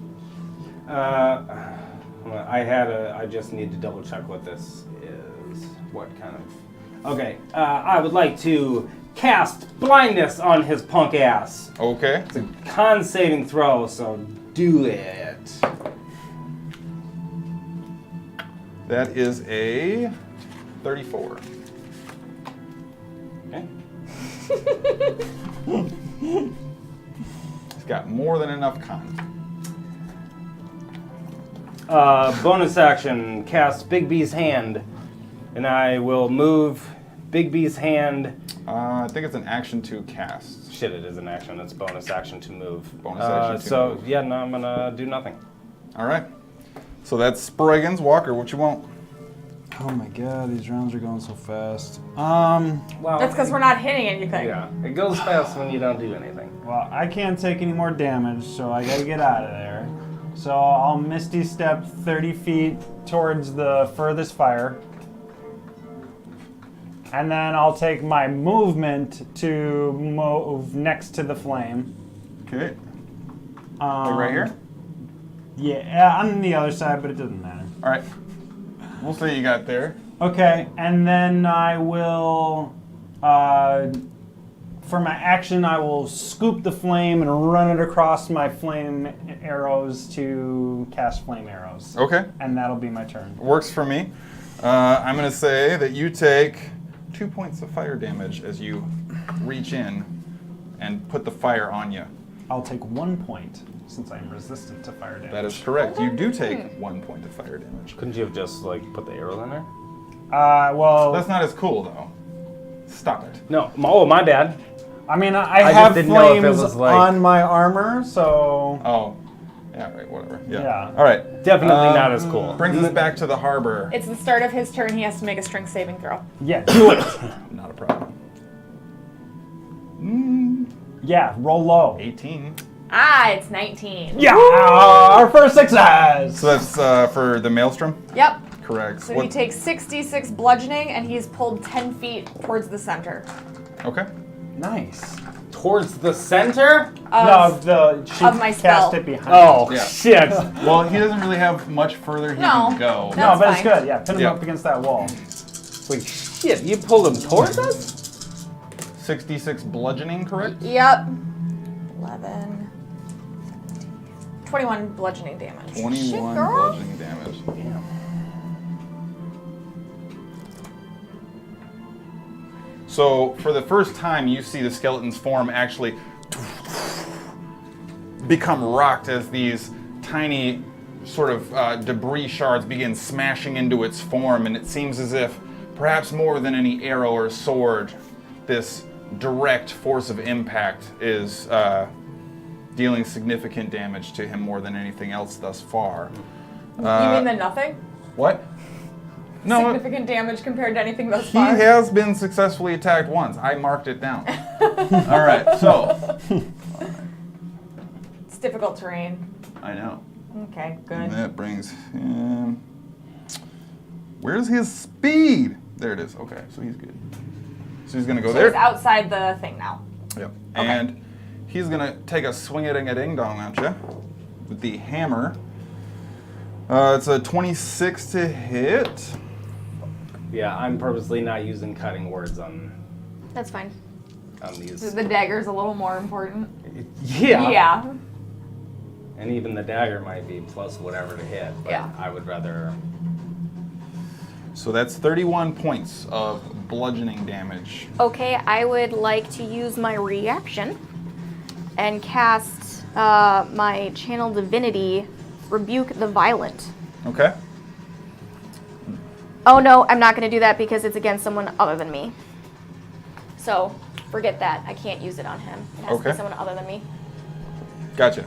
I just need to double check what this is. What kind of... Okay, I would like to cast blindness on his punk ass. Okay. It's a con saving throw, so do it. That is a 34. Okay. He's got more than enough con. Bonus action, cast Big B's hand. And I will move Big B's hand. I think it's an action to cast. Shit, it is an action. It's bonus action to move. Bonus action to so, move. yeah, no, I'm going to do nothing. All right. So that's Sproigins. Walker, what you want? Oh my god, these rounds are going so fast. Well, That's because we're not hitting anything. Yeah, it goes fast when you don't do anything. Well, I can't take any more damage, so I gotta get out of there. So I'll Misty Step 30 feet towards the furthest fire. And then I'll take my movement to move next to the flame. Okay. Like right here? Yeah, on the other side, but it doesn't matter. All right. We'll see what you got there. Okay, and then I will, for my action, I will scoop the flame and run it across my flame arrows to cast flame arrows. Okay. And that'll be my turn. Works for me. I'm going to say that you take 2 points of fire damage as you reach in and put the fire on you. I'll take 1 point since I'm resistant to fire damage. That is correct. You do take 1 point of fire damage. Couldn't you have just, like, put the arrow in there? Well, That's not as cool, though. Stop it. No, oh, my bad. I mean, I just have didn't know if it flames was like- on my armor, so Oh. Yeah, right, whatever. Yeah. Yeah. All right. Definitely not as cool. Brings us back to the harbor. It's the start of his turn. He has to make a strength saving throw. yeah, do it. Not a problem. Yeah, roll low. 18. It's 19. Yeah, our first success. So that's for the Maelstrom? Yep. Correct. So he takes 66 bludgeoning, and he's pulled 10 feet towards the center. Okay. Nice. Towards the center? No, she of my spell. cast it behind. Oh, Yeah. shit. Well, he doesn't really have much further he No. can go. No. No, That's but it's fine. good. Yeah, pin him Yeah. up against that wall. Wait, shit, you pulled him towards us? 66 bludgeoning, correct? Yep. 11. 21 bludgeoning damage. 21 Shit, girl. bludgeoning damage. So, for the first time, you see the skeleton's form actually become rocked as these tiny sort of debris shards begin smashing into its form, and it seems as if, perhaps more than any arrow or sword, this direct force of impact is dealing significant damage to him more than anything else thus far. You mean the nothing? What? No, Significant damage compared to anything thus he far? has been successfully attacked once. I marked it down. All right, so. It's difficult terrain. I know. Okay, good. And that brings him. Where's his speed? There it is. Okay, so he's good. So he's gonna go So there. he's outside the thing now. Yep. Okay. And he's gonna take a swing at a ding dong at you with the hammer. It's a 26 to hit. Yeah, I'm purposely not using cutting words on That's fine. these. The dagger's a little more important. Yeah. Yeah. And even the dagger might be plus whatever to hit. But Yeah. I would rather. So that's 31 points of bludgeoning damage. Okay, I would like to use my reaction and cast my Channel Divinity, Rebuke the Violent. Okay. Oh no, I'm not going to do that because it's against someone other than me. So, forget that. I can't use it on him. It has to Okay. be someone other than me. Gotcha.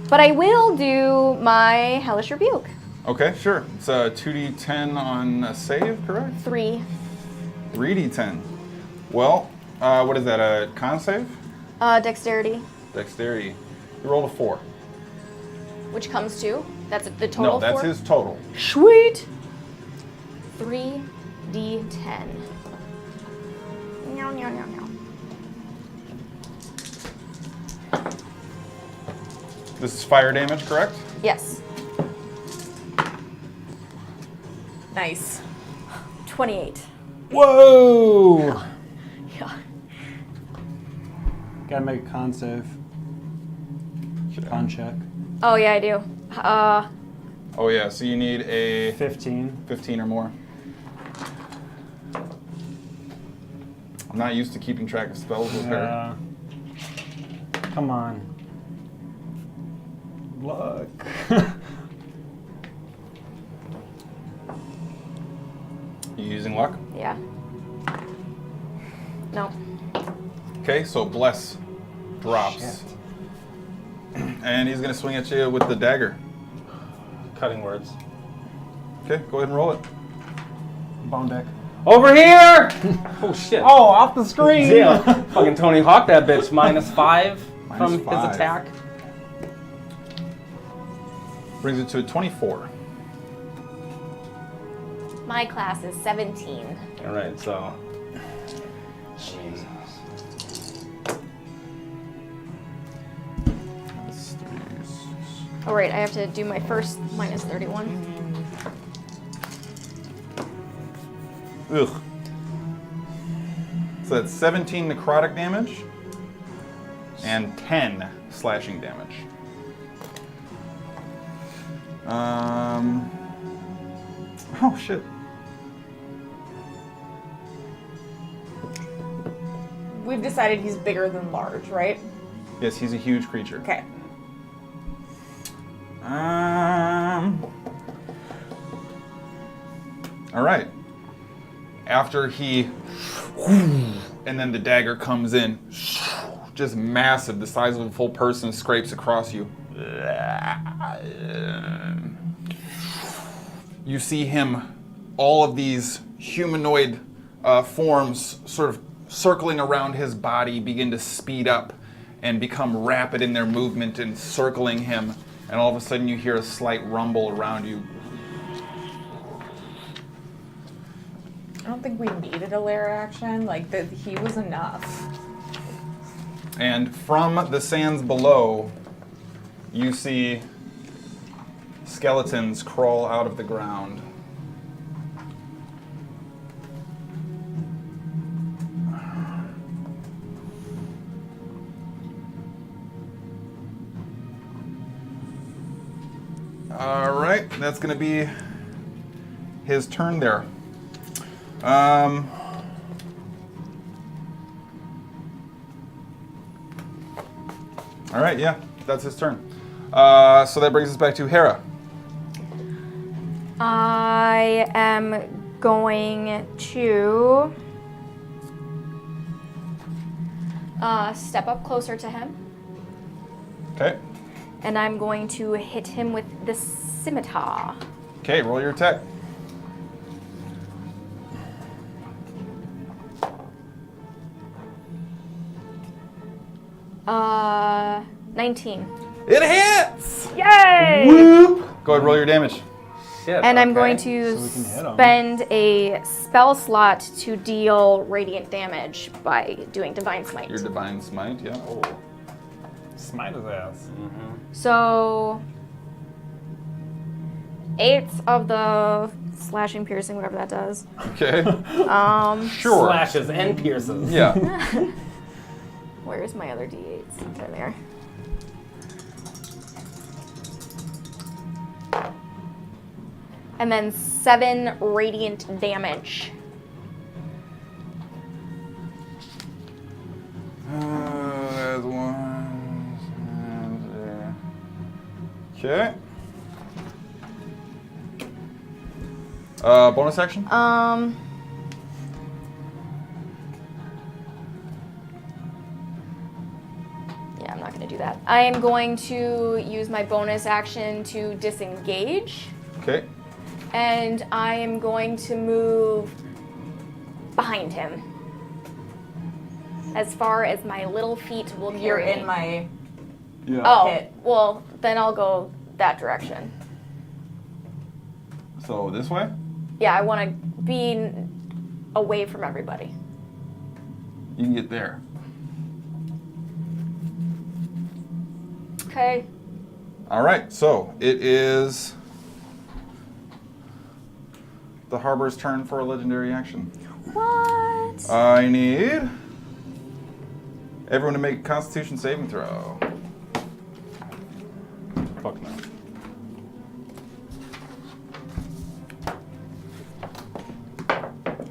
But I will do my Hellish Rebuke. Okay, sure. It's a 2d10 on a save, correct? 3. 3d10. Well, what is that, a con save? Dexterity, Dexterity. You rolled a 4. which comes to, that's the total No, that's 4? his total. Sweet! 3d10. Meow, meow, meow, meow. This is fire damage, correct? Yes. Nice. 28. Whoa! Yeah. Gotta make a con save. Con check. Oh yeah, I do. Oh yeah, so you need a 15. 15 or more. I'm not used to keeping track of spells with her. Come on. Luck. You using luck? Yeah. No. Okay, so bless drops. And he's gonna swing at you with the dagger. Cutting words. Okay, go ahead and roll it. Bone deck. Over here! Oh shit. Oh, off the screen! Yeah. Fucking Tony Hawk that bitch. -5 from his -5. attack. Brings it to a 24. My class is 17. Alright, so. Jesus. That's 36. Oh right, I have to do my first -31. Ugh. So that's 17 necrotic damage and 10 slashing damage. Oh shit. We've decided he's bigger than large, right? Yes, he's a huge creature. Okay. All right. After he, and then the dagger comes in, just massive, the size of a full person, scrapes across you. You see him, all of these humanoid forms sort of circling around his body begin to speed up and become rapid in their movement and circling him. And all of a sudden you hear a slight rumble around you. I don't think we needed a lair action. Like, he was enough. And from the sands below, you see skeletons crawl out of the ground. All right, that's going to be his turn there. All right, yeah, that's his turn. So that brings us back to Hara. I am going to step up closer to him, Okay. and I'm going to hit him with the scimitar. Okay, roll your attack. Uh, 19. It hits! Yay! Whoop! Go ahead, roll your damage. Shit. And I'm okay. going to So we can hit 'em. spend a spell slot to deal radiant damage by doing Divine Smite. Your divine smite, yeah. Oh. Smite his ass. So, 8 of the slashing, piercing, whatever that does. Okay. Um, Sure. Slashes and pierces. Yeah. Where's my other d8s? They're there. And then 7 radiant damage. There's one. Okay. Bonus action? Yeah, I'm not going to do that. I am going to use my bonus action to disengage, Okay. and I am going to move behind him. As far as my little feet will carry You're me. in my. Yeah. Oh, hit. well, then I'll go that direction. So this way? Yeah, I want to be away from everybody. You can get there. Okay. All right. So it is the Harbor's turn for a legendary action. What? I need everyone to make a Constitution saving throw. Fuck no.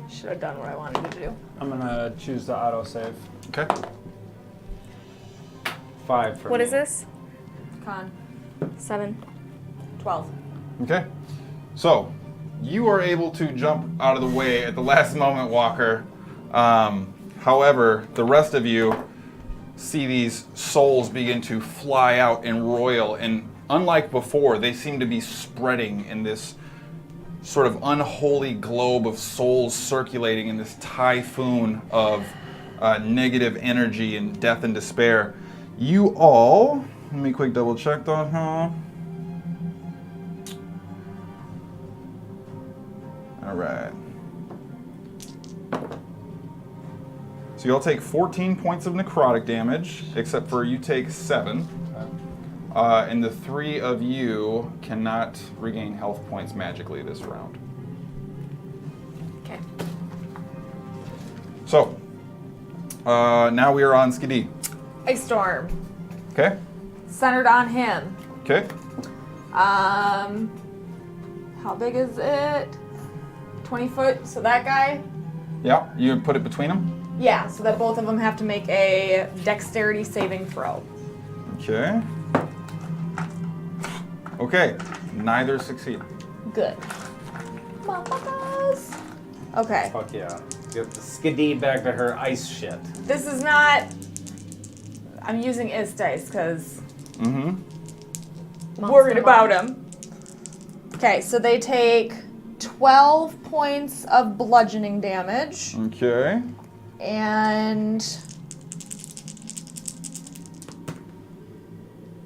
Should have done what I wanted to do. I'm gonna choose the autosave. Okay. 5 for What me. is this? Con. 7. 12. Okay. So, you are able to jump out of the way at the last moment, Walker. However, the rest of you see these souls begin to fly out and roil, and unlike before, they seem to be spreading in this sort of unholy globe of souls circulating in this typhoon of negative energy and death and despair. You all, let me quick double check that, huh? All right. So you'll take 14 points of necrotic damage, except for you take 7. And the 3 of you cannot regain health points magically this round. Okay. So, now we are on Skadi. Ice Storm. Okay? Centered on him. Okay? How big is it? 20 foot. So that guy? Yeah, you put it between them? Yeah, so that both of them have to make a dexterity saving throw. Okay. Okay, neither succeed. Good. Motherfuckers. Okay. Fuck yeah. Get the Skadi back to her ice shit. This is not. I'm using is dice because Mm-hmm. worried about him. Okay, so they take 12 points of bludgeoning damage Okay. and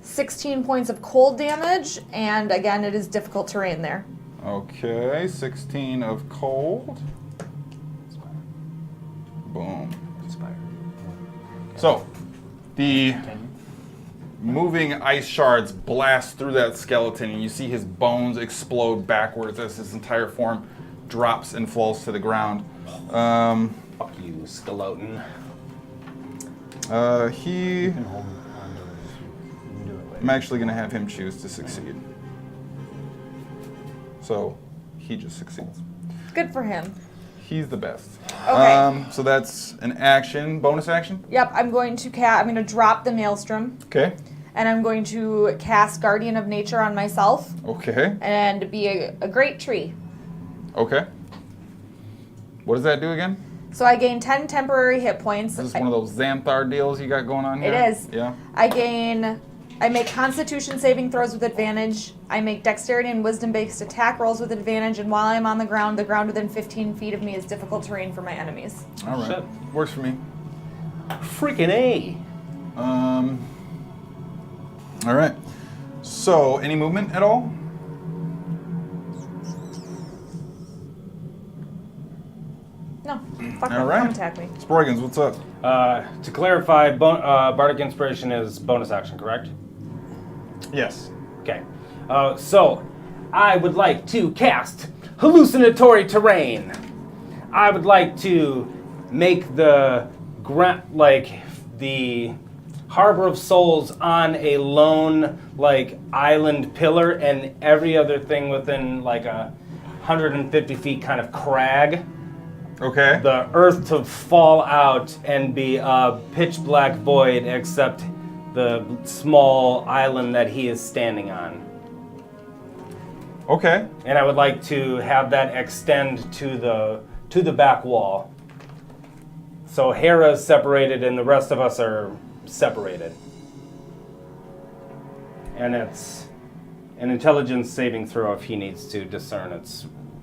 16 points of cold damage, and again, it is difficult terrain there. Okay, 16 of cold. Boom. So, the moving ice shards blast through that skeleton, and you see his bones explode backwards as his entire form drops and falls to the ground. Fuck you, skeleton. He... You can hold on to it. You can do it later. I'm actually going to have him choose to succeed. So he just succeeds. Good for him. He's the best. Okay. So that's an action. Bonus action? Yep, I'm going to I'm going to drop the Maelstrom, Okay. and I'm going to cast Guardian of Nature on myself Okay. and be a great tree. Okay. What does that do again? So I gain 10 temporary hit points. Is this one of those Xanthar deals you got going on here? It is. Yeah. I make Constitution saving throws with advantage. I make Dexterity and Wisdom-based attack rolls with advantage, and while I'm on the ground within 15 feet of me is difficult terrain for my enemies. All right. Shit. Works for me. Freaking A. All right. So, any movement at all? No, fuck All them, right. don't attack me. Sproigins, what's up? To clarify, Bardic Inspiration is bonus action, correct? Yes. Okay. So, I would like to cast Hallucinatory Terrain. I would like to make the the Harbor of Souls on a lone island pillar, and every other thing within a 150 feet kind of crag. Okay. The earth to fall out and be a pitch black void except the small island that he is standing on. Okay. And I would like to have that extend to the back wall. So Hera is separated and the rest of us are separated. And it's an intelligence saving throw if he needs to discern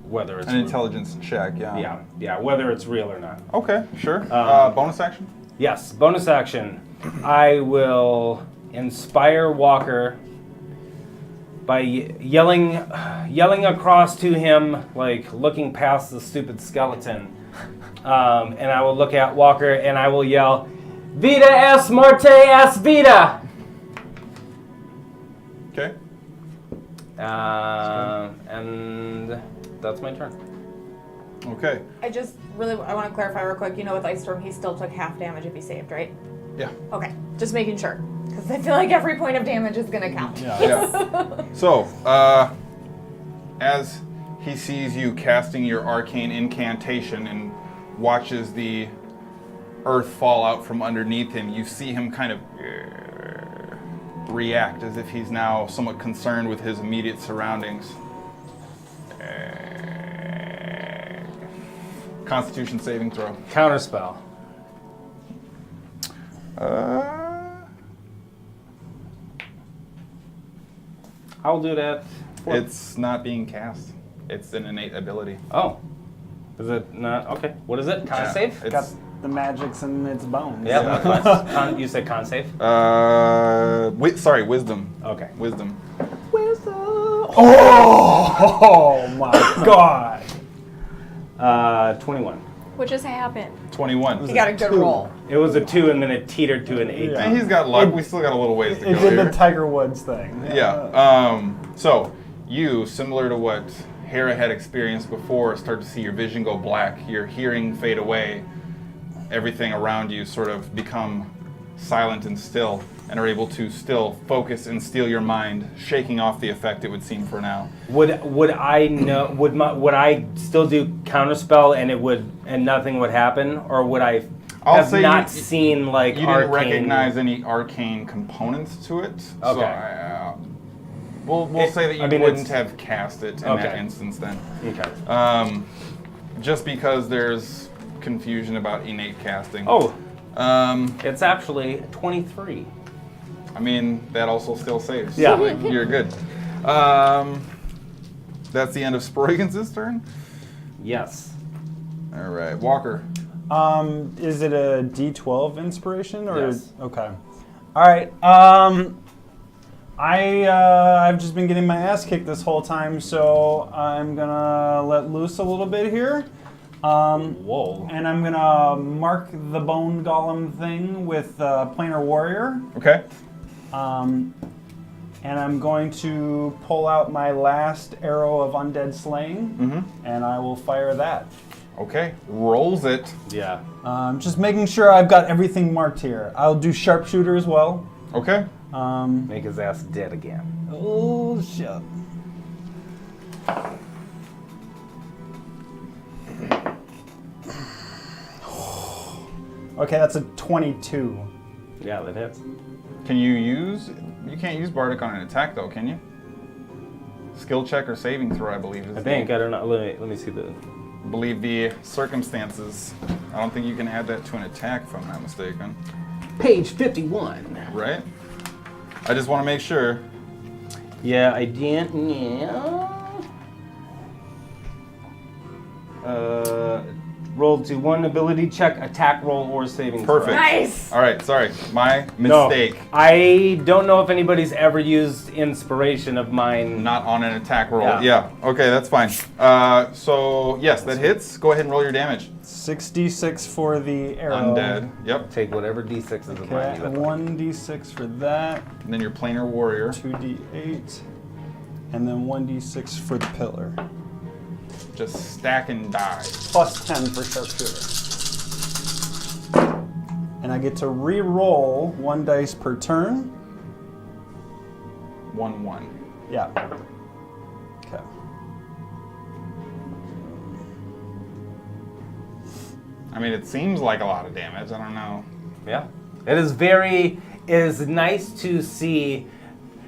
whether it's An intelligence check, yeah. yeah, whether it's real or not. Okay, sure. Bonus action? Yes, bonus action. I will inspire Walker by yelling across to him, looking past the stupid skeleton. And I will look at Walker and I will yell, "Vida es Marte es vida!" Okay. And that's my turn. Okay. I want to clarify real quick. With Ice Storm, he still took half damage if he saved, right? Yeah. Okay, just making sure. Because I feel like every point of damage is going to count. Yeah. So, as he sees you casting your arcane incantation and watches the earth fall out from underneath him, you see him kind of react as if he's now somewhat concerned with his immediate surroundings. Constitution saving throw. Counterspell. I'll do that. It's not being cast. It's an innate ability. Oh. Is it not? Okay. What is it? Con save? It's, Got the magics in its bones. Yeah. You said con save? wisdom. Okay. Wisdom. Oh my god. 21. What just happened? 21. You got a good roll. It was a 2 and then it teetered to an 8. Yeah. And he's got luck. We still got a little ways to go It did here. the Tiger Woods thing. Yeah. So you, similar to what Hera had experienced before, start to see your vision go black, your hearing fade away, everything around you sort of become silent and still, and are able to still focus and steal your mind, shaking off the effect it would seem for now. Would I know? Would I still do counterspell and nothing would happen, or would I have not seen You arcane? didn't recognize any arcane components to it. Okay. So we'll say that you wouldn't have cast it in that instance then. Okay. Just because there's confusion about innate casting. Oh. It's actually 23. I mean, that also still saves. Yeah. So you're good. That's the end of Sproigins' turn. Yes. All right, Walker. Is it a D12 inspiration or? Yes. Okay. All right. I've just been getting my ass kicked this whole time, so I'm gonna let loose a little bit here. Whoa. And I'm gonna mark the bone golem thing with planar warrior. Okay. And I'm going to pull out my last arrow of undead slaying, and I will fire that. Okay. Rolls it. Yeah. Just making sure I've got everything marked here. I'll do sharpshooter as well. Okay. Make his ass dead again. Oh shit. Okay, that's a 22. Yeah, that hits. Can you use? You can't use Bardic on an attack though, can you? Skill check or saving throw, I believe. Is I think, I don't know. Let me see the... I believe the circumstances. I don't think you can add that to an attack, if I'm not mistaken. Page 51. Right? I just want to make sure. Yeah, I didn't. Yeah. Roll to one ability check, attack roll, or saving throw. Perfect. Nice. All right, sorry, my No, mistake. I don't know if anybody's ever used inspiration of mine. Not on an attack roll. Yeah. Yeah. Okay, that's fine. So yes, that hits. Go ahead and roll your damage. 66 for the arrow. Undead. Yep. Take whatever d6s of mine Okay, you would like. 1d6 for that, And then your planar warrior. 2d8, and then 1d6 for the pillar. Just stack and die. Plus 10 for sharpshooter. And I get to re-roll 1 dice per turn. 1/1. Yeah. Okay. I mean, it seems like a lot of damage. I don't know. Yeah. It is nice to see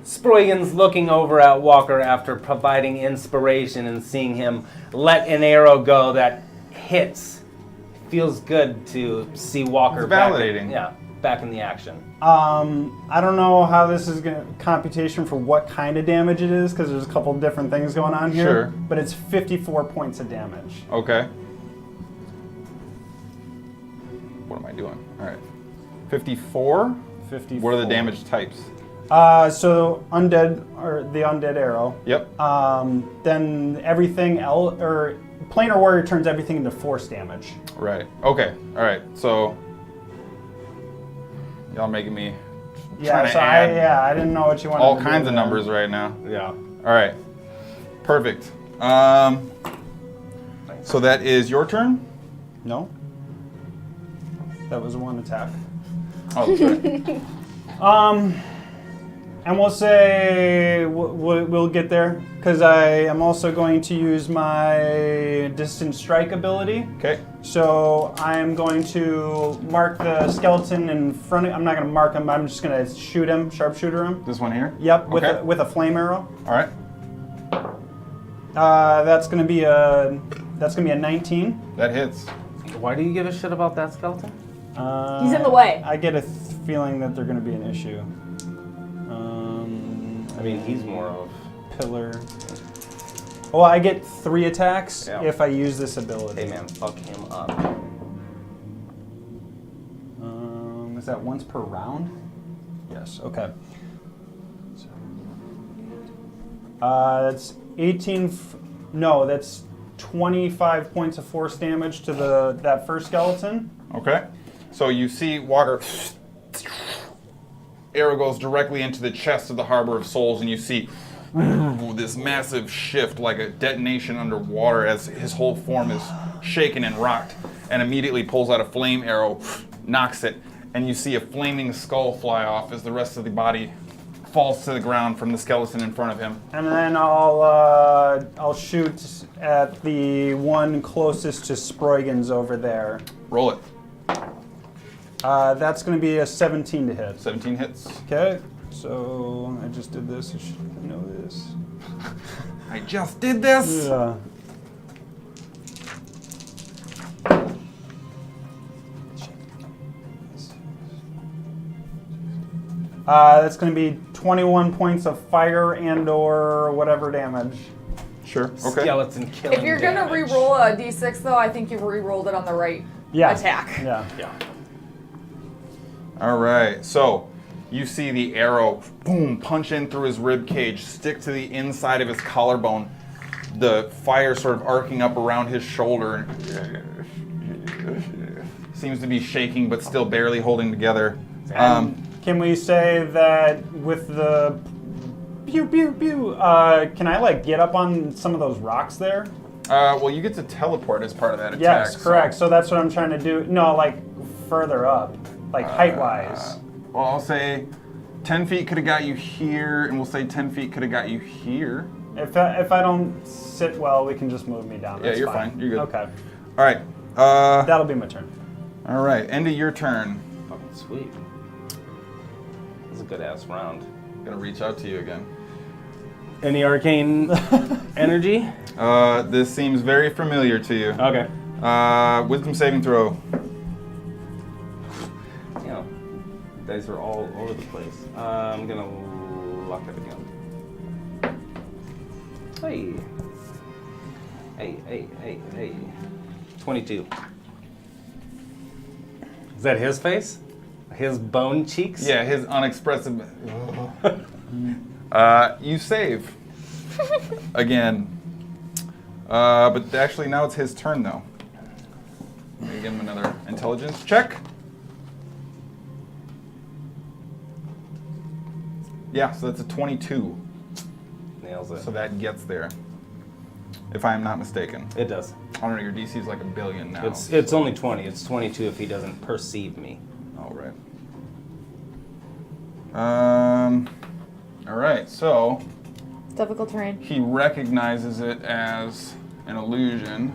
Sproigins looking over at Walker after providing inspiration and seeing him let an arrow go that hits. Feels good to see Walker It's validating. back in the action. I don't know how this is going to computation for what kind of damage it is because there's a couple different things going on here. Sure. But it's 54 points of damage. Okay. What am I doing? All right. 54. 54. What are the damage types? So undead or the undead arrow. Yep. Then everything else or planar warrior turns everything into force damage. Right. Okay. All right. So y'all making me Yeah. trying to So add I didn't know what you wanted. all to kinds do of there. numbers right now. Yeah. All right. Perfect. So that is your turn. No. That was one attack. Oh, that's right. And we'll say we'll get there because I am also going to use my distance strike ability. Okay. So I'm going to mark the skeleton in front of. I'm not going to mark him. I'm just going to shoot him, sharpshooter him. This one here. Yep, with Okay. with a flame arrow. All right. That's going to be a 19. That hits. Why do you give a shit about that skeleton? He's in the way. I get a feeling that they're going to be an issue. I mean, he's more of... Pillar. Well, I get 3 attacks Yeah. if I use this ability. Hey man, fuck him up. Is that once per round? Yes. Okay. That's 18. No, that's 25 points of force damage to that first skeleton. Okay. So you see Walker. Arrow goes directly into the chest of the Harbor of Souls, and you see this massive shift, like a detonation underwater, as his whole form is shaken and rocked, and immediately pulls out a flame arrow, knocks it, and you see a flaming skull fly off as the rest of the body falls to the ground from the skeleton in front of him. And then I'll shoot at the one closest to Sproigins over there. Roll it. That's going to be a 17 to hit. 17 hits. Okay, so I just did this. I should know this. I just did this. Yeah. That's going to be 21 points of fire and/or whatever damage. Sure. Okay. Skeleton killing If you're gonna damage. re-roll a d6 though, I think you re-rolled it on the right attack. Yeah. Yeah. All right, so you see the arrow, boom, punch in through his rib cage, stick to the inside of his collarbone, the fire sort of arcing up around his shoulder. Seems to be shaking, but still barely holding together. Can we say that with the pew pew pew? Can I like get up on some of those rocks there? Well, you get to teleport as part of that attack. Yes, correct. So that's what I'm trying to do. No, like further up, like height wise. Well, I'll say 10 feet could have got you here, and we'll say 10 feet could have got you here. If I don't sit well, we can just move me down. Yeah, That's you're fine. You're good. Okay, All right. that'll be my turn. All right, end of your turn. Fucking sweet. This is a good ass round. I'm gonna reach out to you again. Any arcane energy? This seems very familiar to you. Okay. Wisdom saving throw. Yeah. Dice are all over the place. I'm gonna lock it again. Hey. Hey. 22. Is that his face? His bone cheeks? Yeah, his unexpressive. You save. Again. But actually now it's his turn though. Let me give him another intelligence check. Yeah, so that's a 22. Nails it. So that gets there. If I am not mistaken. It does. I don't know, your DC is like 1 billion now. It's only 20. It's 22 if he doesn't perceive me. All right. All right, so Difficult terrain. he recognizes it as an illusion.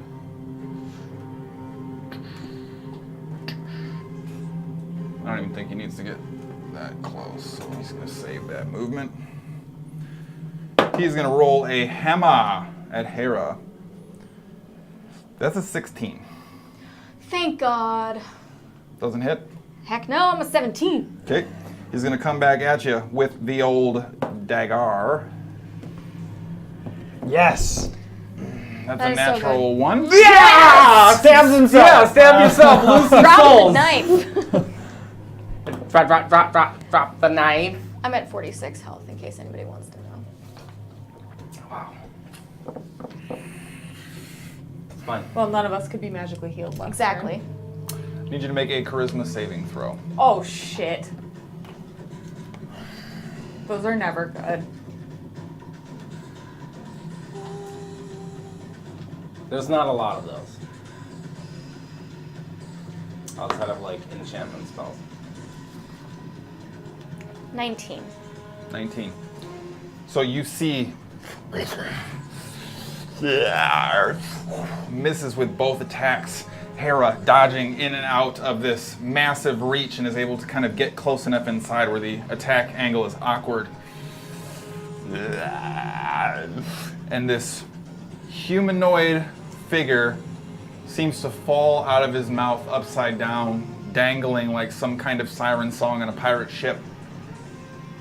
I don't even think he needs to get that close, so he's going to save that movement. He's going to roll a hammer at Hara. That's a 16. Thank God. Doesn't hit. Heck no, I'm a 17. Okay. He's going to come back at you with the old dagger. Yes. That's That a is so natural 1. Yeah! Stabs himself. Yeah, stab yourself. Lose some Drop the souls. knife. Drop the knife. I'm at 46 health in case anybody wants to know. Wow. It's fine. Well, none of us could be magically healed last Exactly. turn. I need you to make a charisma saving throw. Oh, shit. Those are never good. There's not a lot of those. Outside of like enchantment spells. 19. 19. So you see misses with both attacks. Hera dodging in and out of this massive reach and is able to kind of get close enough inside where the attack angle is awkward. And this humanoid figure seems to fall out of his mouth upside down, dangling like some kind of siren song on a pirate ship.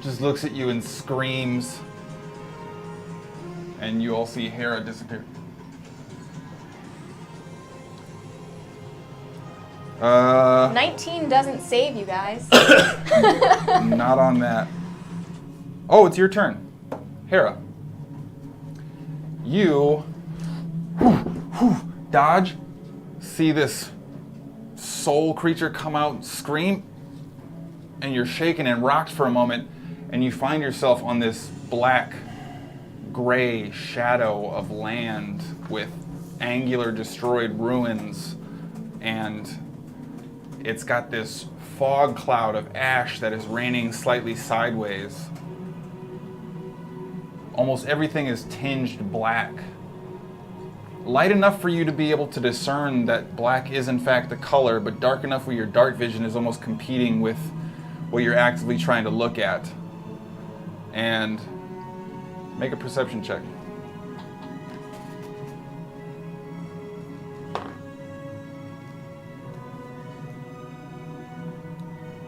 Just looks at you and screams. And you all see Hera disappear. 19 doesn't save you guys. Not on that. Oh, it's your turn. Hera. You dodge, see this soul creature come out and scream, and you're shaken and rocked for a moment, and you find yourself on this black, gray shadow of land with angular destroyed ruins, and it's got this fog cloud of ash that is raining slightly sideways. Almost everything is tinged black. Light enough for you to be able to discern that black is in fact the color, but dark enough where your dark vision is almost competing with what you're actively trying to look at. And make a perception check.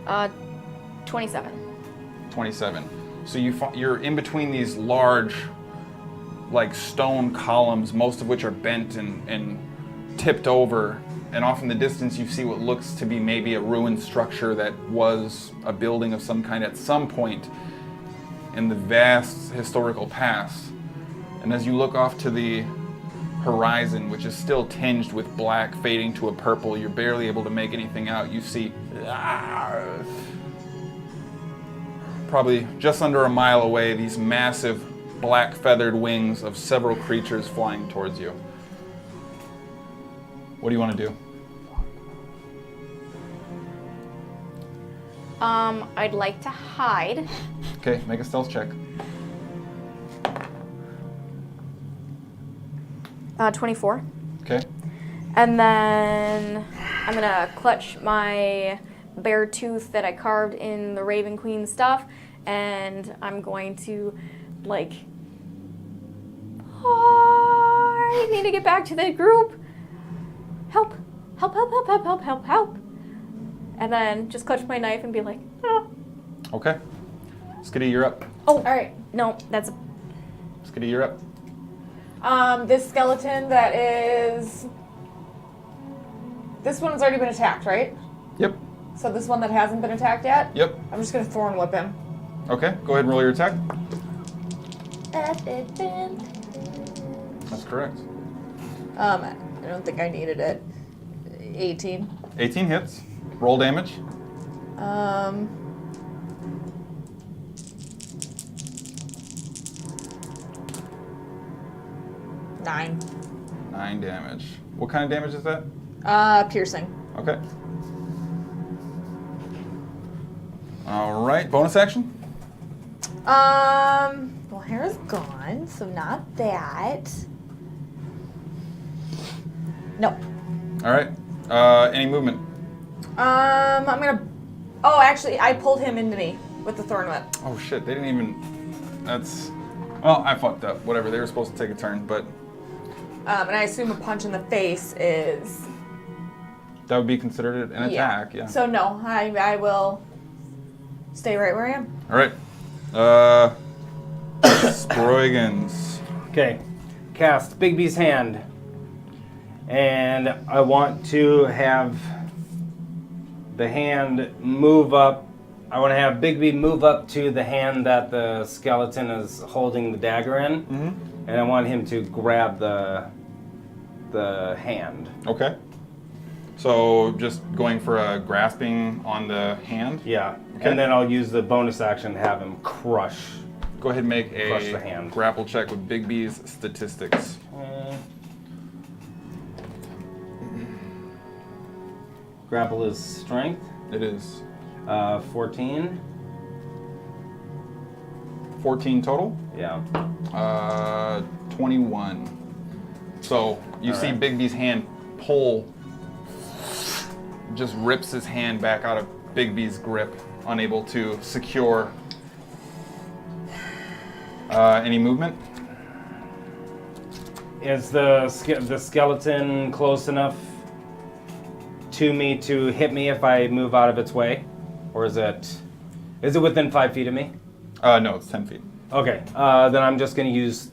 Uh, 27. 27. So you're in between these large, like stone columns, most of which are bent and tipped over. And off in the distance, you see what looks to be maybe a ruined structure that was a building of some kind at some point in the vast historical past. And as you look off to the horizon, which is still tinged with black, fading to a purple, you're barely able to make anything out. You see probably just under a mile away, these massive black feathered wings of several creatures flying towards you. What do you want to do? I'd like to hide. Okay, make a stealth check. 24. Okay. And then I'm gonna clutch my bear tooth that I carved in the Raven Queen stuff, and I'm going to like, I need to get back to the group. Help, help, help, help, help, help, help, help. And then just clutch my knife and be like, oh. Okay. Skadi, you're up. Oh, all right. No, that's Skadi, you're up. This skeleton that is. This one's already been attacked, right? Yep. So this one that hasn't been attacked yet? Yep. I'm just gonna thorn whip him. Okay, go ahead and roll your attack. That's correct. I don't think I needed it. 18. 18 hits. Roll damage. 9. 9 damage. What kind of damage is that? Piercing. Okay. All right, bonus action. Well, Hara's gone, so not that. No. All right. Any movement? I'm gonna. Oh, actually, I pulled him into me with the thorn whip. Oh shit, they didn't even. That's. Well, I fucked up. Whatever. They were supposed to take a turn, but And I assume a punch in the face is. that would be considered an attack. Yeah. So no, I will stay right where I am. All right. Sproigins. Okay, cast Bigby's hand. And I want to have the hand move up. I want to have Bigby move up to the hand that the skeleton is holding the dagger in. Mm-hmm. And I want him to grab the hand. Okay. So just going for a grasping on the hand. Yeah. Okay. And then I'll use the bonus action to have him crush. Go ahead and make Crush the a hand. grapple check with Big B's statistics. Grapple is strength. It is 14. 14 total. Yeah. 21. So you All see right. Big B's hand pull, just rips his hand back out of Big B's grip, unable to secure any movement. Is the skeleton close enough to me to hit me if I move out of its way? Or is it within 5 feet of me? No, it's 10 feet. Okay, then I'm just going to use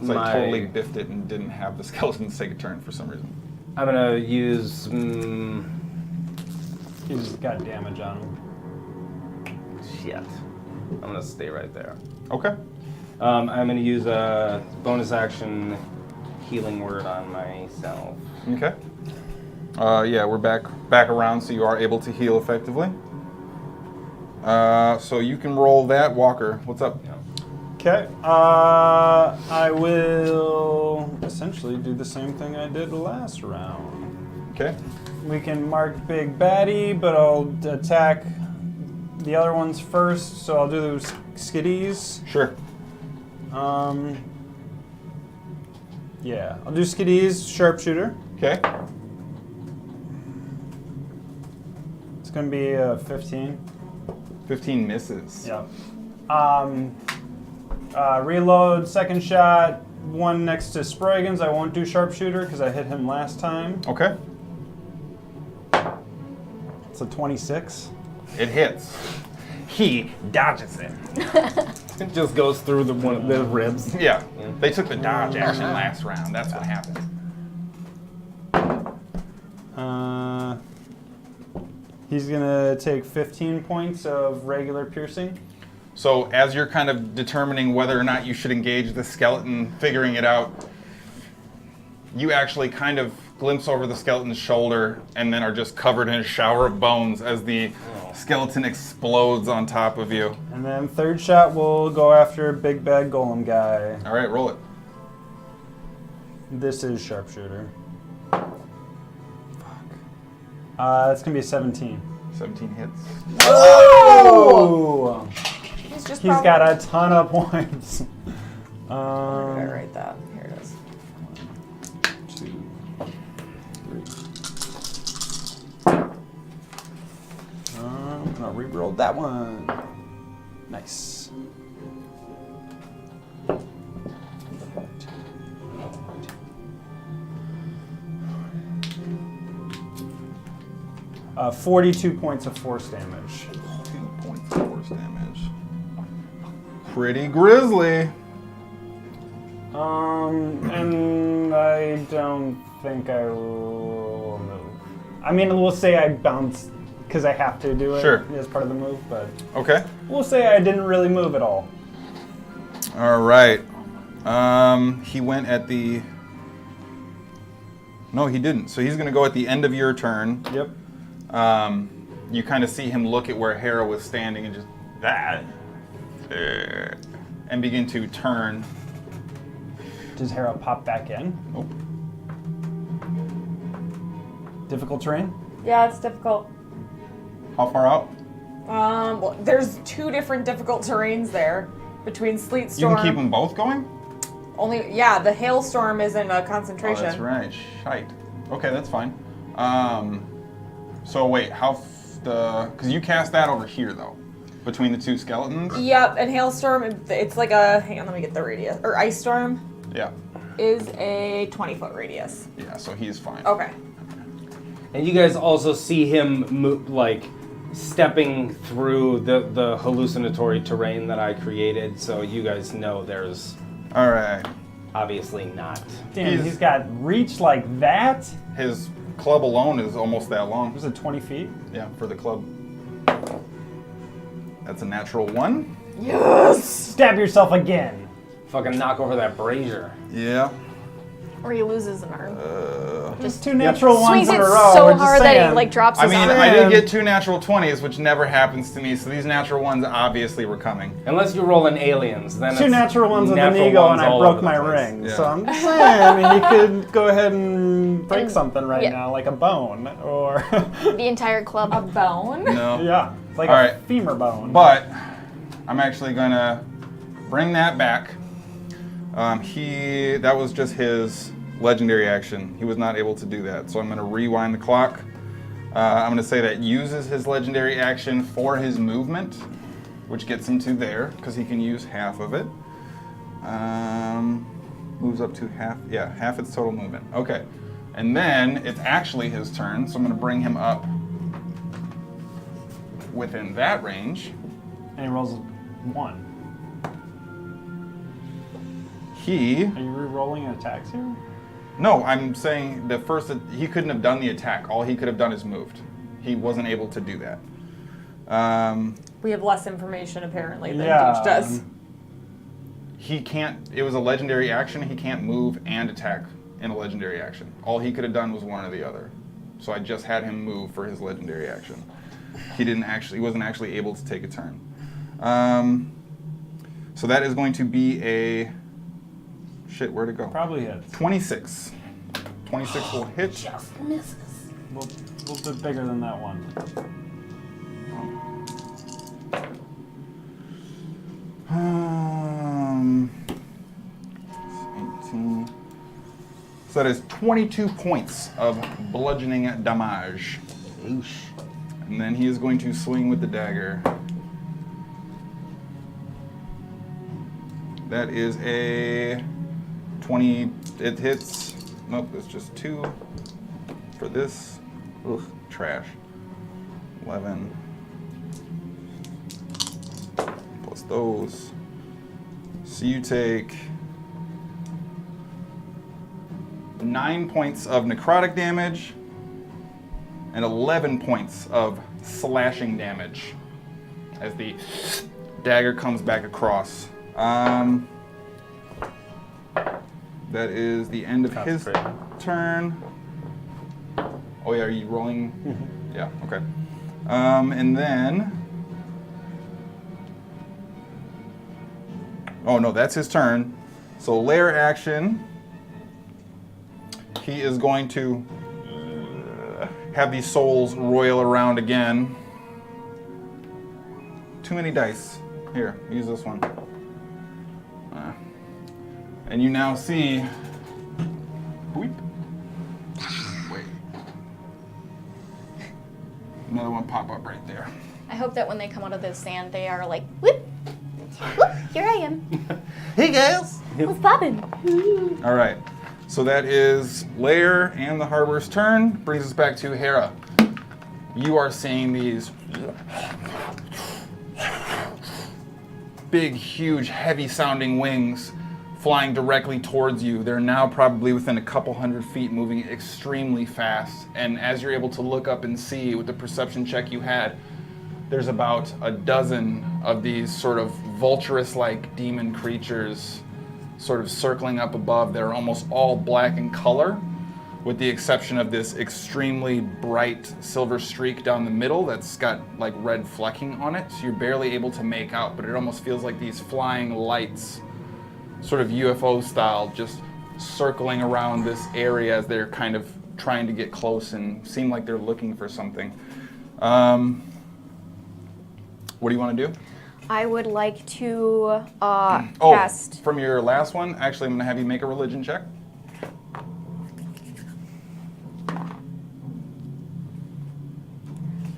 So I totally biffed it and didn't have the skeleton take a turn for some reason. I'm going to use... He's got damage on him. shit. I'm going to stay right there. Okay. I'm going to use a bonus action healing word on myself. Okay. Yeah, we're back around, so you are able to heal effectively. So you can roll that. Walker, what's up? Yeah. Okay. I will essentially do the same thing I did last round. Okay. We can mark Big Baddie, but I'll attack the other ones first. So I'll do those skiddies. Sure. Yeah, I'll do skiddies, sharpshooter. Okay. It's gonna be a 15. 15 misses. Yeah. Reload, second shot, one next to Sproigins. I won't do sharpshooter because I hit him last time. Okay. It's a 26. It hits. He dodges it. It just goes through the ribs. Yeah. They took the dodge action last round. That's what happened. He's gonna take 15 points of regular piercing. So as you're kind of determining whether or not you should engage the skeleton, figuring it out, you actually kind of glimpse over the skeleton's shoulder and then are just covered in a shower of bones as the skeleton explodes on top of you. And then third shot will go after Big Bad Golem guy. All right, roll it. This is sharpshooter. It's gonna be a 17. 17 hits. Oh! He's He's got a ton of points. Where did I write that? Here it is. rerolled that one. Nice. 42 points of force damage. 2 points of force damage. Pretty grisly. And I don't think I will move. I mean, we'll say I bounced because I have to do it Sure. as part of the move, but Okay. we'll say I didn't really move at all. All right. He went at the... No, he didn't. So he's going to go at the end of your turn. Yep. You kind of see him look at where Hara was standing and just that, and begin to turn. Does Hara pop back in? Oh, Difficult terrain? Yeah, it's difficult. how far out? Well, there's 2 different difficult terrains there between sleet You storm. can keep them both going. Only, yeah, the hailstorm is in a Oh, concentration. that's right. Shite. Okay, that's fine. So wait, because you cast that over here though, between the 2 skeletons. Yep, and hailstorm, it's like a, hang on, let me get the radius. Or ice storm Yeah. is a 20-foot radius. Yeah. So he's fine. Okay. And you guys also see him stepping through the hallucinatory terrain that I created, so you guys know there's All right. obviously not. Damn, he's got reach like that? His club alone is almost that long. Was it 20 feet? Yeah, for the club. That's a natural 1. Yes! Stab yourself again. Fucking knock over that brazier. Yeah. Or he loses an arm. Just 2 natural ones Swings in it a row. so we're just hard that saying. he like drops I his mean, arm. I did get 2 natural 20s, which never happens to me, so these natural ones obviously were coming. Unless you're rolling aliens, then 2 it's natural ones with an natural ego, ones and I all broke over the my place. ring. Yeah. So I'm just saying, I mean, you could go ahead and break And- something right yeah. now, like a bone, or The entire club. A bone? No. yeah, it's like All a right. femur bone. But I'm actually going to bring that back. That was just his legendary action. He was not able to do that, so I'm going to rewind the clock. I'm going to say that uses his legendary action for his movement, which gets him to there, because he can use half of it. Moves up to half its total movement. Okay, and then it's actually his turn, so I'm going to bring him up within that range. And he rolls 1. Are you re-rolling attacks here? No, I'm saying the first, he couldn't have done the attack. All he could have done is moved. He wasn't able to do that. We have less information apparently than Yeah. Douche does. He can't, it was a legendary action. He can't move and attack in a legendary action. All he could have done was one or the other. So I just had him move for his legendary action. He wasn't actually able to take a turn. So that is going to be a, shit, where'd it go? Probably hits. 26. 26 will hit. Just misses. A little bit bigger than that one. Um, 18. So that is 22 points of bludgeoning damage. And then he is going to swing with the dagger. That is a 20. It hits. Nope, it's just 2 for this. Ugh, trash. 11. Plus those. So you take 9 points of necrotic damage and 11 points of slashing damage as the dagger comes back across. That is the end of his turn. Oh yeah, are you rolling? Yeah, okay. And then... Oh no, that's his turn. So lair action. He is going to have these souls roil around again. Too many dice. Here, use this one. And you now see... Wait. Another one pop up right there. I hope that when they come out of the sand, they are like, whoop, whoop, here I am. Hey guys! What's poppin'? All right. So that is Lair and the Harbor's turn. Brings us back to Hara. You are seeing these big, huge, heavy-sounding wings flying directly towards you. They're now probably within a couple hundred feet, moving extremely fast. And as you're able to look up and see with the perception check you had, there's about a dozen of these sort of vulturous-like demon creatures sort of circling up above. They're almost all black in color, with the exception of this extremely bright silver streak down the middle that's got like red flecking on it. So you're barely able to make out, but it almost feels like these flying lights, sort of UFO style, just circling around this area as they're kind of trying to get close and seem like they're looking for something. What do you want to do? I would like to cast. From your last one, actually, I'm going to have you make a religion check.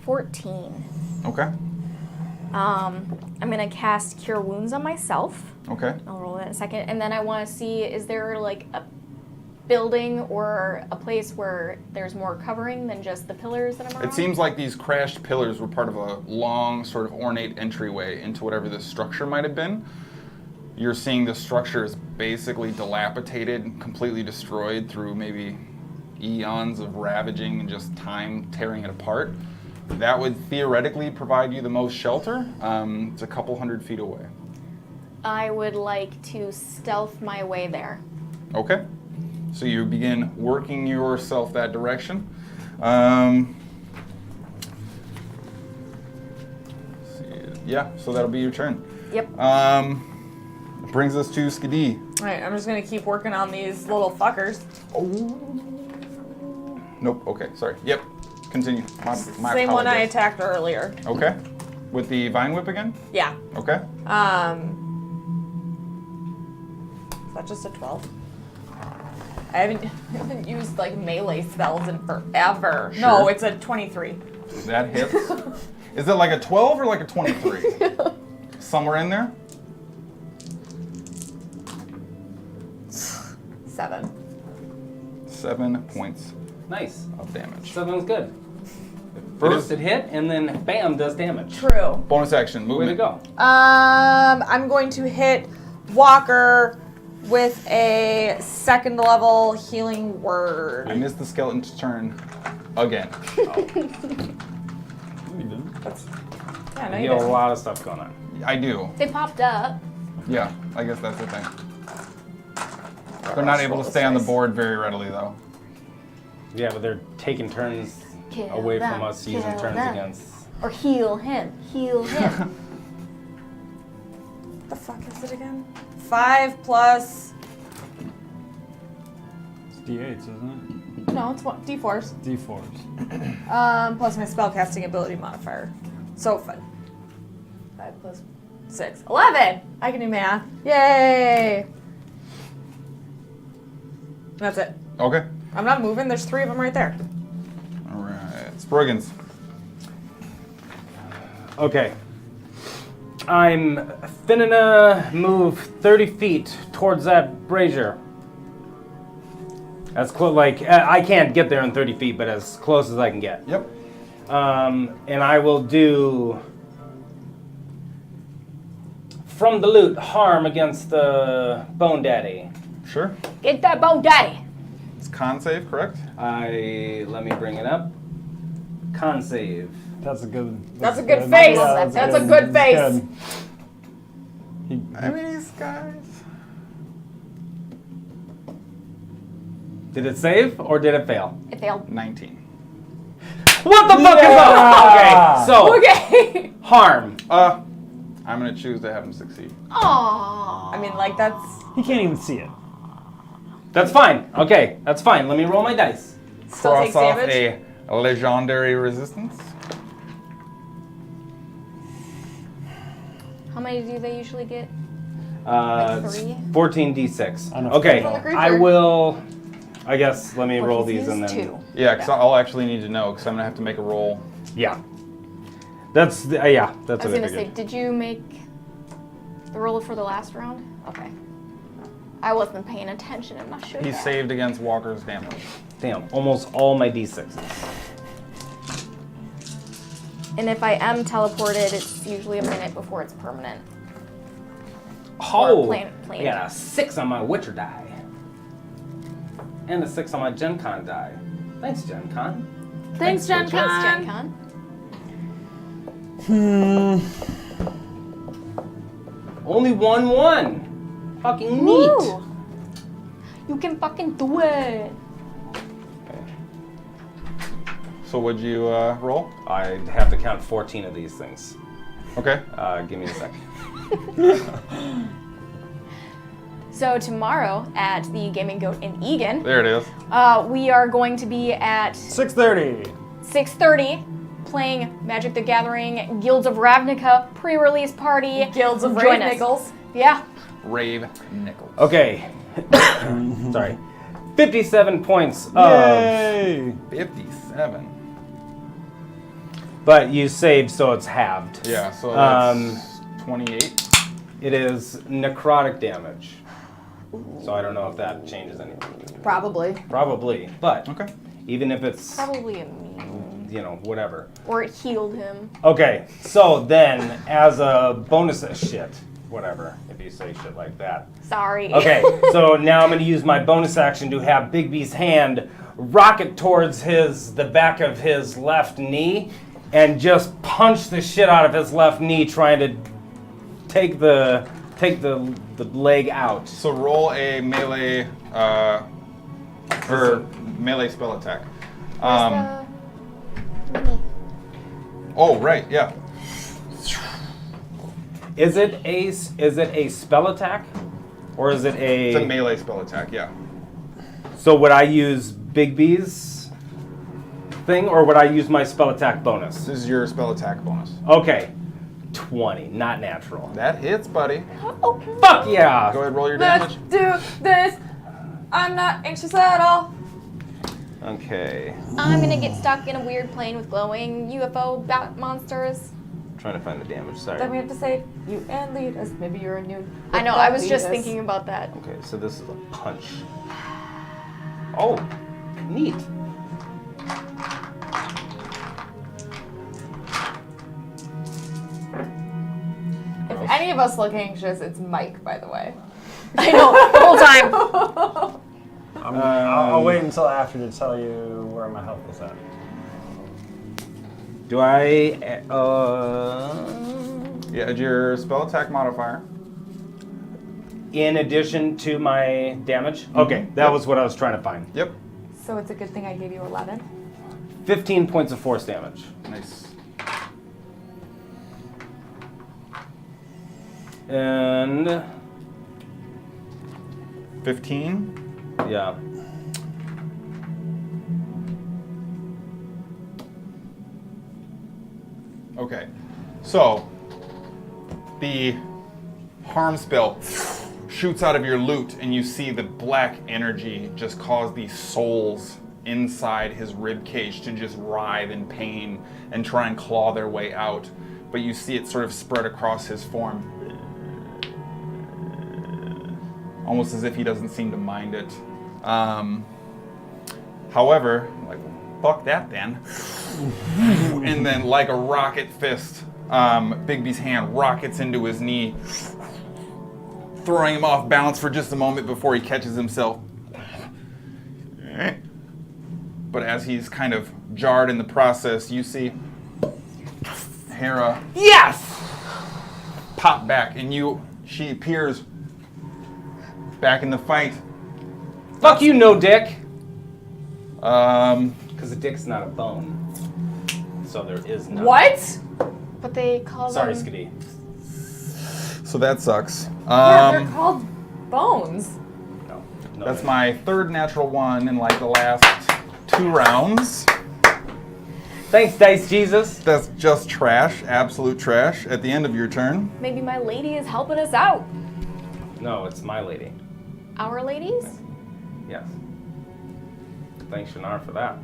$14. Okay. I'm gonna cast Cure Wounds on myself. Okay. I'll roll that in a second, and then I want to see, is there like a building or a place where there's more covering than just the pillars that I'm around? It seems like these crashed pillars were part of a long, sort of ornate entryway into whatever this structure might have been. You're seeing the structure is basically dilapidated, completely destroyed through maybe eons of ravaging and just time tearing it apart. That would theoretically provide you the most shelter. It's a couple hundred feet away. I would like to stealth my way there. Okay. So you begin working yourself that direction. Yeah, so that'll be your turn. Yep. Brings us to Skadi. All right, I'm just gonna keep working on these little fuckers. Nope, okay, sorry. Yep, continue. My Same one I apologies. attacked earlier. Okay. With the Vine Whip again? Yeah. Okay. Is that just a 12? I haven't used like melee spells in forever. Sure. No, it's a 23. That hits. Is it like a 12 or like a 23? Somewhere in there? 7. 7 points Nice. of damage. 7's good. First, It hit, and then bam, does damage. True. bonus action, Way movement. to go. I'm going to hit Walker with a 2nd level healing word. I missed the skeleton's turn again. That's, yeah, no, You you got a didn't. lot of stuff going on. I do. They popped up. Yeah, I guess that's the thing. They're not able to stay on the board very readily, though. Yeah, but they're taking turns Kill away them, from us using kill turns them. against. Or heal him. Heal him. What the fuck is it again? 5 plus. It's D8s, isn't No, it's one, D4s. it? D4s. Plus my spellcasting ability modifier. So 5 plus 6. 11! I can do math. Yay! That's it. Okay. I'm not moving. There's 3 of them right there. All right. Sproigins. Okay. I'm finna move 30 feet towards that brazier. As close, like, I can't get there in 30 feet, but as close as I can get. Yep. And I will do from the loot harm against the Bone Daddy. Sure. Get that bone daddy. It's con save, correct? Let me bring it up. Con save. That's a good. That's a good face. Yeah, That's a good face. Good. I mean, these guys. Did it save or did it fail? It failed. 19. What the fuck is up? Okay, so Okay. harm. I'm gonna choose to have him succeed. Aww. I mean, like, that's. He can't even see it. That's fine. Okay, that's fine. Let me roll my dice. Still Cross takes off damage. a legendary resistance. How many do they usually get? Uh, Like 3? Enough. 14d6. From the Okay, creature. I will. I guess let me Well, roll he's these and used then. 2. Yeah, because I'll actually need to know, because I'm gonna have to make a roll. Yeah. That's I what was I gonna say, figured. did you make the roll for the last round? Okay. I wasn't paying attention. I'm not sure. He saved against Walker's damage. Damn, almost all my d6s. And if I am teleported, it's usually a minute before it's permanent. Oh, plane. I got a 6 on my Witcher die. And a 6 on my Gen Con die. Thanks, Gen Con. Thanks, Gen Thanks, Gen Con. Con. Only 1-1. Fucking neat. Woo! You can fucking do it. So what'd you roll? I have to count 14 of these things. Okay. Give me a second. So tomorrow at the Gaming Goat in Egan, There it is. we are going to be at 6:30. 6:30 playing Magic the Gathering Guilds of Ravnica pre-release party. Guilds of Join Rave us. Nichols. Yeah. Rave Nichols. Okay. Sorry. 57 points of. Yay! 57. But you saved, so it's halved. Yeah, so that's 28. It is necrotic damage. So I don't know if that changes anything. Probably. Probably. But Okay. even if it's, Probably immune. whatever. Or it healed him. Okay, so then as a bonus shit, whatever, if you say shit like that. Sorry. Okay, so now I'm going to use my bonus action to have Big B's hand rocket towards the back of his left knee and just punch the shit out of his left knee, trying to take the leg out. So roll a melee melee spell attack. Oh right, yeah. Is it a spell attack, or is it It's a melee spell attack, yeah. So would I use Big B's thing, or would I use my spell attack bonus? This is your spell attack bonus. Okay, 20, not natural. That hits, buddy. Fuck yeah! Go ahead, roll your Let's damage. do this. I'm not anxious at all. Okay, I'm gonna get stuck in a weird plane with glowing UFO bat monsters. trying to find the damage. Sorry. Then we have to say you and lead us. Maybe you're a new. I know, I was just thinking about that. Okay, so this is a punch. Oh, neat. If any of us look anxious, it's Mike, by the way. I know, the whole time. I'll wait until after to tell you where my health is at. Do I? Yeah, add your spell attack modifier. In addition to my damage? Okay, that was what I was trying to find. Yep. So it's a good thing I gave you 11. 15 points of force damage. Nice. And 15. yeah. Okay. So the harm spell shoots out of your loot, and you see the black energy just cause these souls inside his rib cage to just writhe in pain and try and claw their way out. But you see it sort of spread across his form, almost as if he doesn't seem to mind it. However, like, fuck that then. And then, like a rocket fist, Bigby's hand rockets into his knee, throwing him off balance for just a moment before he catches himself. But as he's kind of jarred in the process, you see Hara Yes! pop back, and she appears back in the fight. Fuck you, no dick. Um, Because a dick's not a bone. So there is no. What? But they call Sorry, them... Skadi. so that sucks. Yeah, they're called bones. No. That's my third natural one in like the last 2 rounds. Thanks, Dice Jesus. That's just trash, absolute trash at the end of your turn. Maybe my lady is helping us out. No, it's my lady. Our ladies? Yes. Thanks, Shannara, for that.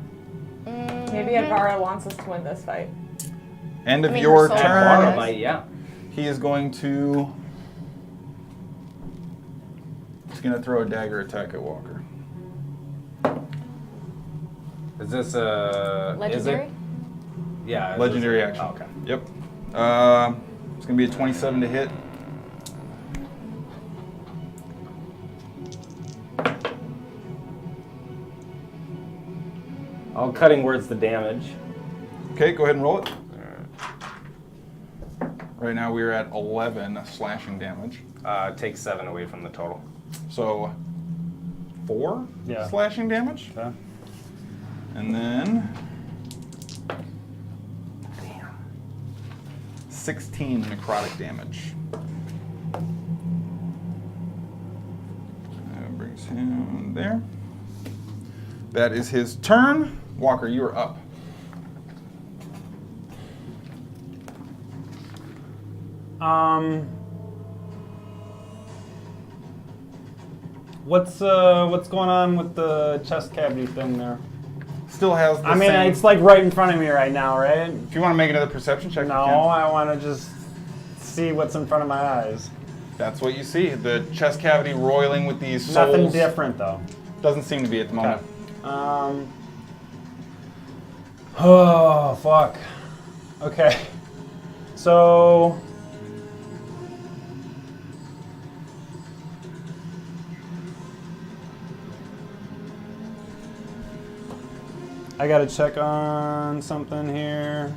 Maybe Advara wants us to win this fight. End of I mean, your her soul turn. does. Might, yeah. He is going to. He's going to throw a dagger attack at Walker. Is this a Legendary? Yeah. is Legendary this- action. Oh, okay. Yep. It's going to be a 27 to hit. All cutting words the damage. Okay, go ahead and roll it. Right now we're at 11 slashing damage. Take 7 away from the total. So 4 Yeah. slashing damage. Okay. And then 16 necrotic damage. That brings him there. That is his turn. Walker, you are up. What's going on with the chest cavity thing there? Still has the I mean, same. it's like right in front of me right now, right? If you want to make another perception check, No, you can. I want to just see what's in front of my eyes. That's what you see. The chest cavity roiling with these souls. Nothing different though. Doesn't seem to be at the moment. Oh fuck. Okay. So. I gotta check on something here.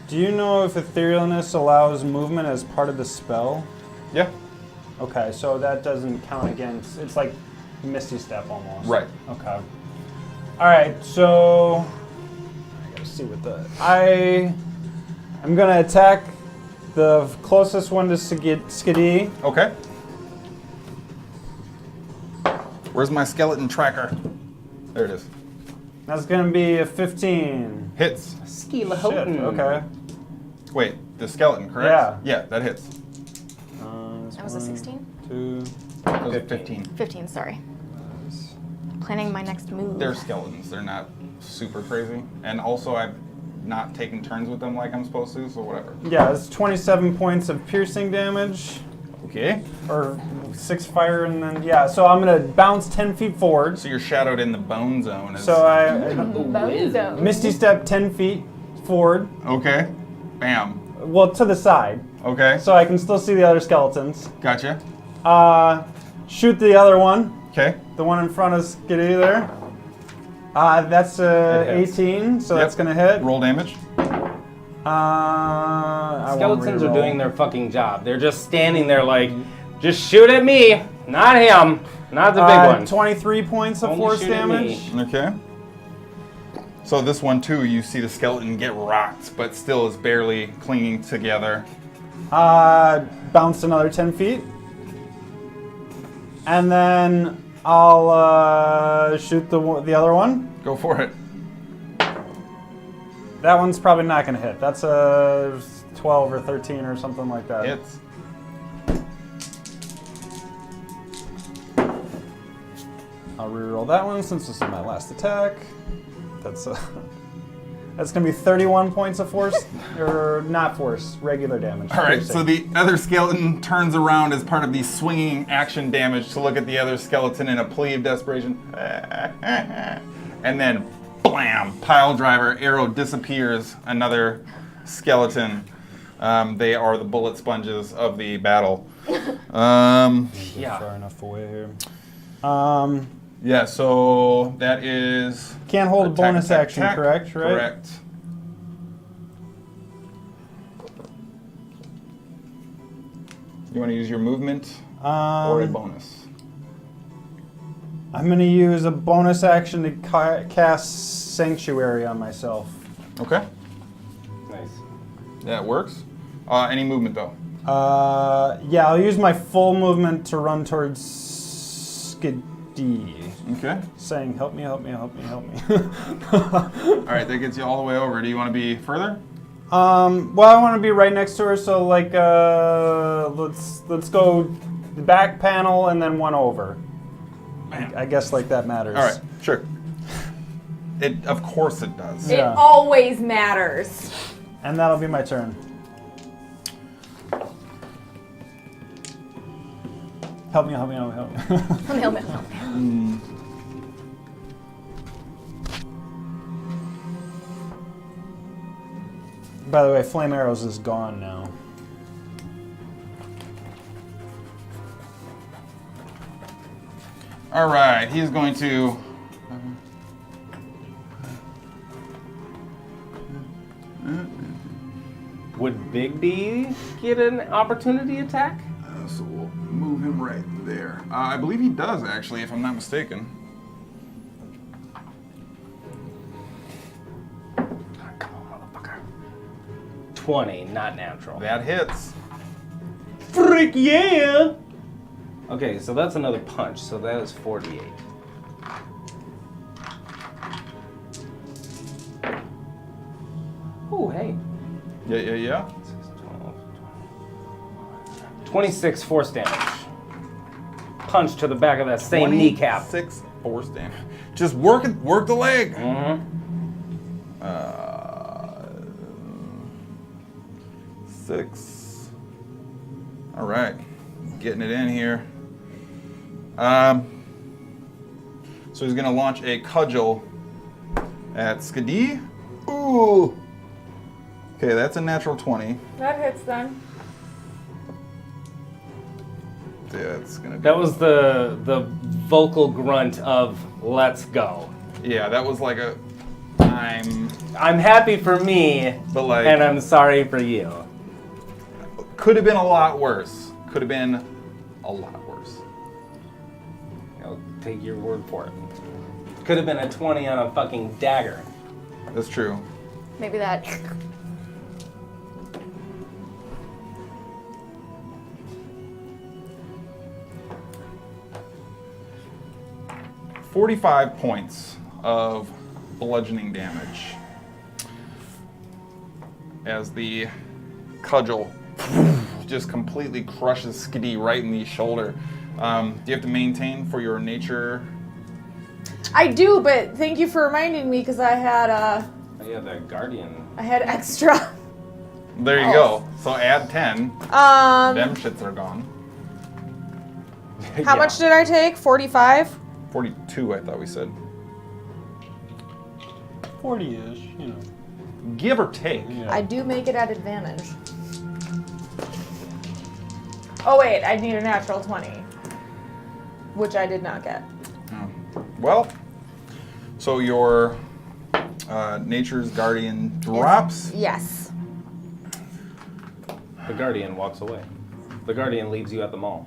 Do you know if etherealness allows movement as part of the spell? Yeah. Okay, so that doesn't count against. It's like Misty Step almost. Right. Okay. All right, so I gotta see what the I'm gonna attack the closest one to Skadi. Okay. Where's my skeleton tracker? There it is. That's gonna be a 15. Hits. Skila Shit. Okay. Wait, the skeleton, correct? Yeah. Yeah, that hits. That was a 16? 2. That was a 15. 15, sorry. Planning my next move. They're skeletons. They're not super crazy. And also, I've not taken turns with them like I'm supposed to, so whatever. Yeah, it's 27 points of piercing damage, Okay. or 6 fire, and then yeah. So I'm gonna bounce 10 feet forward. So you're shadowed in the bone zone. So I Bone zone. Misty Step 10 feet forward. Okay. Bam. Well, to the side, Okay. so I can still see the other skeletons. Gotcha. Shoot the other one, Okay. the one in front of Skadi there. That's It hits. 18, so Yep. that's gonna hit. Roll damage. I won't Skeletons are reroll. doing their fucking job. They're just standing there like, just shoot at me, not him, not the big one. 23 points of Only force shoot at damage. me. Okay. So this one too, you see the skeleton get rocked, but still is barely clinging together. Bounced another 10 feet. And then I'll shoot the other one. Go for it. That one's probably not going to hit. That's a 12 or 13 or something like that. Hits. I'll reroll that one since this is my last attack. That's going to be 31 points of force, or not force, regular damage. All right, piercing. so the other skeleton turns around as part of the swinging action damage to look at the other skeleton in a plea of desperation. And then, blam, pile driver, arrow disappears, another skeleton. They are the bullet sponges of the battle. Yeah. Far enough away here. Yeah, so that is... Can't hold a attack, bonus attack, action, attack. correct? Right? Correct. You want to use your movement or a bonus? I'm going to use a bonus action to cast Sanctuary on myself. Okay, Nice. that works. Any movement though? Yeah, I'll use my full movement to run towards Skadi, Okay. saying, help me, help me, help me, help me. All right, that gets you all the way over. Do you want to be further? Well, I want to be right next to her, so like, let's go the back panel and then one over. I guess like that matters. All right, sure. Of course it does. Yeah. It always matters. And that'll be my turn. Help me. Help me. By the way, Flame Arrows is gone now. All right, he's going to. Would Big D get an opportunity attack? So we'll move him right there. I believe he does, actually, if I'm not mistaken. Come on, motherfucker. 20, not natural. That hits. Frick yeah! Okay, so that's another punch, so that is 48. Oh, hey. Yeah. 26 force damage. Punch to the back of that same kneecap. 6 force damage. Just work the leg. Mm-hmm. 6. All right, getting it in here. So he's gonna launch a cudgel at Skadi. Ooh. Okay, that's a natural 20. That hits then. Yeah, it's gonna. That was the vocal grunt of "Let's go." Yeah, that was like a. I'm happy for me, But like. and I'm sorry for you. Could have been a lot worse. Could have been a lot worse. I'll take your word for it. Could have been a 20 on a fucking dagger. That's true. Maybe that. 45 points of bludgeoning damage as the cudgel just completely crushes Skadi right in the shoulder. Do you have to maintain for your nature? I do, but thank you for reminding me because I had Oh, yeah, the guardian. extra. There you go. So add 10. Them shits are gone. How much did I take? 45? 42, I thought we said. 40-ish, you know. Give or take. Yeah. I do make it at advantage. Oh wait, I need a natural 20. Which I did not get. Well, so your nature's guardian drops. Yes. The guardian walks away. The guardian leaves you at the mall.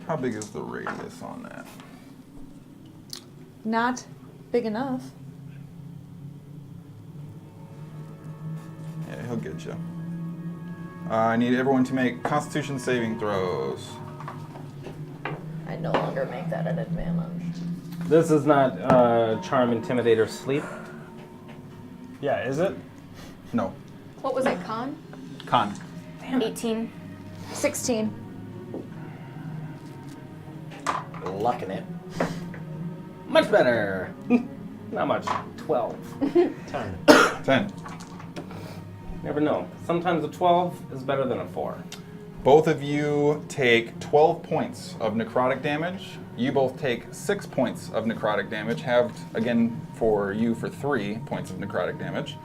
How big is the radius on that? Not big enough. Yeah, he'll get you. I need everyone to make Constitution saving throws. I no longer make that an advantage. This is not charm, intimidate, or sleep. Yeah, is it? No. What was it, con? Con. 18. 16. Lucking it. Much better. Not much. 12. 10. 10. Never know. Sometimes a 12 is better than a 4. Both of you take 12 points of necrotic damage. You both take 6 points of necrotic damage, halved again for you for 3 points of necrotic damage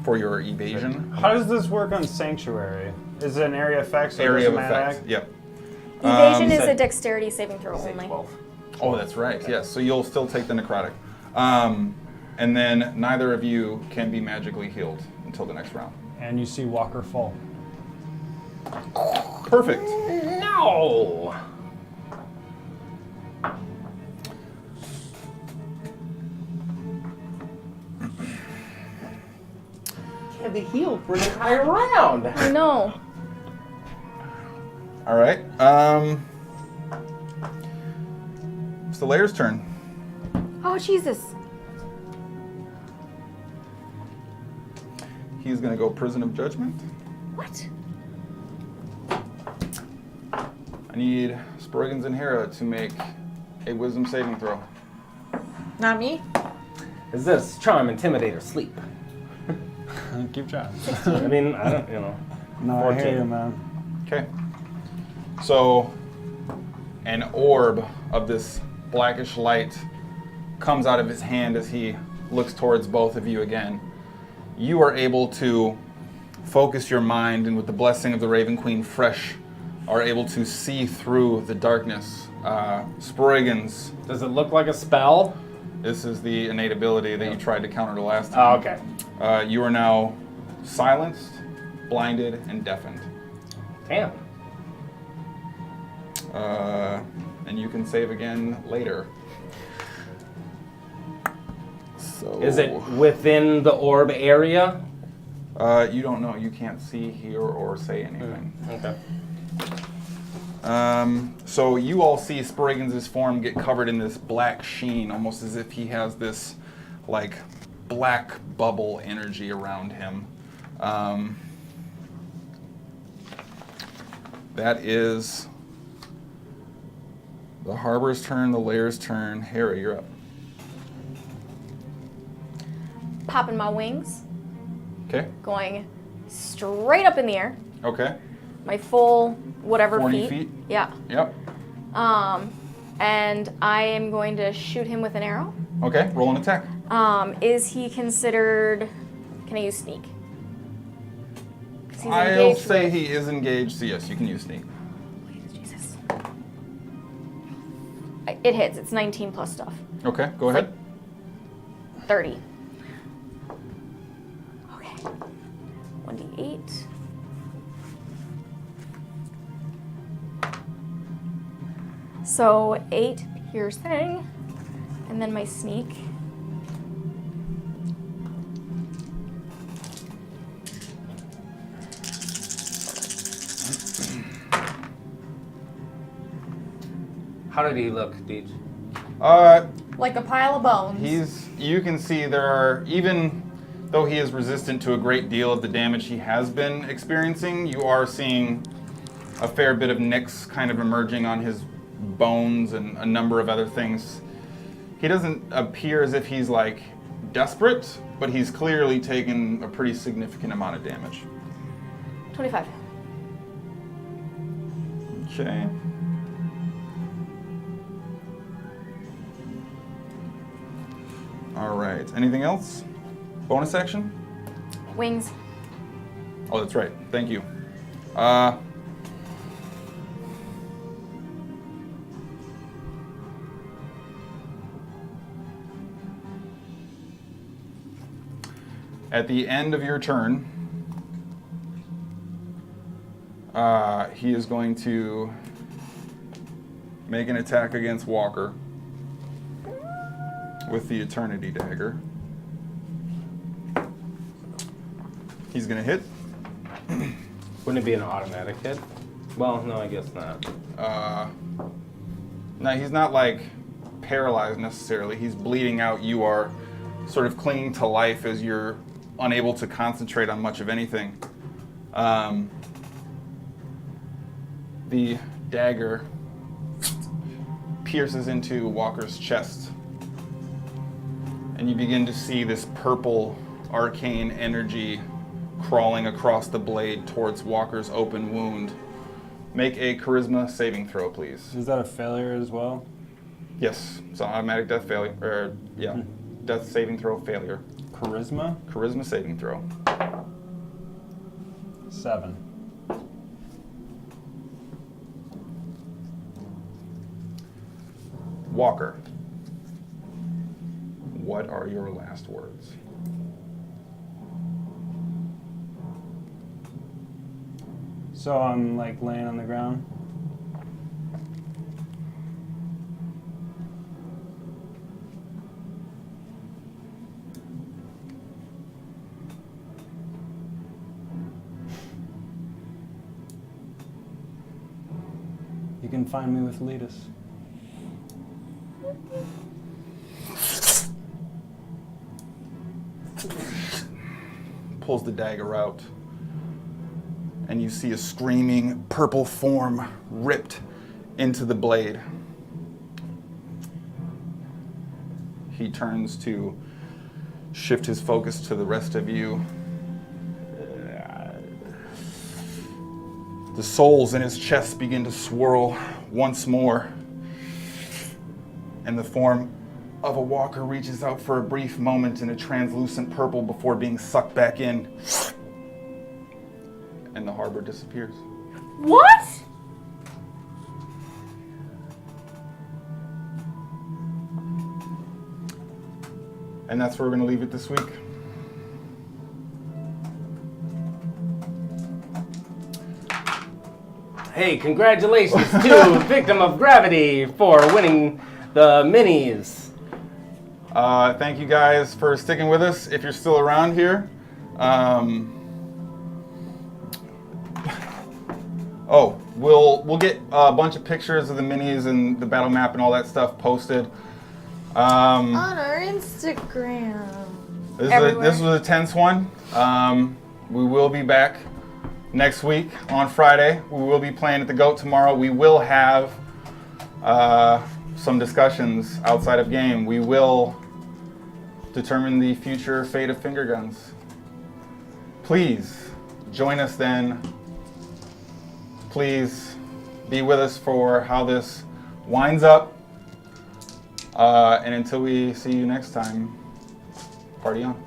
for your evasion. How does this work on Sanctuary? Is it an area effect? So Area of doesn't matter? effect. Yep. Evasion is said- a dexterity saving throw only. 12. Oh, that's right. Yes. So you'll still take the necrotic. And then neither of you can be magically healed until the next round. And you see Walker fall. Perfect. No! Can't be healed for an entire round. I know. All right. It's the Layer's turn. Oh, Jesus. He's going to go Prison of Judgment. What? I need Sproigins and Hara to make a wisdom saving throw. Not me. Is this charm, intimidate, or sleep? Keep trying. I mean, I don't, you know. No, I 14. hear you, man. Okay. So, an orb of this blackish light comes out of his hand as he looks towards both of you again. You are able to focus your mind, and with the blessing of the Raven Queen fresh, are able to see through the darkness. Sproigins, Does it look like a spell? this is the innate ability that you tried to counter the last Oh, time. okay. You are now silenced, blinded, and deafened. Damn. And you can save again later. So Is it within the orb area? You don't know. You can't see, hear, or say anything. Okay. So you all see Sproigins' form get covered in this black sheen, almost as if he has this, like, black bubble energy around him. That is the Harbor's turn, the Lair's turn. Hara, you're up. Popping my wings, Okay. going straight up in the air. Okay. My full whatever 40 feet? Yeah. Yep. And I am going to shoot him with an arrow. Okay. Roll an attack. Is he considered? Can I use sneak? 'Cause he's I'll engaged say with- he is engaged, so yes, you can use sneak. Jesus. It hits. It's 19 plus stuff. Okay, go It's ahead. 30. Okay. 1d8. So 8 piercing, and then my sneak. How did he look, Deej? Like a pile of bones. You can see there are, even though he is resistant to a great deal of the damage he has been experiencing, you are seeing a fair bit of nicks kind of emerging on his bones and a number of other things. He doesn't appear as if he's like desperate, but he's clearly taken a pretty significant amount of damage. 25. Okay. All right. Anything else? Bonus action? Wings. Oh, that's right. Thank you. At the end of your turn, he is going to make an attack against Walker with the Eternity Dagger. He's going to hit. Wouldn't it be an automatic hit? Well, no, I guess not. No, he's not like paralyzed necessarily. He's bleeding out. You are sort of clinging to life as you're unable to concentrate on much of anything. The dagger pierces into Walker's chest, and you begin to see this purple arcane energy crawling across the blade towards Walker's open wound. Make a charisma saving throw, please. Is that a failure as well? Yes, it's an automatic death failure. Death saving throw failure. Charisma? Charisma saving throw. 7. Walker, what are your last words? So I'm like laying on the ground. You can find me with Letus. Pulls the dagger out, and you see a screaming purple form ripped into the blade. He turns to shift his focus to the rest of you. The souls in his chest begin to swirl once more, and the form of a walker reaches out for a brief moment in a translucent purple before being sucked back in, and the harbor disappears. What? And that's where we're going to leave it this week. Hey, congratulations to Victim of Gravity for winning the minis. Thank you guys for sticking with us. If you're still around here, we'll get a bunch of pictures of the minis and the battle map and all that stuff posted. On our Instagram. This was a tense one. We will be back next week on Friday. We will be playing at the GOAT tomorrow. We will have some discussions outside of game. We will determine the future fate of finger guns. Please join us then. Please be with us for how this winds up. And until we see you next time, party on.